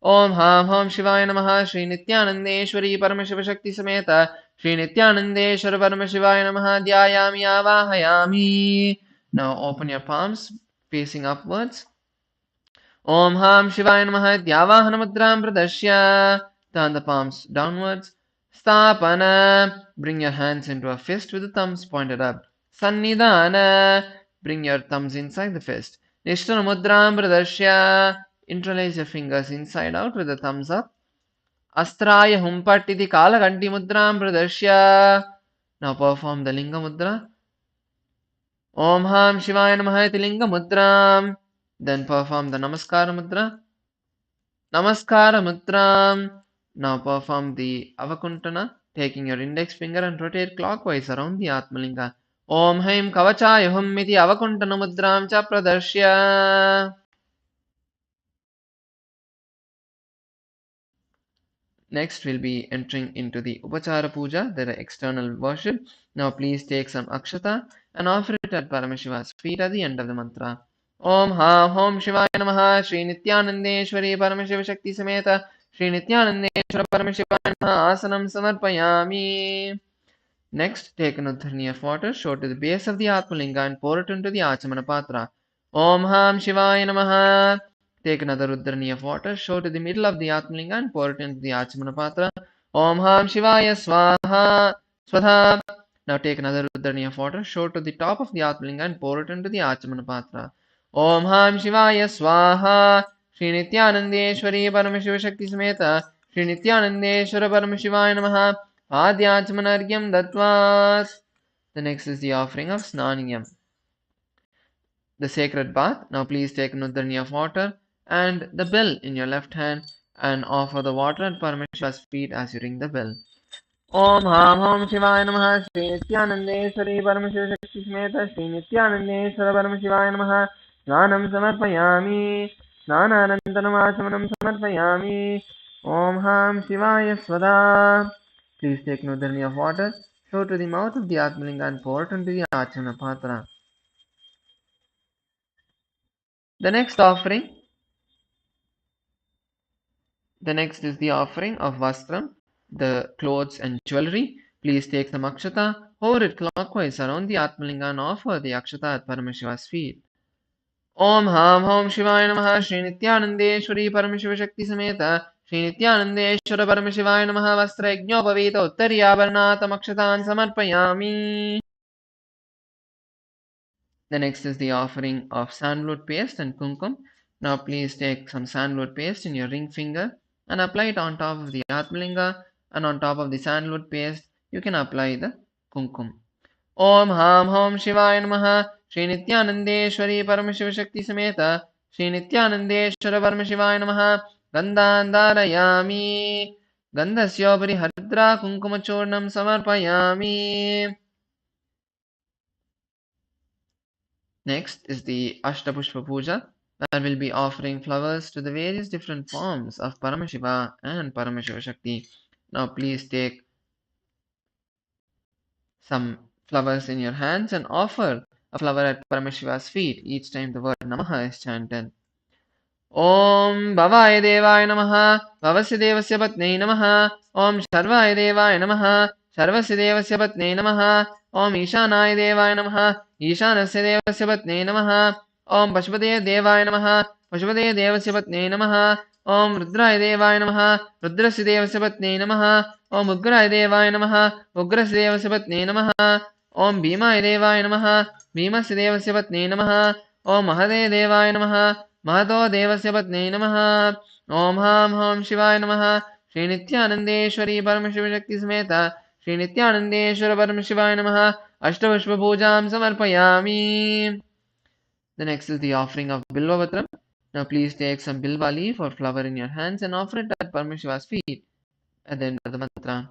Om Ham Ham Shivaya Namaha Shri Nithyanandeshwari Paramashiva Shakti Sameta Shri Nithyanandeshwara Paramashivaya Namaha Dhyayami Avahayami. Now open your palms facing upwards. Om Ham Shivaya Namaha Dhyavahana Mudram Pradashya. Turn the palms downwards. Stapana. Bring your hands into a fist with the thumbs pointed up. Sannidhana. Bring your thumbs inside the fist. Nishtana Mudram Pradashya. Interlace your fingers inside out with the thumbs up. Astraya Humpattiti Kalakanti Mudram Pradashya. Now perform the Linga Mudra. Om Ham Shivaya Namaha iti Linga Mudram. Then perform the Namaskara Mudra. Namaskara Mudram. Now perform the Avakuntana, taking your index finger and rotate clockwise around the Atmalinga. Om Haim Kavachaya Hum iti Avakuntana Mudram cha Pradarshya. Next, we'll be entering into the Upachara Puja, the external worship. Now, please take some Akshata and offer it at Paramashiva's feet at the end of the mantra. Om Ham Hom Shivaya Namaha Shri Nithyanandeshwari Paramashiva Shakti Sameta Shri Nithyanandeshwara Paramashivaya Namaha Asanam Samarpayami. Next, take an udharni of water, show to the base of the Atmalinga and pour it into the Achamana Patra. Om Ham Shivaya Namaha. Take another udharni of water, show to the middle of the Atmalinga and pour it into the Achamana Patra. Om Ham Shivaya Swaha. Swadha. Now take another udharni of water, show to the top of the Atmalinga and pour it into the Achamana Patra. Om Ham Shivaya Swaha. Shri Nithyanandeshwari Paramashiva Shakti Sameta Shri Nithyanandeshwara Paramashivaya Namaha. Adhyachmanargyam Datvat. The next is the offering of Snaniyam, the sacred bath. Now please take an udharni of water and the bell in your left hand and offer the water at Paramashiva's feet as you ring the bell. Om Ham Om Shivaya Namaha Shri Nithyanandeshwari Paramashiva Shakti Smeta Shri Nithyanandeshwara Paramashivaya Namaha. Snanam Samarpayami. Snananantanam Achamanam Samarpayami. Om Ham Shivaya Svada. Please take an udharni of water, show to the mouth of the Atmalinga and pour it into the Achamana Patra. The next is the offering of Vastram, the clothes and jewelry. Please take some Akshata, hold it clockwise around the Atmalinga and offer the Akshata at Paramashiva's feet. Om Ham Om Shivaya Namaha Shri Nithyanandeshwari Paramashiva Shakti Sameta Shri Nithyanandeshwara Paramashivaya Namaha Vastra Yajnopavita Uttaryavarnatam Akshatan Samarpayami. The next is the offering of sandalwood paste and kumkum. Now please take some sandalwood paste in your ring finger and apply it on top of the Atmalinga, and on top of the sandalwood paste you can apply the kumkum. Om Ham Om Shivaya Namaha Shri Nithyanandeshwari Paramashiva Shakti Sameta Shri Nithyanandeshwara Paramashivaya Namaha. Gandhandarayami. Gandhasyopari Hardra Kunkumachurnam Samarpayami. Next is the Ashtapushpa Puja, where we'll be offering flowers to the various different forms of Paramashiva and Paramashiva Shakti. Now please take some flowers in your hands and offer a flower at Paramashiva's feet each time the word Namaha is chanted. Om Bhavaya Devaya Namaha Bhavasya Devasya Patnei Namaha. Om Sharvaya Devaya Namaha Sharvasya Devasya Patnei Namaha. Om Ishanaya Devaya Namaha Ishanasya Devasya Patnei Namaha. Om Pashupate Devaya Namaha Pashupate Devasya Patnei Namaha. Om Rudraya Devaya Namaha Rudrasya Devasya Patnei Namaha. Om Ugraya Devaya Namaha Ugrasya Devasya Patnei Namaha. ॐ भीमाय देवाय नमः भीमस्य देवस्य पत्न्यै नमः ॐ महदे देवाय नमः महतो देवस्य पत्न्यै नमः ॐ हां हौं शिवाय नमः श्रीनित्यानन्देश्वरी परमशिवशक्तिसमेत श्रीनित्यानन्देश्वर परमशिवाय नमः अष्टपुष्पपूजां समर्पयामि. The next is the offering of Bilvavatram. Now please take some bilva leaf or flower in your hands and offer it at Paramashiva's feet at the end of the mantra.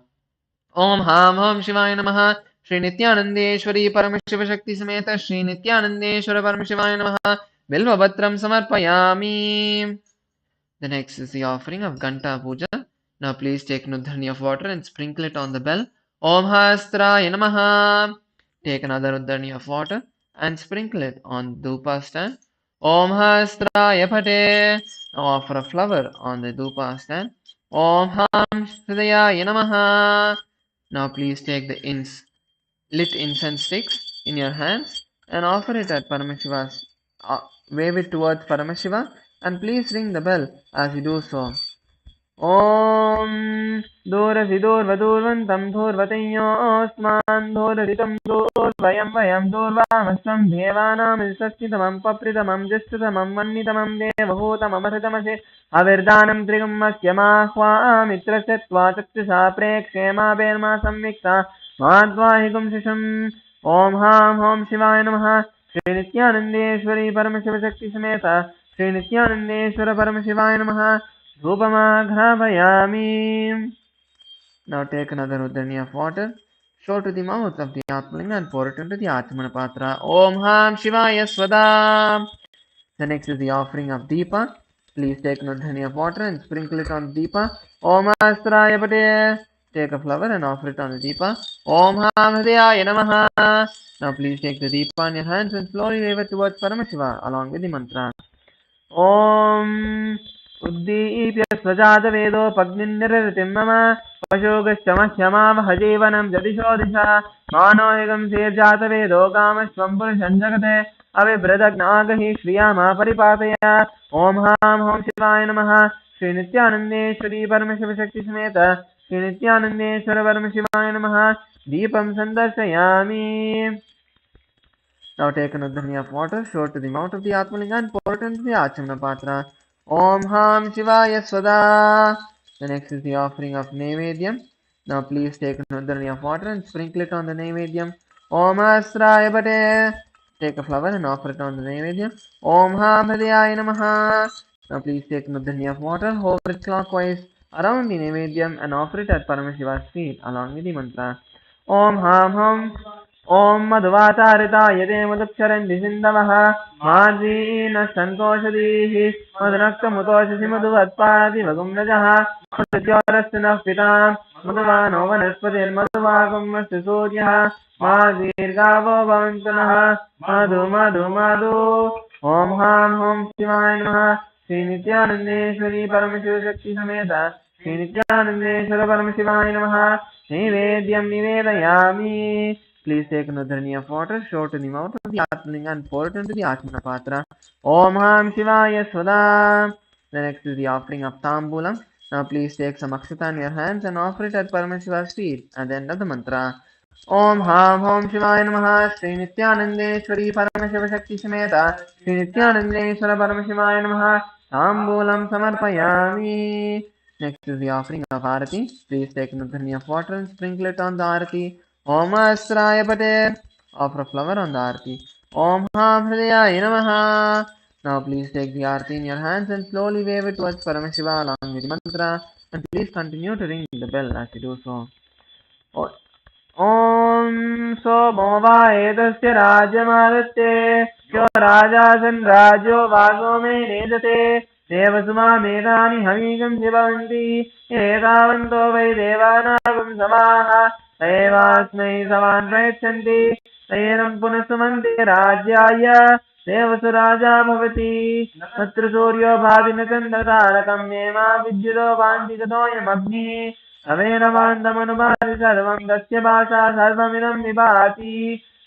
Om Ham Om Shivaya Namaha Shri Nithyanandeshwari Paramashiva Shakti Sameta Shri Nithyanandeshwara Paramashivaya Namaha Bilvavatram Samarpayami. The next is the offering of Ganta Puja. Now please take Nudhani of water and sprinkle it on the bell. Om Hastraya Namaha. Take another Nudhani of water and sprinkle it on the Dhupa stand. Om Hastraya Pate. Now offer a flower on the Dhupa stand. Om Ham Hridayaya Namaha. Now please take the lit incense sticks in your hands and offer it at Paramashiva's. Wave it towards Paramashiva and please ring the bell as you do so. ॐ दूरधिदूर्वदूर्वन्तं धूर्वतयोऽस्मान् धूरधितं दूर्वयं वयं दूर्वामस्तं देवानां सच्चितमं पप्रितमं ज्येष्ठतमं वह्नितमं देवभूतममृतमसे अविर्दानं त्रिगुम्मस्यमाह्वामित्रस्य त्वा चक्षुषा प्रेक्षेमापेर्मा संविक्ता माध्वाहिगुं शिशम् ॐ हां हौं शिवाय नमः श्रीनित्यानन्देश्वरी परमशिवशक्तिसमेत श्रीनित्यानन्देश्वर परमशिवाय नमः Rupamaghravayami. Now take another Udani of water, show to the mouth of the Atmalinga and pour it into the Atmana Patra. Om Ham Shivaya Svada. The next is the offering of Deepa. Please take an Udani of water and sprinkle it on the Deepa. Om Astraya Pate. Take a flower and offer it on the Deepa. Om Ham Hridayaya Namaha. Now please take the Deepa in your hands and slowly wave it towards Paramashiva along with the mantra. Om उद्दीप्य स्वजातवेदोपग्निर्निरतिं मम पशोगश्चमह्यमावह जदिशो दिशा मानोहिगं सेर्जातवेदो कामश्वं पुरुषं जगते अविभ्रदग्नागहि श्रियामा परिपातय ॐ हां हौं शिवाय नमः श्रीनित्यानन्देश्वरी परमशिवशक्तिसमेत श्रीनित्यानन्देश्वर परमशिवाय नमः दीपं सन्दर्शयामि. Now take another Udhani of water, show it to the mouth of the Atmalinga and pour it into the Achamana Patra. Om Ham Shivaya Svada. The next is the offering of Naivedyam. Now please take another Udhani of water and sprinkle it on the Naivedyam. Om Astraya Pate. Take a flower and offer it on the Naivedyam. Om Ham Hridayaya Namaha. Now please take another Udhani of water, hover it clockwise around the Naivedyam and offer it at Paramashiva's feet along with the mantra. Om Ham Ham. Om मधुवातारिताय देवदुक्षरन्ति सिन्धवः margin सन्तोषदीः मधुरक्तमुतोषसि मधुवत्पादिवगुम्रजः मधुज्योरस्य नः पितां मधुवानो वनस्पतिर्मधुवागुम्रस्य सूर्यः मा दीर्घावो भवन्तु नः मधु मधु मधु. ॐ हां हौं शिवाय नमः श्रीनित्यानन्देश्वरी परमशिवशक्तिसमेत श्रीनित्यानन्देश्वर परमशिवाय नमः नैवेद्यं निवेदयामि. Please take another Udhani of water, show to the mouth of the Atmalinga and pour it into the Atmana Patra. Om Ham Shivaya Svada. The next is the offering of Tambulam. Now please take some Akshata in your hands and offer it at Paramashiva's feet at the end of the mantra. Om Ham Hom Shivaya Namaha Shri Nithyanandeshwari Paramashiva Shakti Sameta Shri Nithyanandeshwara Paramashivaya Namaha Tambulam Samarpayami. Next is the offering of Arati. Please take another Udhani of water and sprinkle it on the Arati. Om Astraya Pate. Offer a flower on the Arati. Om Ham Hridayaya Namaha. Now please take the Arati in your hands and slowly wave it towards Paramashiva along with the mantra. And please continue to ring the bell as you do so. Om Somo Vaedasya Rajamadatye Yo Rajasan Rajo Vago Me Nedate Devasuma Medani Hamigam Shivanti Edavanto Vai Devanagam Samaha Devasmai Saman Praichanti Tayanam Punasumanti Rajyaya Devasuraja Bhavati Matra Suryo Bhavina Chandatarakam Nema Vidyudo Vanti Gatoyam Agni अवेनवान्दमनुभाति सर्वं तस्य भाषा सर्वमिदं विभाति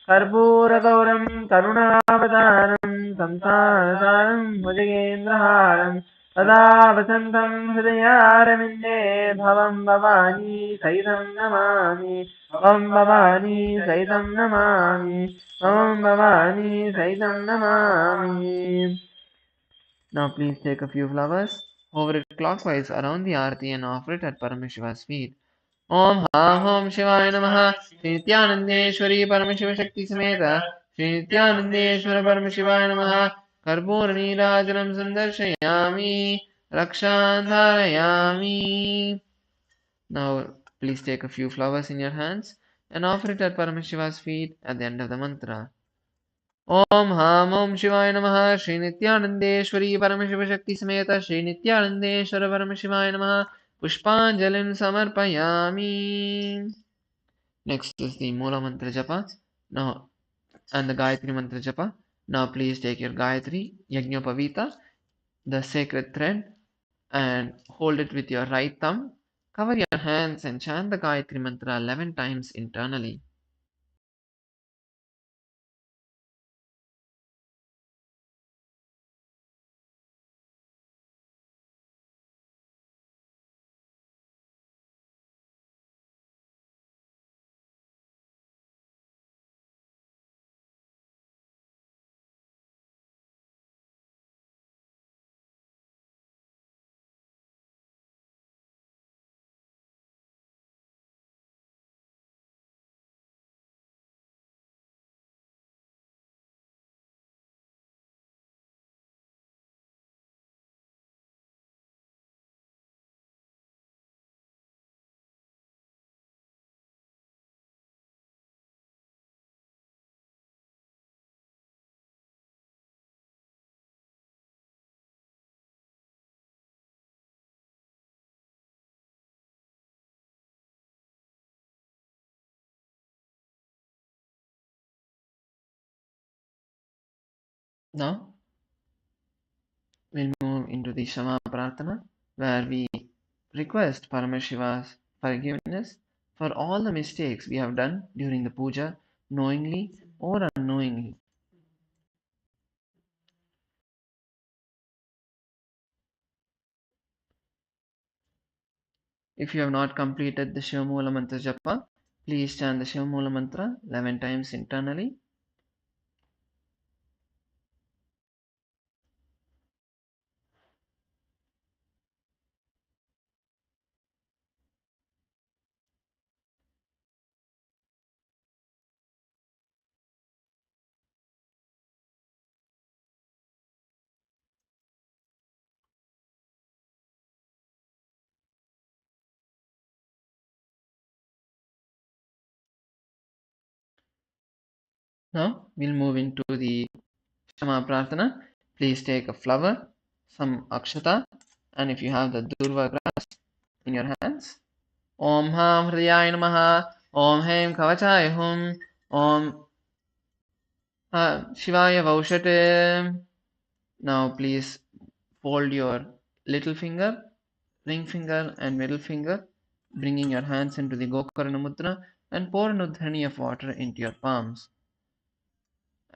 कर्पूरगौरं करुणावतारं संसारसारं भुजगेन्द्रहारं सदा वसन्तं हृदयारविन्दे भवं भवानी सहितं नमामि भवं भवानी सहितं नमामि भवं भवानी सहितं Namami. Now please take a few flowers, hover it clockwise around the arati and offer it at Paramashiva's feet. Om Ham Om Shivaya Namaha. Shri Nithyanandeshwari Paramashiva Shakti Sameta Shri Nithyanandeshwara Paramashiva Namaha. Karpur Neerajanam Sandarshayami Rakshandharayami. Now please take a few flowers in your hands and offer it at Paramashiva's feet at the end of the mantra. Om Ham Om Shivaya Namaha. Shri Nithyanandeshwari Paramashiva Shakti Sameta Shri Nithyanandeshwara Paramashiva Namaha. Pushpanjalim Samarpayami. Next is the Mula Mantra Japa. Now, and the Gayatri Mantra Japa. Now please take your Gayatri, Yajnopavita, the sacred thread, and hold it with your right thumb. Cover your hands and chant the Gayatri Mantra 11 times internally. Now, we'll move into the Shama Prarthana, where we request Paramashiva's forgiveness for all the mistakes we have done during the puja, knowingly or unknowingly. If you have not completed the Shivamula Mantra Japa, please chant the Shivamula Mantra 11 times internally. Now we'll move into the Shama Prarthana. Please take a flower, some akshata, and if you have the Durva grass in your hands. Om Ham Hridayaya Namaha. Om Hem Kavachaya Hum. Om Shivaya Vaushate. Now please fold your little finger, ring finger and middle finger, bringing your hands into the Gokarna Mudra, and pour an udhani of water into your palms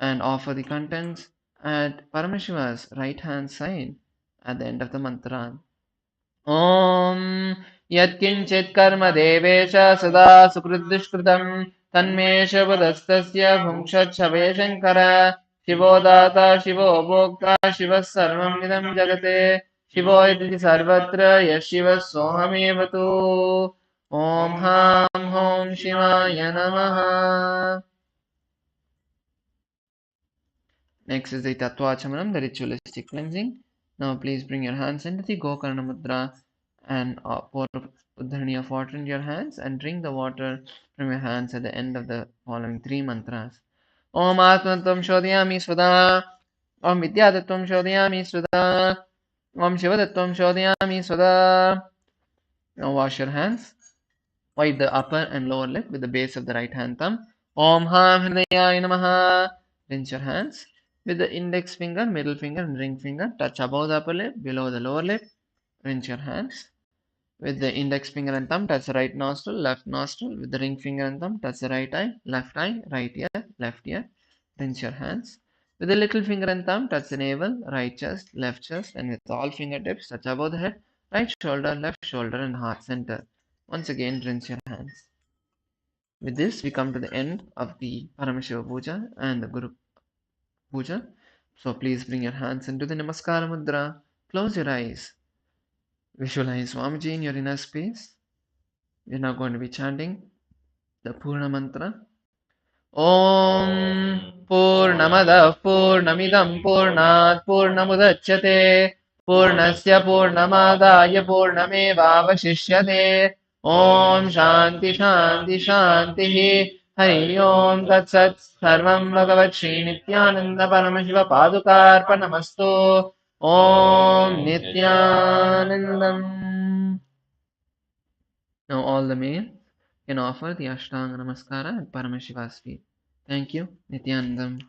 and offer the contents at Paramashiva's right hand side at the end of the mantra. Om Yatkinchit Karma Devesha Sada Sukriddishkritam Tanme Shabadastasya Bhumshat Shabaya Shankara Shivo Data Shivo Bhokta Shiva Sarvam Idam Jagate Shivo Iti Sarvatra Yashiva Sohamevatu Om Ham Hom Shivaya Namaha. Next is the Tattvachamanam, the ritualistic cleansing. Now please bring your hands into the Gokarna Mudra and pour udhani of water in your hands and drink the water from your hands at the end of the following three mantras. Om Atmatvam Shodhyami Svada. Om Vidyatattvam Shodhyami Svada. Om Shivatattvam Shodhyami Svada. Now wash your hands. Wipe the upper and lower lip with the base of the right hand thumb. Om Ham Hridayaya Namaha. Rinse your hands. With the index finger, middle finger, and ring finger, touch above the upper lip, below the lower lip. Rinse your hands. With the index finger and thumb, touch the right nostril, left nostril. With the ring finger and thumb, touch the right eye, left ear, left ear. Rinse your hands. With the little finger and thumb, touch the navel, right chest, left chest, and with all fingertips, touch above the head, right shoulder, left shoulder, and heart center. Once again, rinse your hands. With this, we come to the end of the Paramashiva Puja and the Guru Puja. So please bring your hands into the Namaskara Mudra. Close your eyes. Visualize Swamiji in your inner space. We're now going to be chanting the Purna Mantra. Om Purnamada Purnamidam Purnat Purnamudachyate Purnasya Purnamadaya Purnamevavashishyate Om Shanti Shanti Shanti Hari Om Tat Sat Sarvam Bhagavat Shri Nithyananda Paramashiva Padukarpanamastu Om Nithyanandam. Now all the males can offer the Ashtanga Namaskara at Paramashiva's feet. Thank you, Nithyanandam.